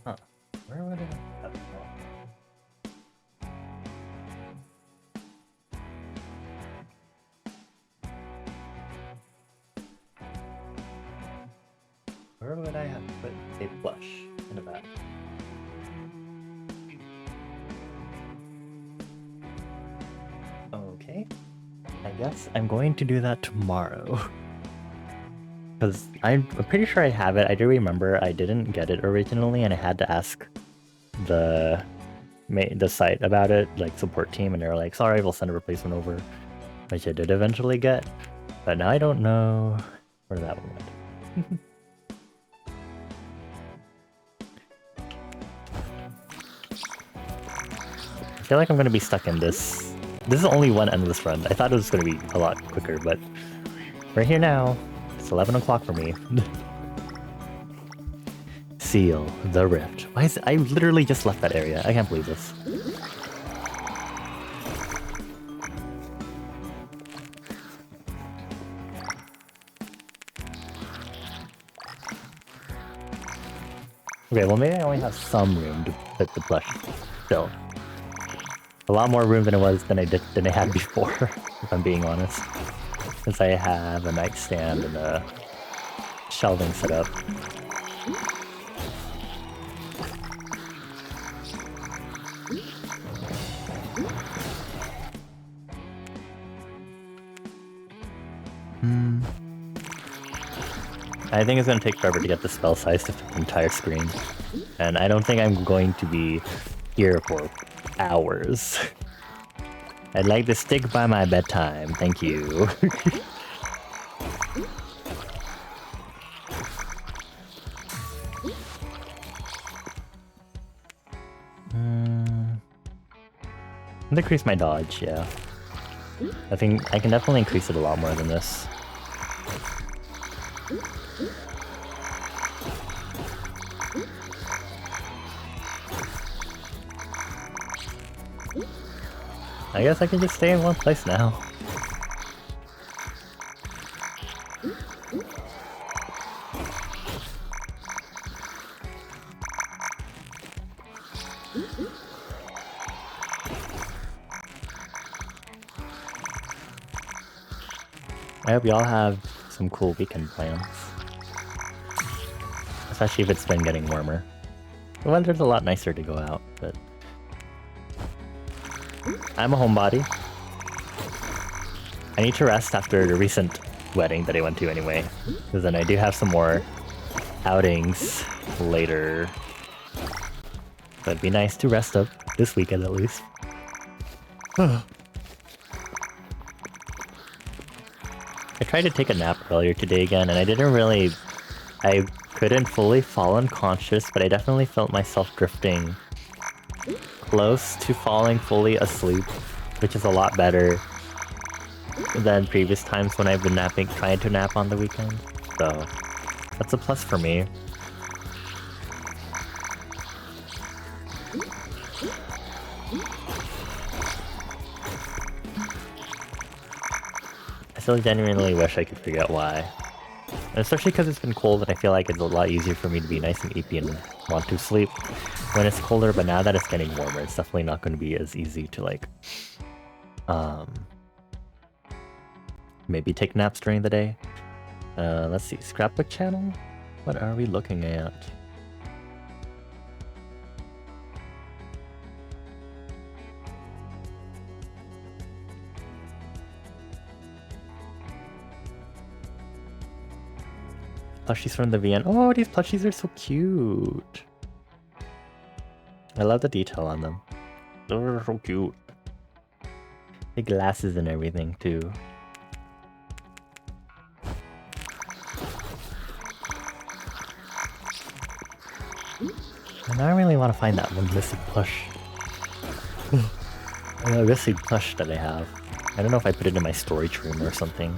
Huh. Where would it have gone? Where would I have put a plush in a bag? Okay. I guess I'm going to do that tomorrow. Because I'm pretty sure I have it. I do remember I didn't get it originally and I had to ask the site about it, like support team, and they were like, sorry, we'll send a replacement over, which I did eventually get. But now I don't know where that one went. I feel like I'm going to be stuck in this. This is only one endless run. I thought it was going to be a lot quicker, but we're here now. It's 11 o'clock for me. Seal the rift. Why is it? I literally just left that area. I can't believe this. Okay, well maybe I only have some room to put the plush still. A lot more room than I had before, if I'm being honest. Since I have a nightstand and a shelving set up. I think it's going to take forever to get the spell size to fit the entire screen. And I don't think I'm going to be here for hours. I'd like to stick by my bedtime, thank you. Increase my dodge, yeah. I think I can definitely increase it a lot more than this. I guess I can just stay in one place now. I hope y'all have some cool weekend plans. Especially if it's been getting warmer. The weather's a lot nicer to go out, but... I'm a homebody. I need to rest after the recent wedding that I went to anyway. Because then I do have some more outings later. But it'd be nice to rest up this weekend at least. I tried to take a nap earlier today again, and I couldn't fully fall unconscious, but I definitely felt myself drifting close to falling fully asleep, which is a lot better than previous times when I've been trying to nap on the weekend. So that's a plus for me. I still genuinely wish I could figure out why. And especially because it's been cold and I feel like it's a lot easier for me to be nice and eepy and want to sleep when it's colder, but now that it's getting warmer, it's definitely not going to be as easy to like, maybe take naps during the day. Let's see, scrapbook channel? What are we looking at? Plushies from the VN. Oh, these plushies are so cute. I love the detail on them. They're so cute. The glasses and everything too. And I really want to find that one missing plush. A missing plush that I have. I don't know if I put it in my storage room or something.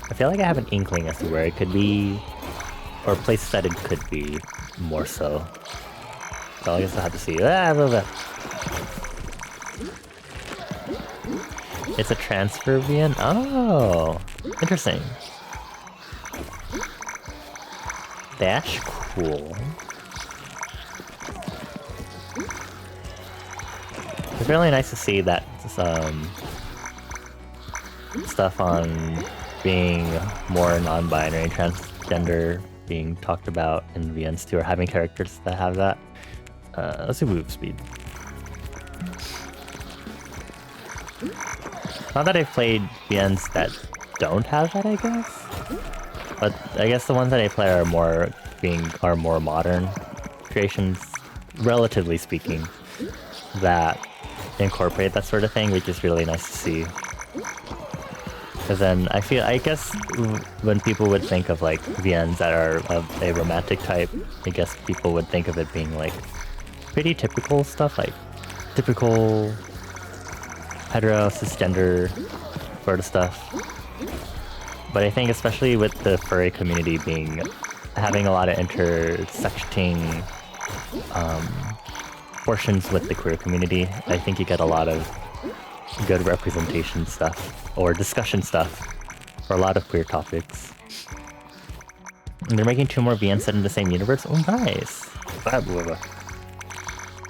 I feel like I have an inkling as to where it could be, or places that it could be, more so. So I guess I'll have to see. It's a transfer VN? Oh! Interesting. That's cool. It's really nice to see that stuff on being more non-binary and transgender being talked about in VNs too, or having characters that have that. Let's do move speed. Not that I've played VNs that don't have that, I guess. But I guess the ones that I play are more modern creations, relatively speaking, that incorporate that sort of thing, which is really nice to see. Because then I guess when people would think of like VNs that are of a romantic type, I guess people would think of it being like pretty typical stuff, like typical hetero, cisgender sort of stuff. But I think especially with the furry community having a lot of intersecting portions with the queer community, I think you get a lot of good representation stuff or discussion stuff for a lot of queer topics. And they're making 2 more VNs set in the same universe. Oh, nice!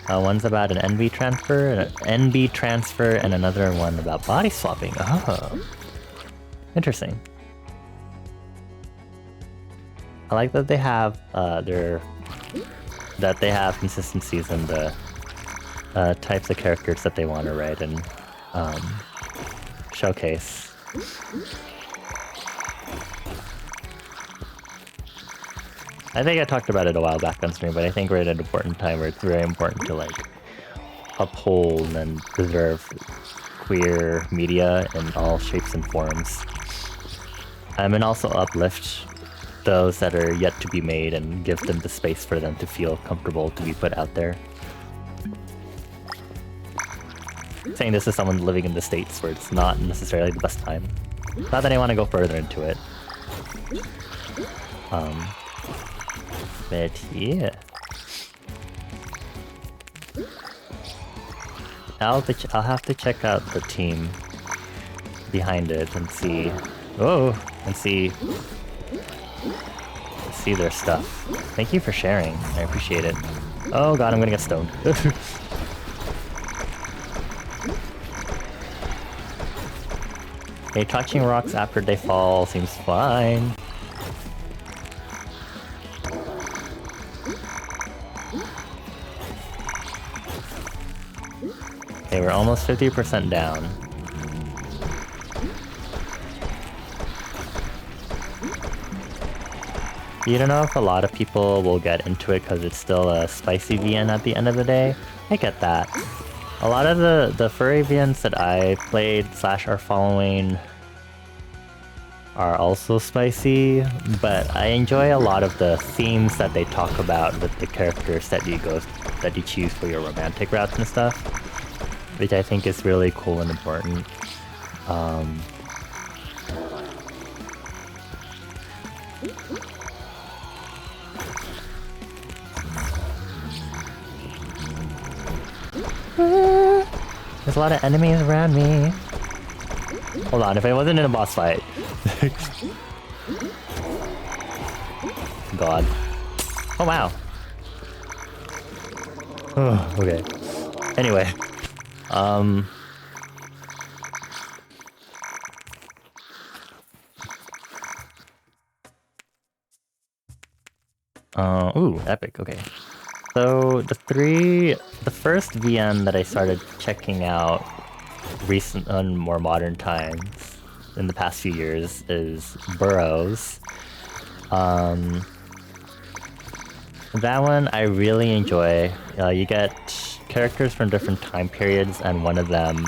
One's about an NB transfer, and another one about body swapping. Oh, interesting. I like that they have consistencies in the types of characters that they want to write and showcase. I think I talked about it a while back on stream, but I think we're at an important time where it's very important to like uphold and preserve queer media in all shapes and forms. And also uplift those that are yet to be made and give them the space for them to feel comfortable to be put out there. Saying this is someone living in the States where it's not necessarily the best time. Not that I want to go further into it. But yeah. I'll have to check out the team behind it and see. See their stuff. Thank you for sharing. I appreciate it. Oh god, I'm gonna get stoned. Hey, touching rocks after they fall seems fine. Okay, we're almost 50% down. You don't know if a lot of people will get into it because it's still a spicy VN at the end of the day. I get that. A lot of the furry VNs that I played / are following are also spicy, but I enjoy a lot of the themes that they talk about with the characters that you choose for your romantic routes and stuff, which I think is really cool and important. There's a lot of enemies around me. Hold on, if I wasn't in a boss fight. God. Oh wow. Oh, okay. Anyway. Ooh, epic, okay. So the first VN that I started checking out recent on more modern times in the past few years is Burrows. That one I really enjoy. You get characters from different time periods, and one of the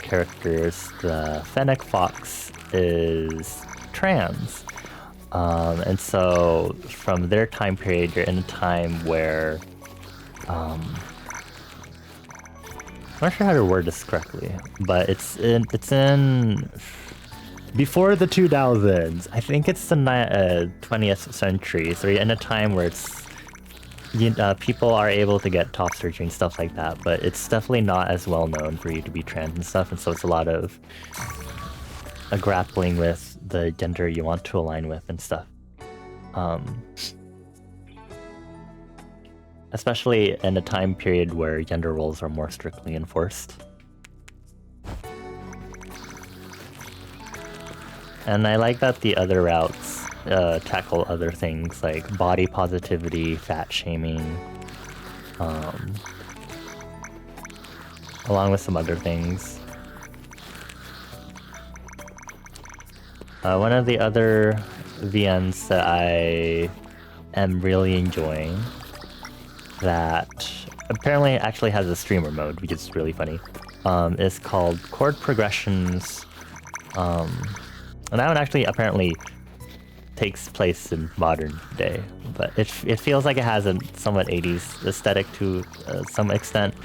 characters, the Fennec Fox, is trans. And so from their time period, you're in a time where I'm not sure how to word this correctly, but it's in before the 2000s. I think it's the 20th century, so you're in a time where it's people are able to get top surgery and stuff like that, but it's definitely not as well known for you to be trans and stuff, and so it's a lot of grappling with the gender you want to align with and stuff. Especially in a time period where gender roles are more strictly enforced. And I like that the other routes tackle other things like body positivity, fat shaming, along with some other things. One of the other VNs that I am really enjoying that apparently actually has a streamer mode, which is really funny, is called Chord Progressions. And that one actually apparently takes place in modern day, but it feels like it has a somewhat 80s aesthetic to some extent.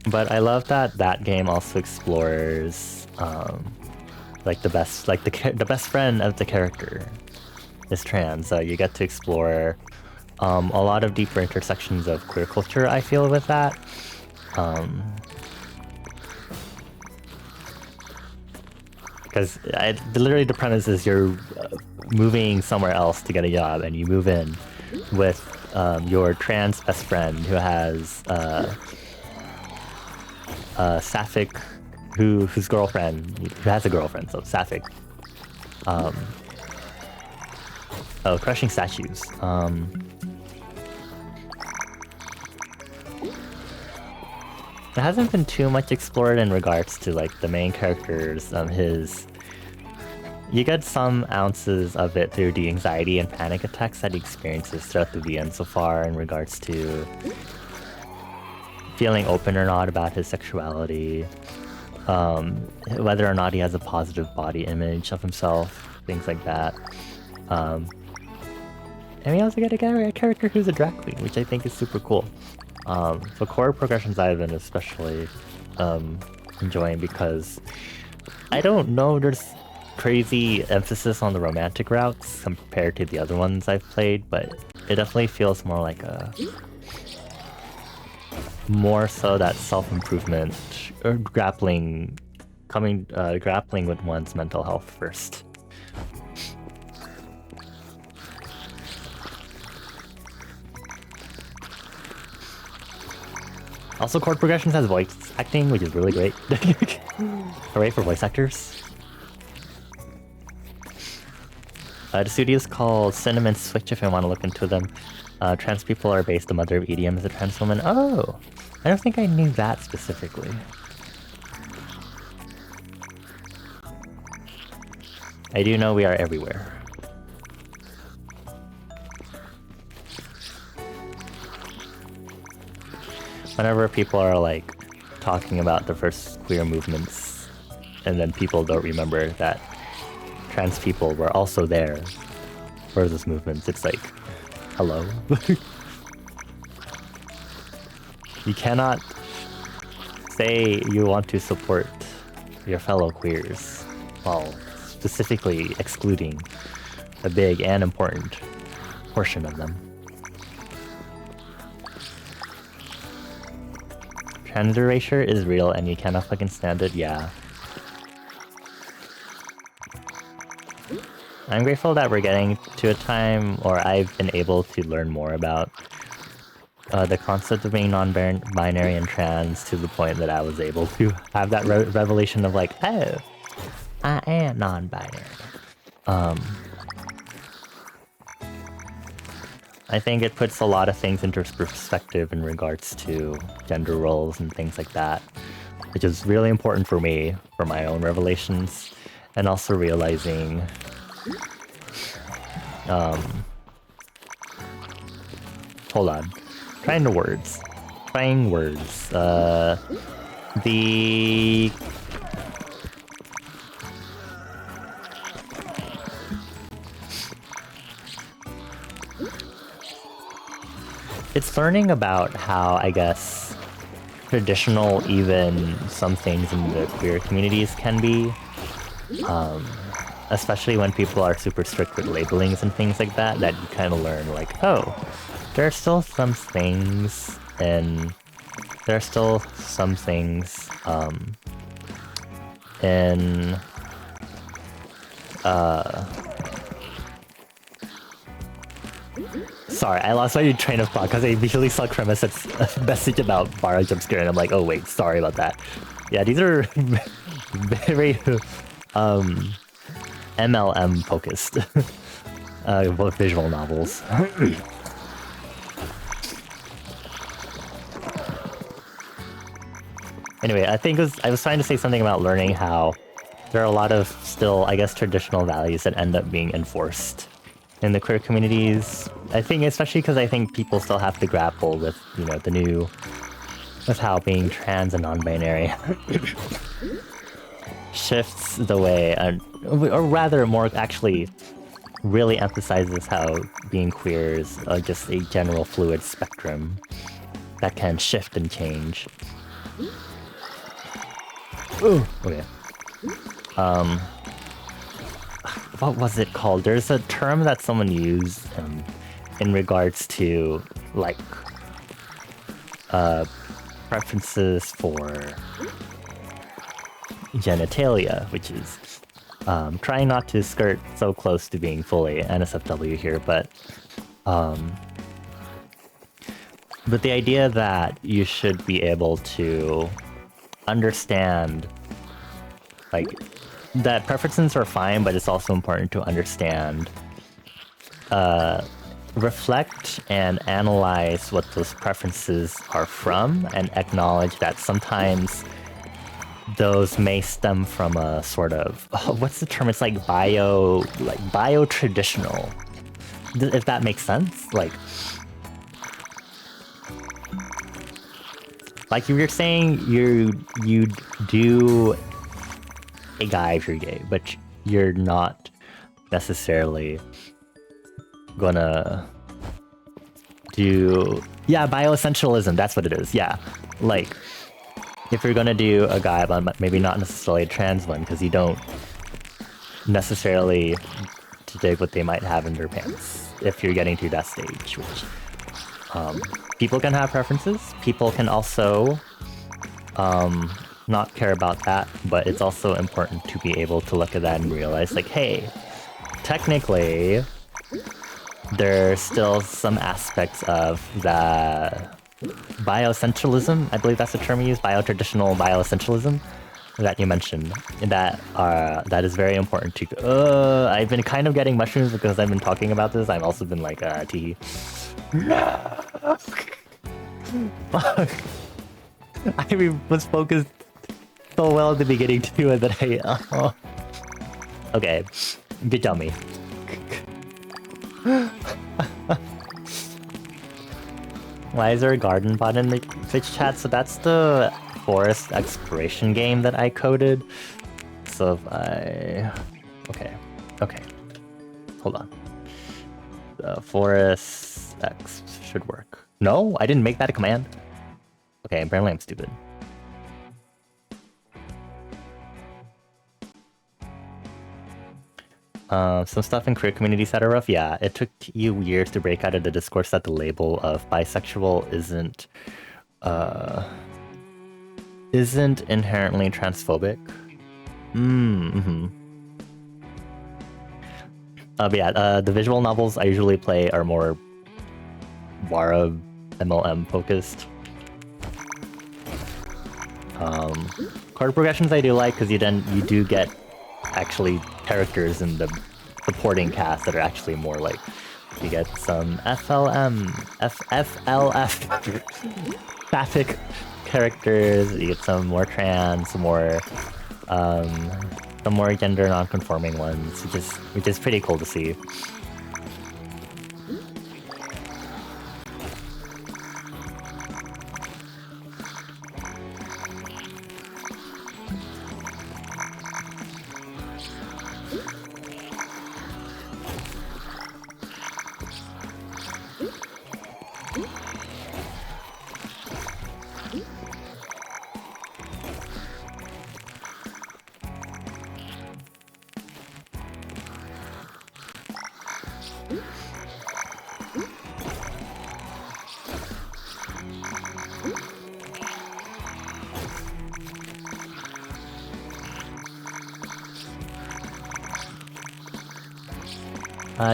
But I love that game also explores like the best friend of the character is trans. So you get to explore a lot of deeper intersections of queer culture, I feel, with that. Because literally the premise is you're moving somewhere else to get a job, and you move in with your trans best friend who has Sapphic, whose girlfriend, who has a girlfriend, so Sapphic. Oh, crushing statues. It hasn't been too much explored in regards to like the main characters. You get some ounces of it through the anxiety and panic attacks that he experiences throughout the VN so far in regards to feeling open or not about his sexuality, whether or not he has a positive body image of himself, things like that. And we also get a character who's a drag queen, which I think is super cool. The chord progressions I've been especially enjoying because I don't know, there's crazy emphasis on the romantic routes compared to the other ones I've played, but it definitely feels more like more so that self-improvement or grappling with one's mental health first. Also, chord progressions has voice acting, which is really great. Hooray for voice actors. The studio's called Cinnamon Switch if you want to look into them. Trans people are based the mother of EDM as a trans woman. Oh, I don't think I knew that specifically. I do know we are everywhere. Whenever people are like talking about the first queer movements, and then people don't remember that trans people were also there for those movements, it's like, hello? You cannot say you want to support your fellow queers while specifically excluding a big and important portion of them. Trans erasure is real and you cannot fucking stand it, yeah. I'm grateful that we're getting to a time, or I've been able to learn more about the concept of being non-binary and trans to the point that I was able to have that revelation of like, oh, I am non-binary. I think it puts a lot of things into perspective in regards to gender roles and things like that, which is really important for me, for my own revelations, and also realizing hold on. Trying words. It's learning about how, I guess, traditional even some things in the queer communities can be. Especially when people are super strict with labelings and things like that, that you kind of learn like, oh, there are still some things in sorry, I lost my train of thought because I immediately saw Cremis's message about bar jump scare and I'm like, oh wait, sorry about that. Yeah, these are very MLM focused visual novels. Anyway, I think I was trying to say something about learning how there are a lot of still, I guess, traditional values that end up being enforced in the queer communities. I think, especially because I think people still have to grapple with, you know, with how being trans and non-binary shifts the way, or rather more actually really emphasizes how being queer is just a general fluid spectrum that can shift and change. Ooh, okay. What was it called? There's a term that someone used in regards to like preferences for genitalia, which is trying not to skirt so close to being fully NSFW here, but the idea that you should be able to understand, like, that preferences are fine, but it's also important to understand, reflect and analyze what those preferences are from, and acknowledge that sometimes those may stem from a sort of, what's the term? It's like bio-traditional, if that makes sense. Like if you're saying you do a guy if you're gay, but you're not necessarily gonna do, yeah, bioessentialism, that's what it is, yeah. Like, if you're gonna do a guy, but maybe not necessarily a trans one, because you don't necessarily dig what they might have in their pants, if you're getting to that stage, which people can have preferences. People can also not care about that, but it's also important to be able to look at that and realize, like, hey, technically, there's still some aspects of the bioessentialism, I believe that's the term you use, bio-traditional bioessentialism, that you mentioned, that is very important to... I've been kind of getting mushrooms because I've been talking about this. I've also been like, tee. No! Fuck. I was focused so well at the beginning too, and then I... Okay, good tell me. Why is there a garden bot in the Twitch chat? So that's the forest exploration game that I coded. So if I... Okay. Hold on. The forest X should work. No, I didn't make that a command. Okay, apparently I'm stupid. Some stuff in queer communities that are rough. Yeah, it took you years to break out of the discourse that the label of bisexual isn't inherently transphobic. But yeah, the visual novels I usually play are more WARA MLM focused. Chord progressions I do like because you do get actually characters in the supporting cast that are actually more like, you get some FLF sapphic characters, you get some more trans, some more gender non-conforming ones, which is pretty cool to see.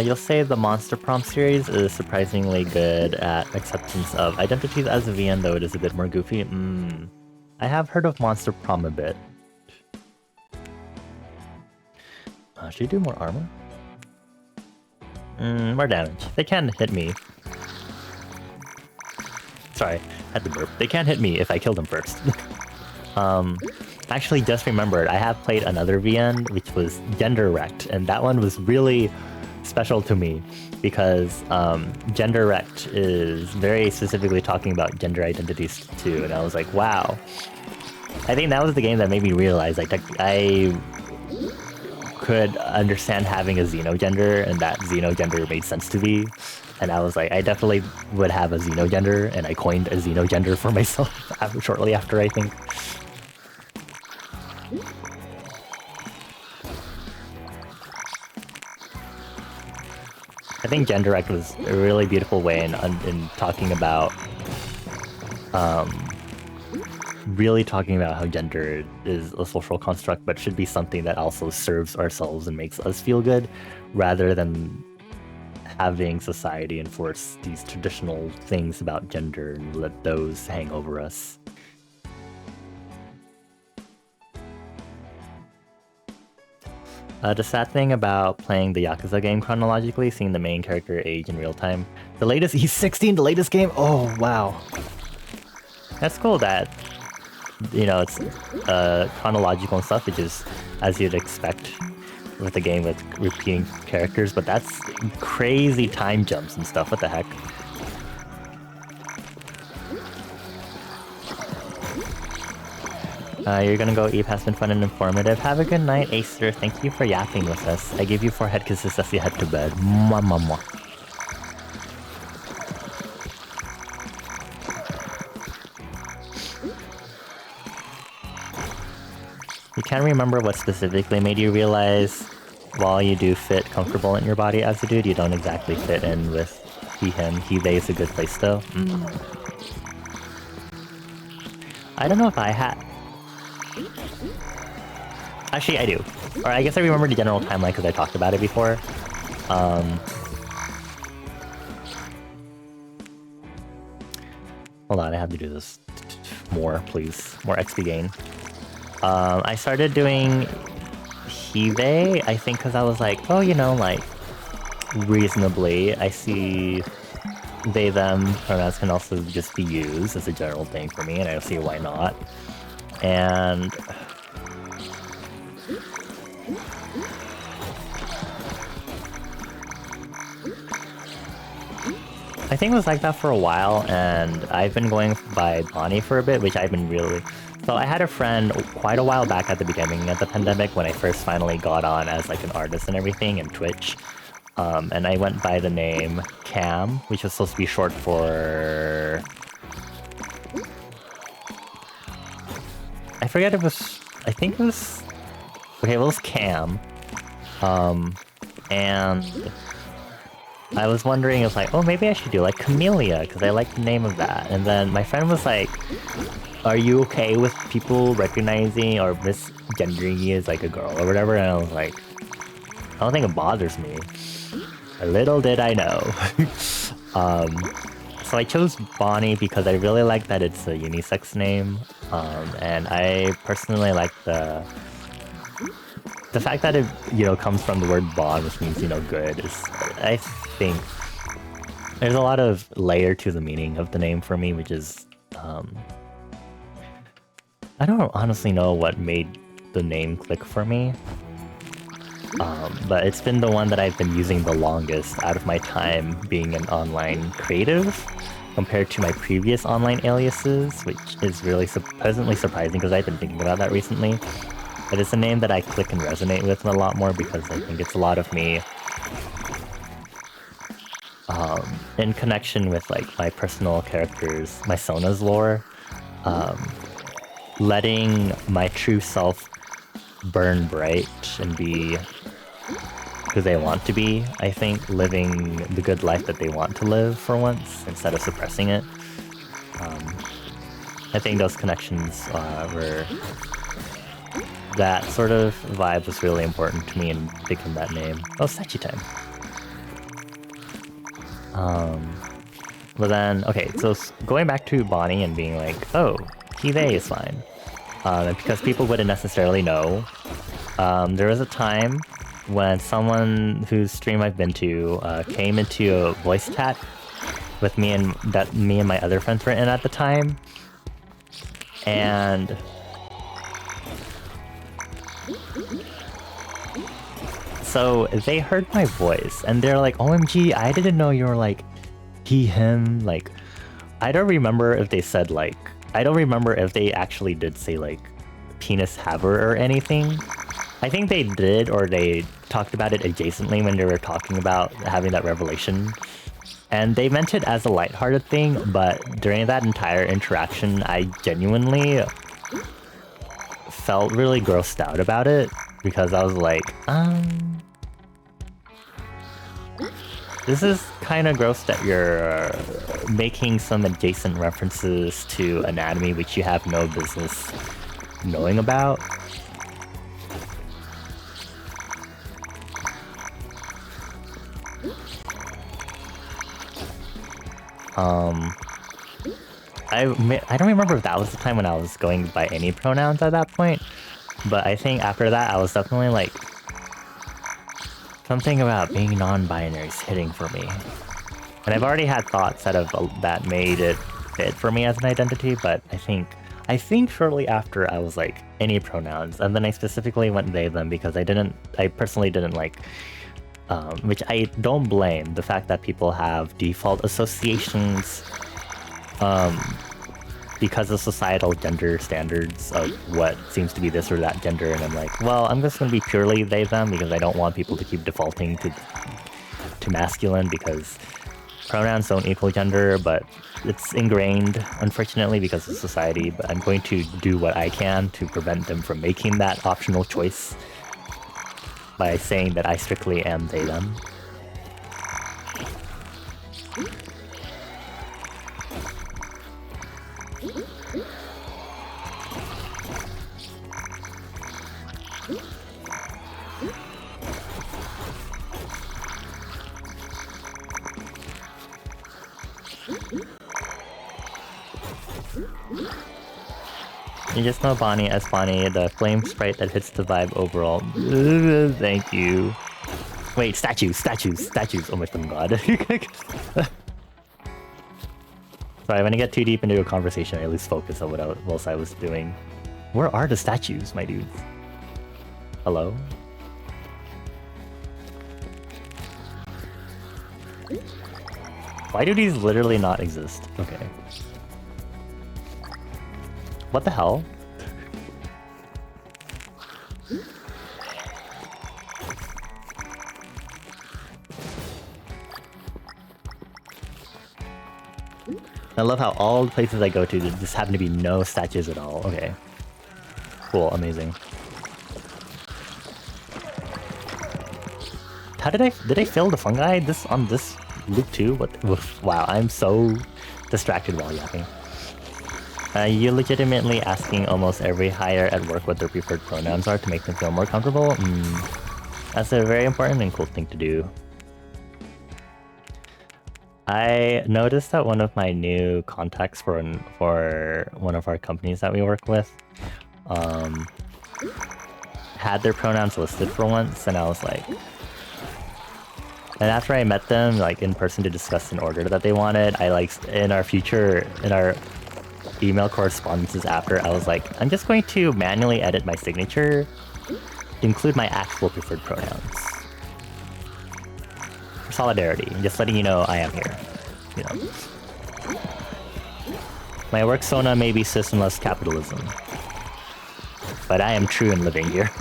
You'll say the Monster Prom series is surprisingly good at acceptance of identities as a VN, though it is a bit more goofy. I have heard of Monster Prom a bit. Should you do more armor? More damage. They can't hit me. Sorry, I had to burp. They can't hit me if I kill them first. Actually, just remembered, I have played another VN, which was Gender Wrecked, and that one was really special to me because Gender Wrecked is very specifically talking about gender identities too, and I was like, wow. I think that was the game that made me realize like I could understand having a xenogender, and that xenogender made sense to me. And I was like, I definitely would have a xenogender, and I coined a xenogender for myself shortly after, I think. I think Gender Wrecked was a really beautiful way in talking about, really talking about how gender is a social construct, but should be something that also serves ourselves and makes us feel good, rather than having society enforce these traditional things about gender and let those hang over us. The sad thing about playing the Yakuza game chronologically, seeing the main character age in real time. The latest, he's 16, the latest game? Oh, wow. That's cool that, you know, it's chronological and stuff, which is as you'd expect with a game with repeating characters, but that's crazy time jumps and stuff, what the heck. You're gonna go eat, has been fun and informative. Have a good night, Acer. Thank you for yapping with us. I give you 4 head kisses as you head to bed. Mwah, mwah, mwah. You can't remember what specifically made you realize while you do fit comfortable in your body as a dude, you don't exactly fit in with he, him. He, they is a good place though. I don't know if I had... Actually, I do. Or I guess I remember the general timeline because I talked about it before. Hold on, I have to do this more, please. More XP gain. I started doing Hive, I think because I was like, oh, you know, like, reasonably, I see they, them pronouns can also just be used as a general thing for me, and I don't see why not. And I think it was like that for a while, and I've been going by Bonnie for a bit, which I've been really... So I had a friend quite a while back at the beginning of the pandemic when I first finally got on as like an artist and everything in Twitch. And I went by the name Cam, which was supposed to be short for... I forget it was... I think it was... Okay, it was Cam. And I was wondering, it's like, oh, maybe I should do like Camellia, because I like the name of that. And then my friend was like, are you okay with people recognizing or misgendering you as like a girl or whatever? And I was like, I don't think it bothers me. Little did I know. So I chose Bonnie because I really like that it's a unisex name. And I personally like the fact that it, you know, comes from the word bond, which means, you know, good. I think there's a lot of layer to the meaning of the name for me, which is, I don't honestly know what made the name click for me. But it's been the one that I've been using the longest out of my time being an online creative, compared to my previous online aliases, which is really pleasantly surprising because I've been thinking about that recently. But it's a name that I click and resonate with a lot more because I think it's a lot of me in connection with like my personal characters, my Sona's lore, letting my true self burn bright and be who they want to be. I think living the good life that they want to live for once instead of suppressing it. I think those connections were... That sort of vibe was really important to me in picking that name. Oh, Sachi time. But then, okay, so going back to Bonnie and being like, oh, he, they is fine. Because people wouldn't necessarily know. There was a time when someone whose stream I've been to came into a voice chat with me and my other friends were in at the time. And so they heard my voice and they're like, OMG, I didn't know you were like he, him. Like, I don't remember if they said like, I don't remember if they actually did say like penis haver or anything. I think they did, or they talked about it adjacently when they were talking about having that revelation. And they meant it as a lighthearted thing, but during that entire interaction, I genuinely felt really grossed out about it. Because I was like, this is kind of gross that you're making some adjacent references to anatomy which you have no business knowing about. I don't remember if that was the time when I was going by any pronouns at that point. But I think after that, I was definitely like... Something about being non-binary is hitting for me. And I've already had thoughts that made it fit for me as an identity, but I think shortly after I was like, any pronouns. And then I specifically went they, them, because I personally didn't like... which I don't blame, the fact that people have default associations because of societal gender standards of what seems to be this or that gender, and I'm like, well, I'm just going to be purely they, them, because I don't want people to keep defaulting to masculine, because pronouns don't equal gender, but it's ingrained, unfortunately, because of society, but I'm going to do what I can to prevent them from making that optional choice by saying that I strictly am they, them. You just know Bonnie as Bonnie, the flame sprite that hits the vibe overall. Thank you. Wait, statues! Oh my fucking god. Sorry, when I get too deep into a conversation, I lose focus of what else I was doing. Where are the statues, my dudes? Hello? Why do these literally not exist? Okay. What the hell? I love how all the places I go to, there just happen to be no statues at all. Okay. Cool, amazing. How did I fail the fungi on this loop too? What? Wow, I'm so distracted while yapping. You're legitimately asking almost every hire at work what their preferred pronouns are to make them feel more comfortable? That's a very important and cool thing to do. I noticed that one of my new contacts for one of our companies that we work with had their pronouns listed for once, and I was like... And after I met them, like, in person to discuss an order that they wanted, I, like, in our email correspondences after, I was like, I'm just going to manually edit my signature to include my actual preferred pronouns. For solidarity, just letting you know I am here. You know. My work sona may be systemless capitalism, but I am true and living here.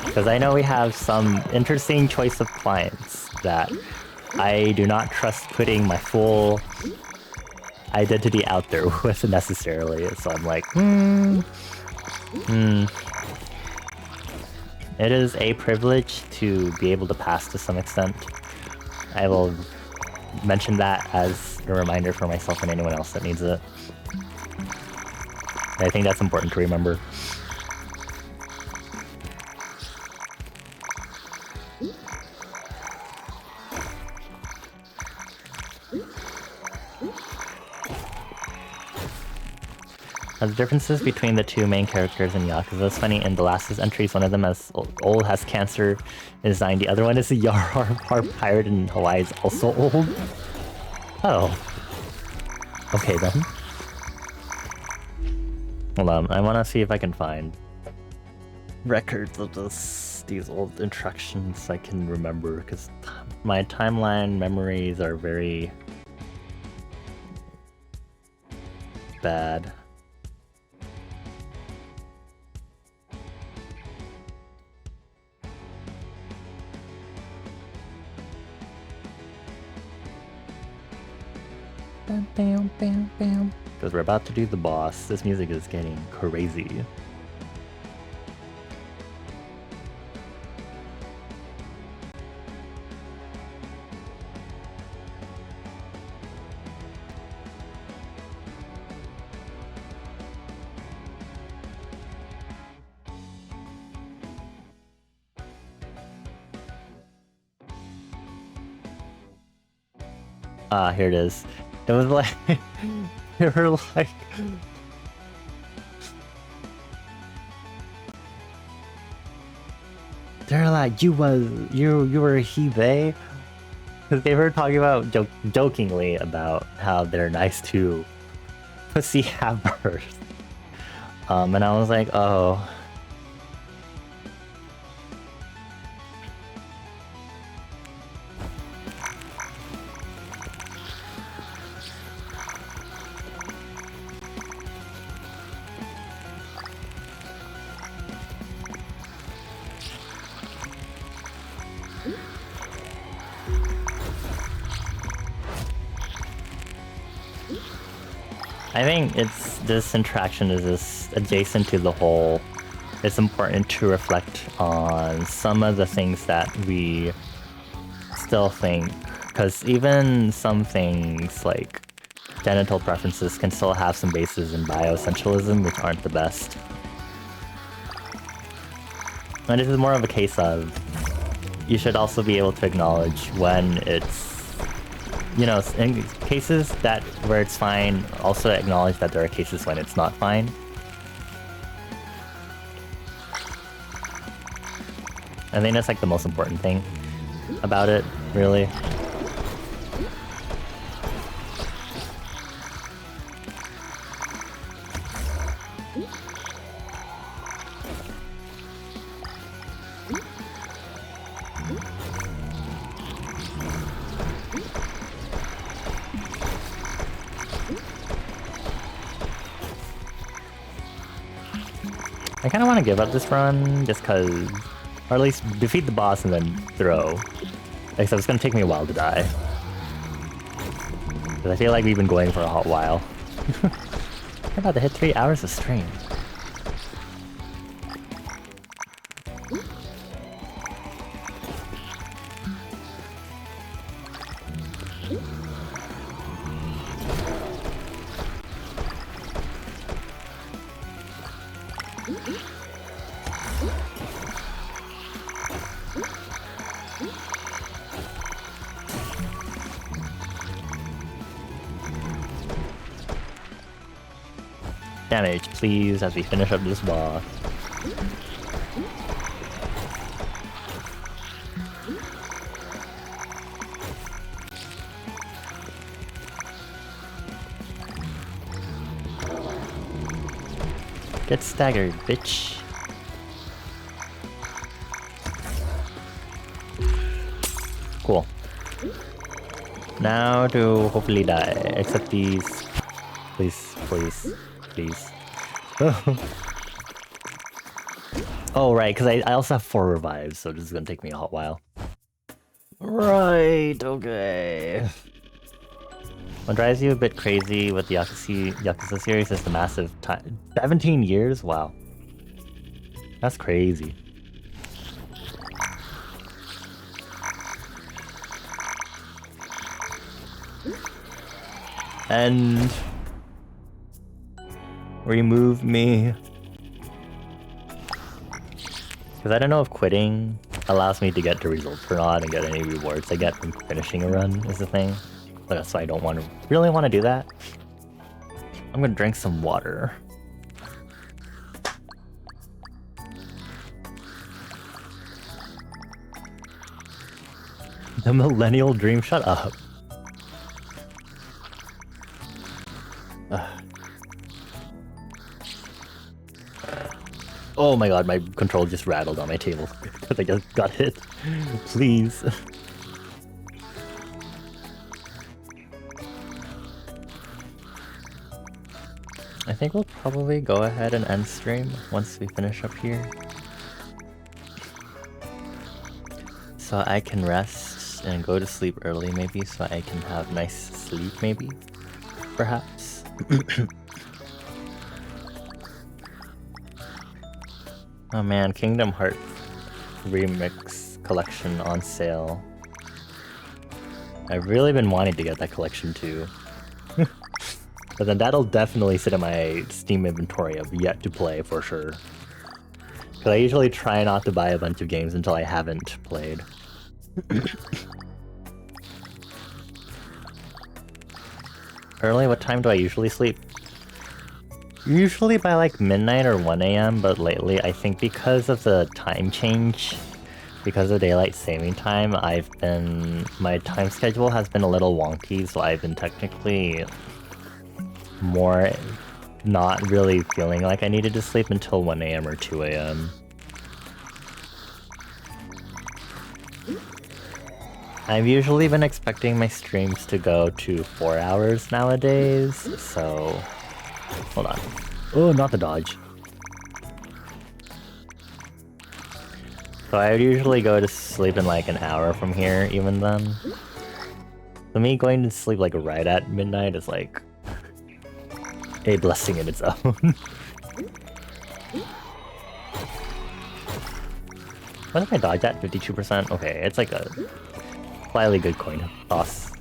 Because I know we have some interesting choice of clients that I do not trust putting my full identity out there with necessarily. So I'm like, It is a privilege to be able to pass to some extent. I will mention that as a reminder for myself and anyone else that needs it. I think that's important to remember. The differences between the two main characters in Yakuza is funny. In the last entries, one of them has old, has cancer, is 9. The other one is a Yar pirate in Hawaii, is also old. Oh. Okay then. Hold on, I want to see if I can find records of these old instructions I can remember, because my timeline memories are very bad. Because we're about to do the boss. This music is getting crazy. Ah, here it is. It was like... they were like... They're like, you were he, they? Because they were talking about, jokingly about how they're nice to pussy havers. And I was like, oh... I think this interaction is just adjacent to the whole. It's important to reflect on some of the things that we still think, because even some things like genital preferences can still have some bases in bioessentialism, which aren't the best. And this is more of a case of you should also be able to acknowledge when it's, you know, in cases that where it's fine, also acknowledge that there are cases when it's not fine. I think that's like the most important thing about it, really. I kind of want to give up this run just because, or at least defeat the boss and then throw. Except it's gonna take me a while to die. Because I feel like we've been going for a hot while. We're about to hit 3 hours of stream. Damage, please, as we finish up this boss. Get staggered, bitch. Cool. Now to hopefully die, except these. Please, please. Please. Oh, right, because I also have 4 revives, so this is gonna take me a hot while. Right, okay. What drives you a bit crazy with the Yakuza series is the massive time. 17 years? Wow. That's crazy. And remove me. Because I don't know if quitting allows me to get the results or not and get any rewards I get from finishing a run is the thing. That's why I don't really want to do that. I'm gonna drink some water. The millennial dream, shut up. Oh my god, my control just rattled on my table because I just got hit. Please. I think we'll probably go ahead and end stream once we finish up here. So I can rest and go to sleep early maybe, so I can have nice sleep maybe, perhaps. Oh man, Kingdom Hearts Remix collection on sale. I've really been wanting to get that collection too. But then that'll definitely sit in my Steam inventory of yet to play for sure. Because I usually try not to buy a bunch of games until I haven't played. Early, what time do I usually sleep? Usually by like midnight or 1 AM, but lately I think because of the time change, because of daylight saving time, my time schedule has been a little wonky, so I've been technically more not really feeling like I needed to sleep until 1 AM or 2 AM. I've usually been expecting my streams to go to 4 hours nowadays, so... Hold on. Oh, not the dodge. So I would usually go to sleep in like an hour from here, even then. So me going to sleep like right at midnight is like... a blessing in its own. What did I dodge at? 52%? Okay, it's like a slightly good coin toss.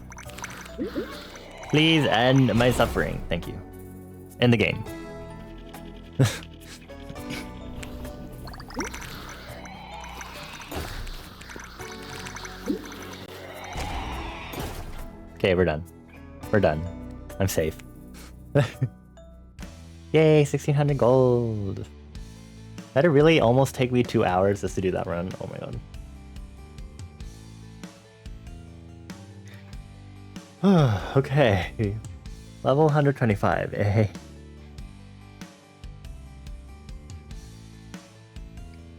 Please end my suffering. Thank you. In the game. Okay, we're done. We're done. I'm safe. Yay, 1600 gold. That'd really almost take me 2 hours just to do that run. Oh my god. Okay. Level 125, eh?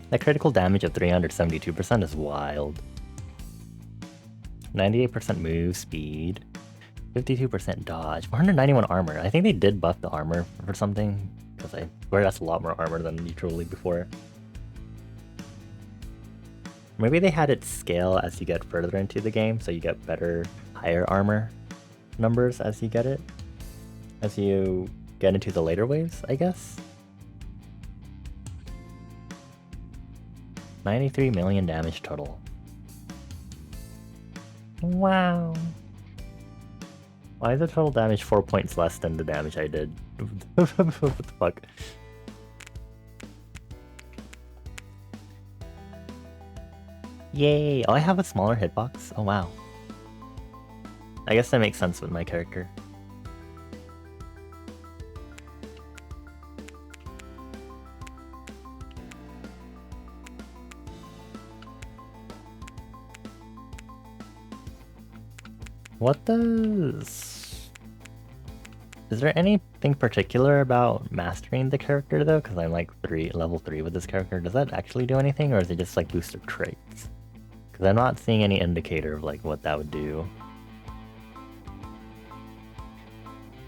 That critical damage of 372% is wild. 98% move speed. 52% dodge. 491 armor. I think they did buff the armor for something. because I swear that's a lot more armor than neutrally before. Maybe they had it scale as you get further into the game, so you get better, higher armor numbers as you get it. As you get into the later waves, I guess. 93 million damage total. Wow. Why is the total damage 4 points less than the damage I did? What the fuck? Yay! Oh, I have a smaller hitbox? Oh wow. I guess that makes sense with my character. What does... Is there anything particular about mastering the character though? Because I'm like level 3 with this character. Does that actually do anything, or is it just like booster traits? Because I'm not seeing any indicator of like what that would do.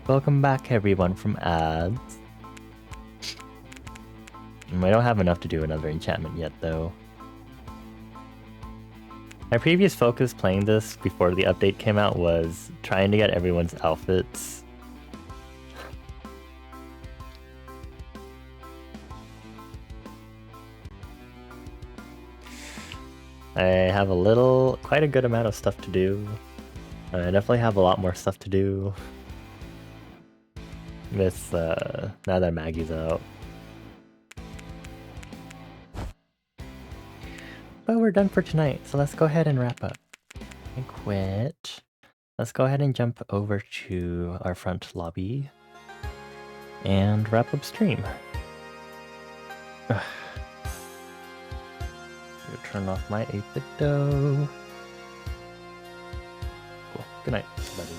Welcome back everyone from ads. I don't have enough to do another enchantment yet though. My previous focus playing this before the update came out was trying to get everyone's outfits. I have quite a good amount of stuff to do. I definitely have a lot more stuff to do with now that Maggie's out. But we're done for tonight, so let's go ahead and wrap up. And quit. Let's go ahead and jump over to our front lobby and wrap up stream. Turn off my 8-bit dough. Cool. Good night, buddy.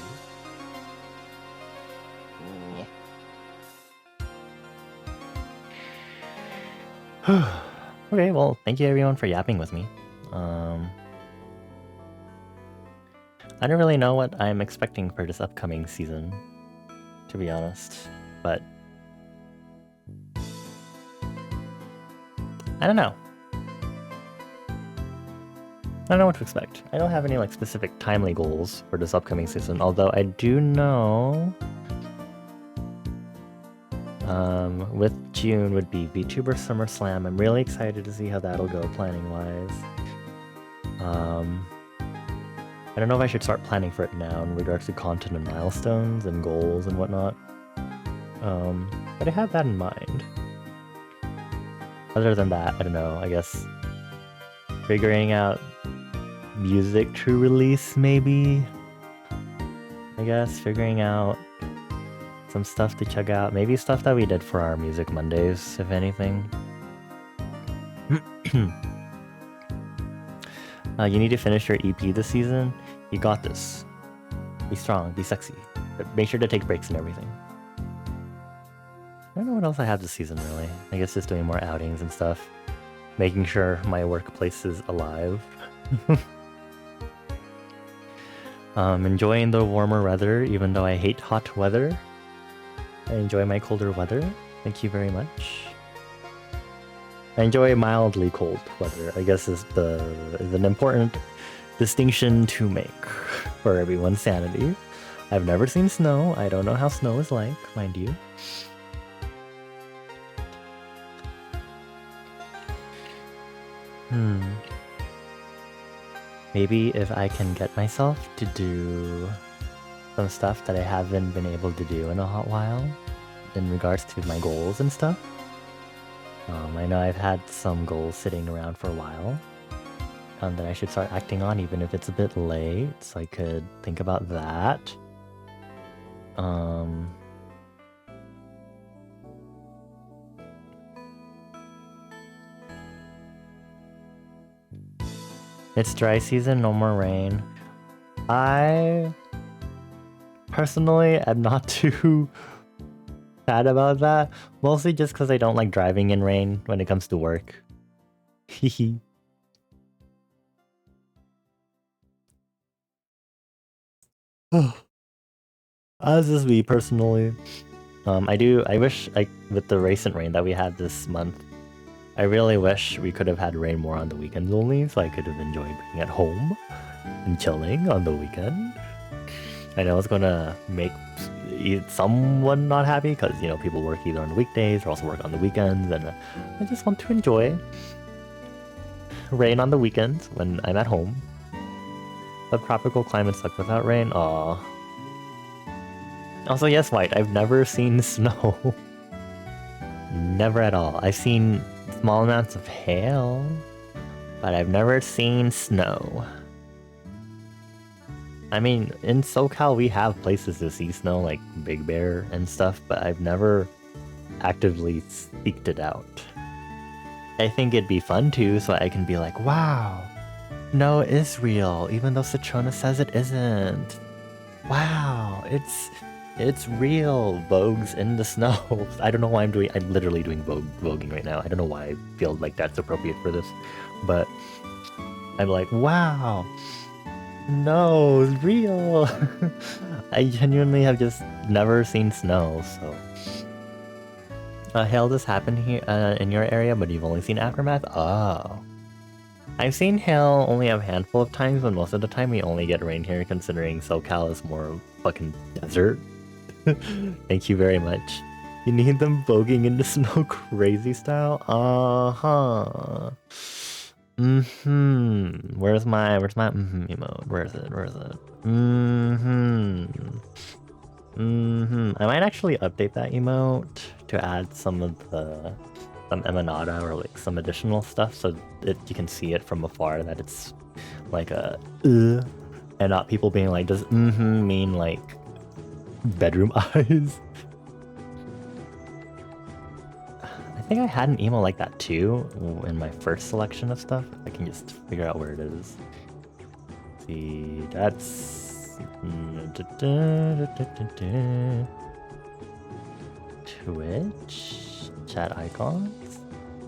Okay, well, thank you everyone for yapping with me. I don't really know what I'm expecting for this upcoming season, to be honest, but I don't know. I don't know what to expect. I don't have any like specific timely goals for this upcoming season, although I do know with June would be VTuber SummerSlam. I'm really excited to see how that'll go planning wise. I don't know if I should start planning for it now in regards to content and milestones and goals and whatnot. But I have that in mind. Other than that, I don't know, I guess figuring out music to release maybe? I guess figuring out some stuff to check out. Maybe stuff that we did for our Music Mondays, if anything. You need to finish your EP this season. You got this. Be strong, be sexy. But make sure to take breaks and everything. I don't know what else I have this season, really. I guess just doing more outings and stuff. Making sure my workplace is alive. Enjoying the warmer weather, even though I hate hot weather. I enjoy my colder weather. Thank you very much. I enjoy mildly cold weather, I guess is an important distinction to make for everyone's sanity. I've never seen snow. I don't know how snow is like, mind you. Maybe if I can get myself to do some stuff that I haven't been able to do in a hot while in regards to my goals and stuff. I know I've had some goals sitting around for a while that I should start acting on even if it's a bit late, so I could think about that. It's dry season, no more rain. I personally am not too sad about that, mostly just because I don't like driving in rain when it comes to work. Hehe. That's just me personally. I wish, like, with the recent rain that we had this month, I really wish we could have had rain more on the weekends only, so I could have enjoyed being at home and chilling on the weekend. I know it's gonna make someone not happy because, you know, people work either on the weekdays or also work on the weekends, and I just want to enjoy rain on the weekends when I'm at home. But tropical climates suck without rain. Aww. Also, yes, White, I've never seen snow. Never at all. I've seen small amounts of hail, but I've never seen snow. I mean, in SoCal, we have places to see snow, like Big Bear and stuff, but I've never actively seeked it out. I think it'd be fun too, so I can be like, wow, snow is real, even though Citrona says it isn't. Wow, it's real. Vogue's in the snow. I don't know why I'm literally doing voguing right now. I don't know why I feel like that's appropriate for this, but I'm like, wow. No, it's real. I genuinely have just never seen snow, so. Hail does happen here in your area, but you've only seen Aftermath? Oh. I've seen hail only a handful of times, but most of the time we only get rain here, considering SoCal is more fucking desert. Thank you very much. You need them voguing in the snow crazy style? Uh-huh. Where's my emote? Where is it? I might actually update that emote to add some emanata or like some additional stuff so that you can see it from afar, that it's like a and not people being like, does mean like bedroom eyes? I think I had an emo like that too in my first selection of stuff. I can just figure out where it is. Let's see, that's Twitch chat icons,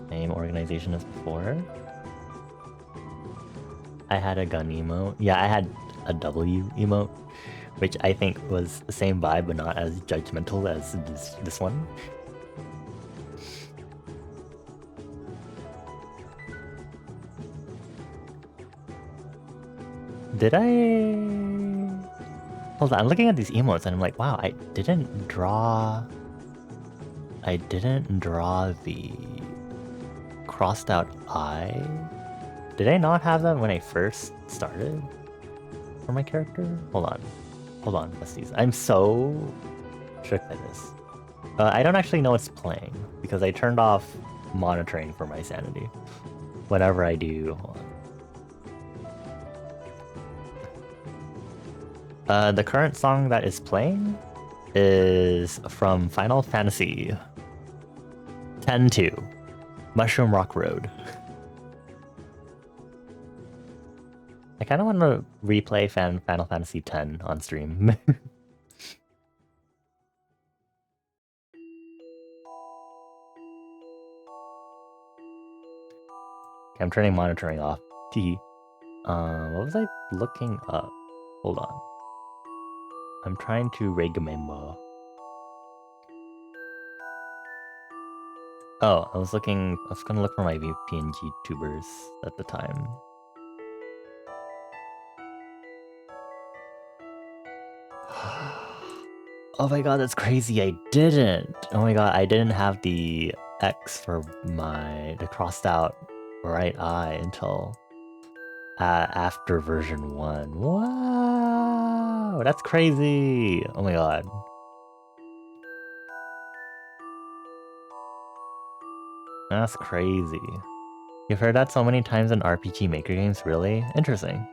same organization as before. I had a gun emote. Yeah, I had a W emote, which I think was the same vibe but not as judgmental as this one. Did I... Hold on, I'm looking at these emotes and I'm like, wow, I didn't draw the crossed out eye. Did I not have that when I first started for my character? Hold on, besties. I'm so strict at this. I don't actually know what's playing because I turned off monitoring for my sanity. Whatever I do, hold on. The current song that is playing is from Final Fantasy X-2, Mushroom Rock Road. I kind of want to replay Final Fantasy X on stream. Okay, I'm turning monitoring off. What was I looking up? Hold on. I'm trying to remember. Oh, I was gonna look for my VPNG tubers at the time. Oh my god, that's crazy, I didn't! Oh my god, I didn't have the X for the crossed out right eye until after version 1. Wow, that's crazy! Oh my god. That's crazy. You've heard that so many times in RPG Maker games, really? Interesting.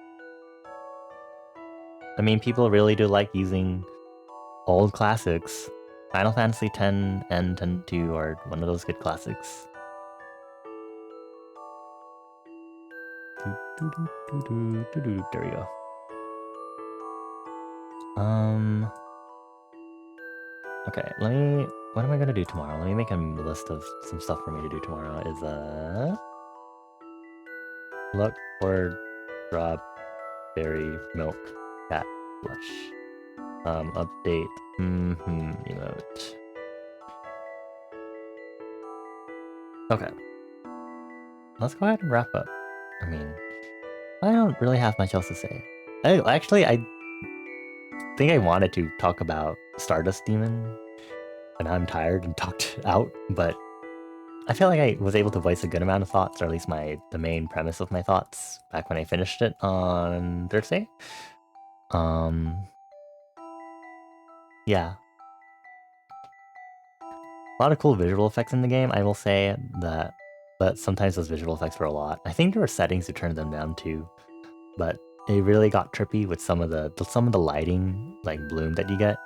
I mean, people really do like using old classics. Final Fantasy X and X-2 are one of those good classics. There we go. Okay, what am I gonna do tomorrow? Let me make a list of some stuff for me to do tomorrow. Look for strawberry milk cat blush. Update emote. Okay. Let's go ahead and wrap up. I mean, I don't really have much else to say. I think I wanted to talk about Stardust Demon, and I'm tired and talked out, but I feel like I was able to voice a good amount of thoughts, or at least the main premise of my thoughts back when I finished it on Thursday. Yeah. A lot of cool visual effects in the game, I will say that, but sometimes those visual effects were a lot. I think there were settings to turn them down too, but it really got trippy with some of the lighting, like bloom that you get,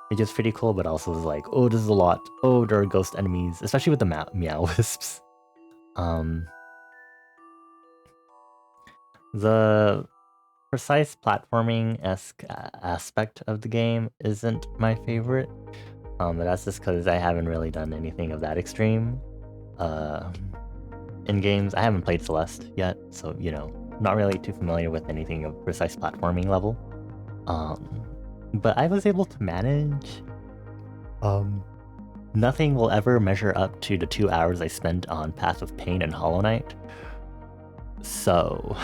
which is pretty cool, but also was like, oh, this is a lot. Oh, there are ghost enemies, especially with the meow wisps. The precise platforming-esque aspect of the game isn't my favorite, but that's just because I haven't really done anything of that extreme in games. I haven't played Celeste yet, so, you know, not really too familiar with anything of precise platforming level. But I was able to manage. Nothing will ever measure up to the 2 hours I spent on Path of Pain and Hollow Knight. So...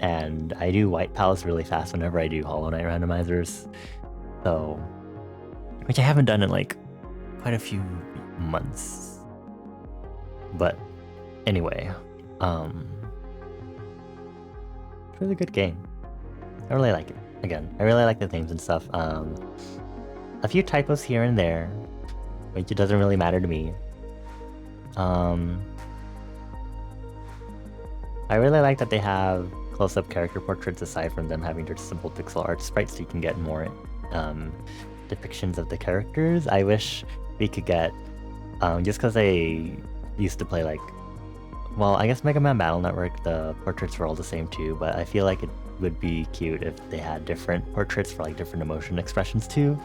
And I do White Palace really fast whenever I do Hollow Knight randomizers. So... Which I haven't done in like quite a few months. But anyway, it's a really good game. I really like it. Again, I really like the themes and stuff. A few typos here and there, which it doesn't really matter to me. I really like that they have close-up character portraits aside from them having their simple pixel art sprites, so you can get more depictions of the characters. I wish we could get, just because I used to play like, well, I guess Mega Man Battle Network, the portraits were all the same too, but I feel like it would be cute if they had different portraits for like different emotion expressions too.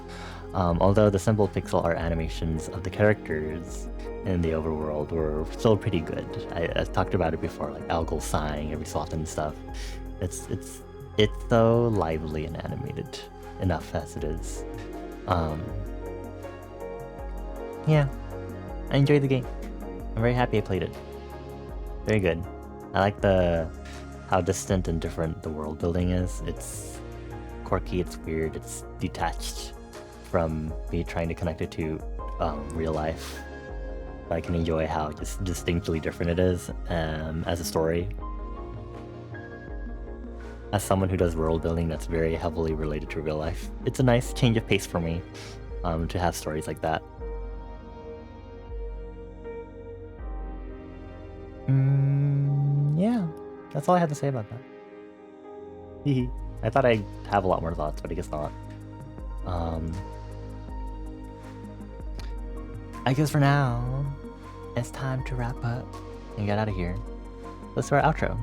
Although the simple pixel art animations of the characters in the overworld were still pretty good. I talked about it before, like Algol sighing every so often and stuff. It's so lively and animated enough as it is. Yeah, I enjoyed the game. I'm very happy I played it. Very good. I like how distant and different the world building is. It's quirky, it's weird, it's detached from me trying to connect it to real life. I can enjoy how just distinctly different it is as a story. As someone who does world building that's very heavily related to real life, it's a nice change of pace for me to have stories like that. Yeah, that's all I had to say about that. I thought I'd have a lot more thoughts, but I guess not. I guess for now, it's time to wrap up and get out of here. Let's do our outro.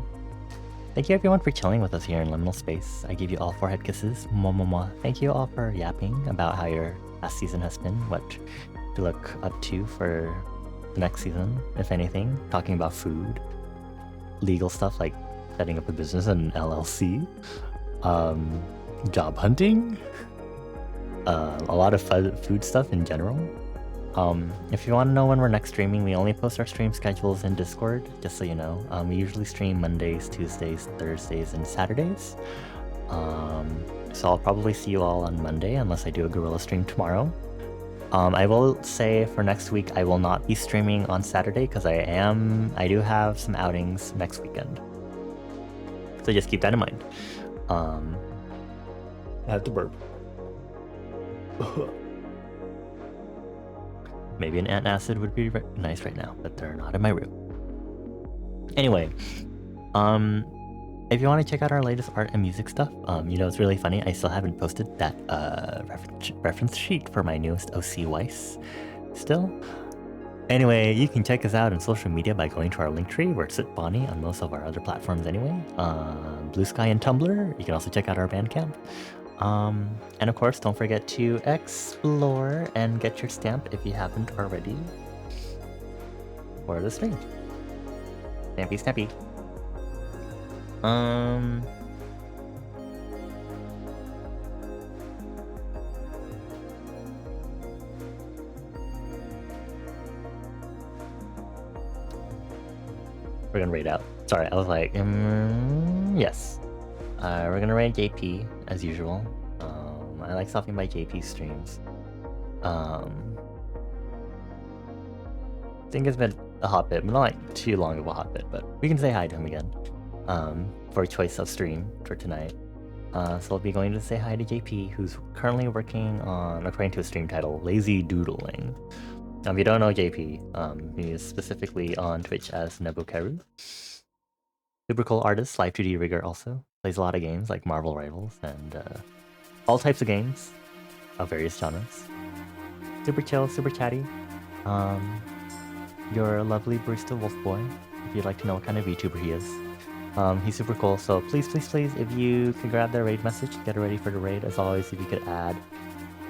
Thank you everyone for chilling with us here in Liminal Space. I give you all forehead kisses. Mwah, mwah, mwah. Thank you all for yapping about how your last season has been, what to look up to for the next season, if anything. Talking about food, legal stuff like setting up a business and LLC, job hunting, a lot of food stuff in general. If you want to know when we're next streaming, we only post our stream schedules in Discord, just so you know. We usually stream Mondays, Tuesdays, Thursdays, and Saturdays. So I'll probably see you all on Monday, unless I do a Gorilla stream tomorrow. I will say for next week, I will not be streaming on Saturday, because I do have some outings next weekend. So just keep that in mind. I have to burp. Maybe an antacid would be nice right now, but they're not in my room. Anyway, if you want to check out our latest art and music stuff, you know, it's really funny. I still haven't posted that reference sheet for my newest OC Weiss still. Anyway, you can check us out on social media by going to our link tree, where it's at Bonnie on most of our other platforms anyway. Blue Sky and Tumblr. You can also check out our Bandcamp. And of course, don't forget to explore and get your stamp if you haven't already for the stream. Stampy, snappy. We're gonna raid out. Sorry, I was like, yes. We're gonna raid JP as usual. I like stopping by JP streams. I think it's been a hot bit, but not like too long of a hot bit, but we can say hi to him again. For a choice of stream for tonight. So I'll be going to say hi to JP, who's currently working on, according to his stream title, Lazy Doodling. If you don't know JP, he is specifically on Twitch as Nebukaru. Super cool artist, live 2D rigger also. Plays a lot of games like Marvel Rivals and all types of games of various genres. Super chill, super chatty. Your lovely barista wolf boy, if you'd like to know what kind of VTuber he is. He's super cool, so please, if you could grab their raid message, get ready for the raid. As always, if you could add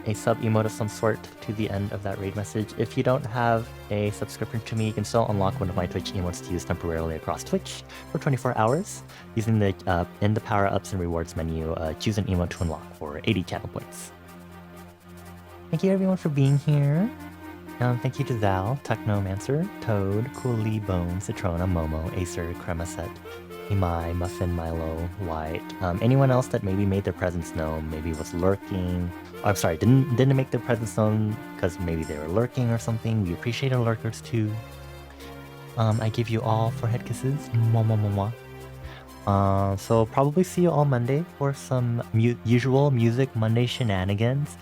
a sub emote of some sort to the end of that raid message. If you don't have a subscription to me, you can still unlock one of my Twitch emotes to use temporarily across Twitch for 24 hours. Using the in the power-ups and rewards menu, choose an emote to unlock for 80 channel points. Thank you everyone for being here. Thank you to Zal, Technomancer, Toad, Coolly, Bone, Citrona, Momo, Acer, Cremoset, Imai, Muffin, Milo, White. Anyone else that maybe made their presence known, maybe was lurking. Oh, I'm sorry, didn't make their presence known because maybe they were lurking or something. We appreciate our lurkers too. I give you all forehead kisses. Mwah, mwah, mwah, mwah. So probably see you all Monday for some usual Music Monday shenanigans.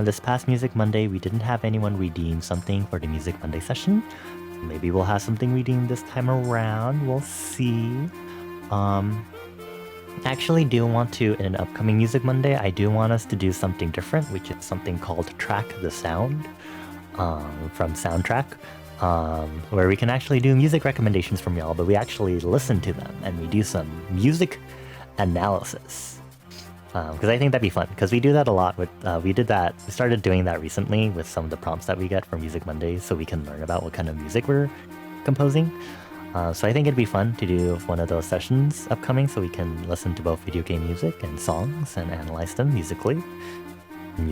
This past Music Monday, we didn't have anyone redeem something for the Music Monday session. Maybe we'll have something redeemed this time around. We'll see. I actually do want to, in an upcoming Music Monday, I do want us to do something different, which is something called Track the Sound from Soundtrack, where we can actually do music recommendations from y'all, but we actually listen to them and we do some music analysis. Because I think that'd be fun, because we do that a lot with, we started doing that recently with some of the prompts that we get from Music Mondays, so we can learn about what kind of music we're composing. So I think it'd be fun to do one of those sessions upcoming so we can listen to both video game music and songs and analyze them musically.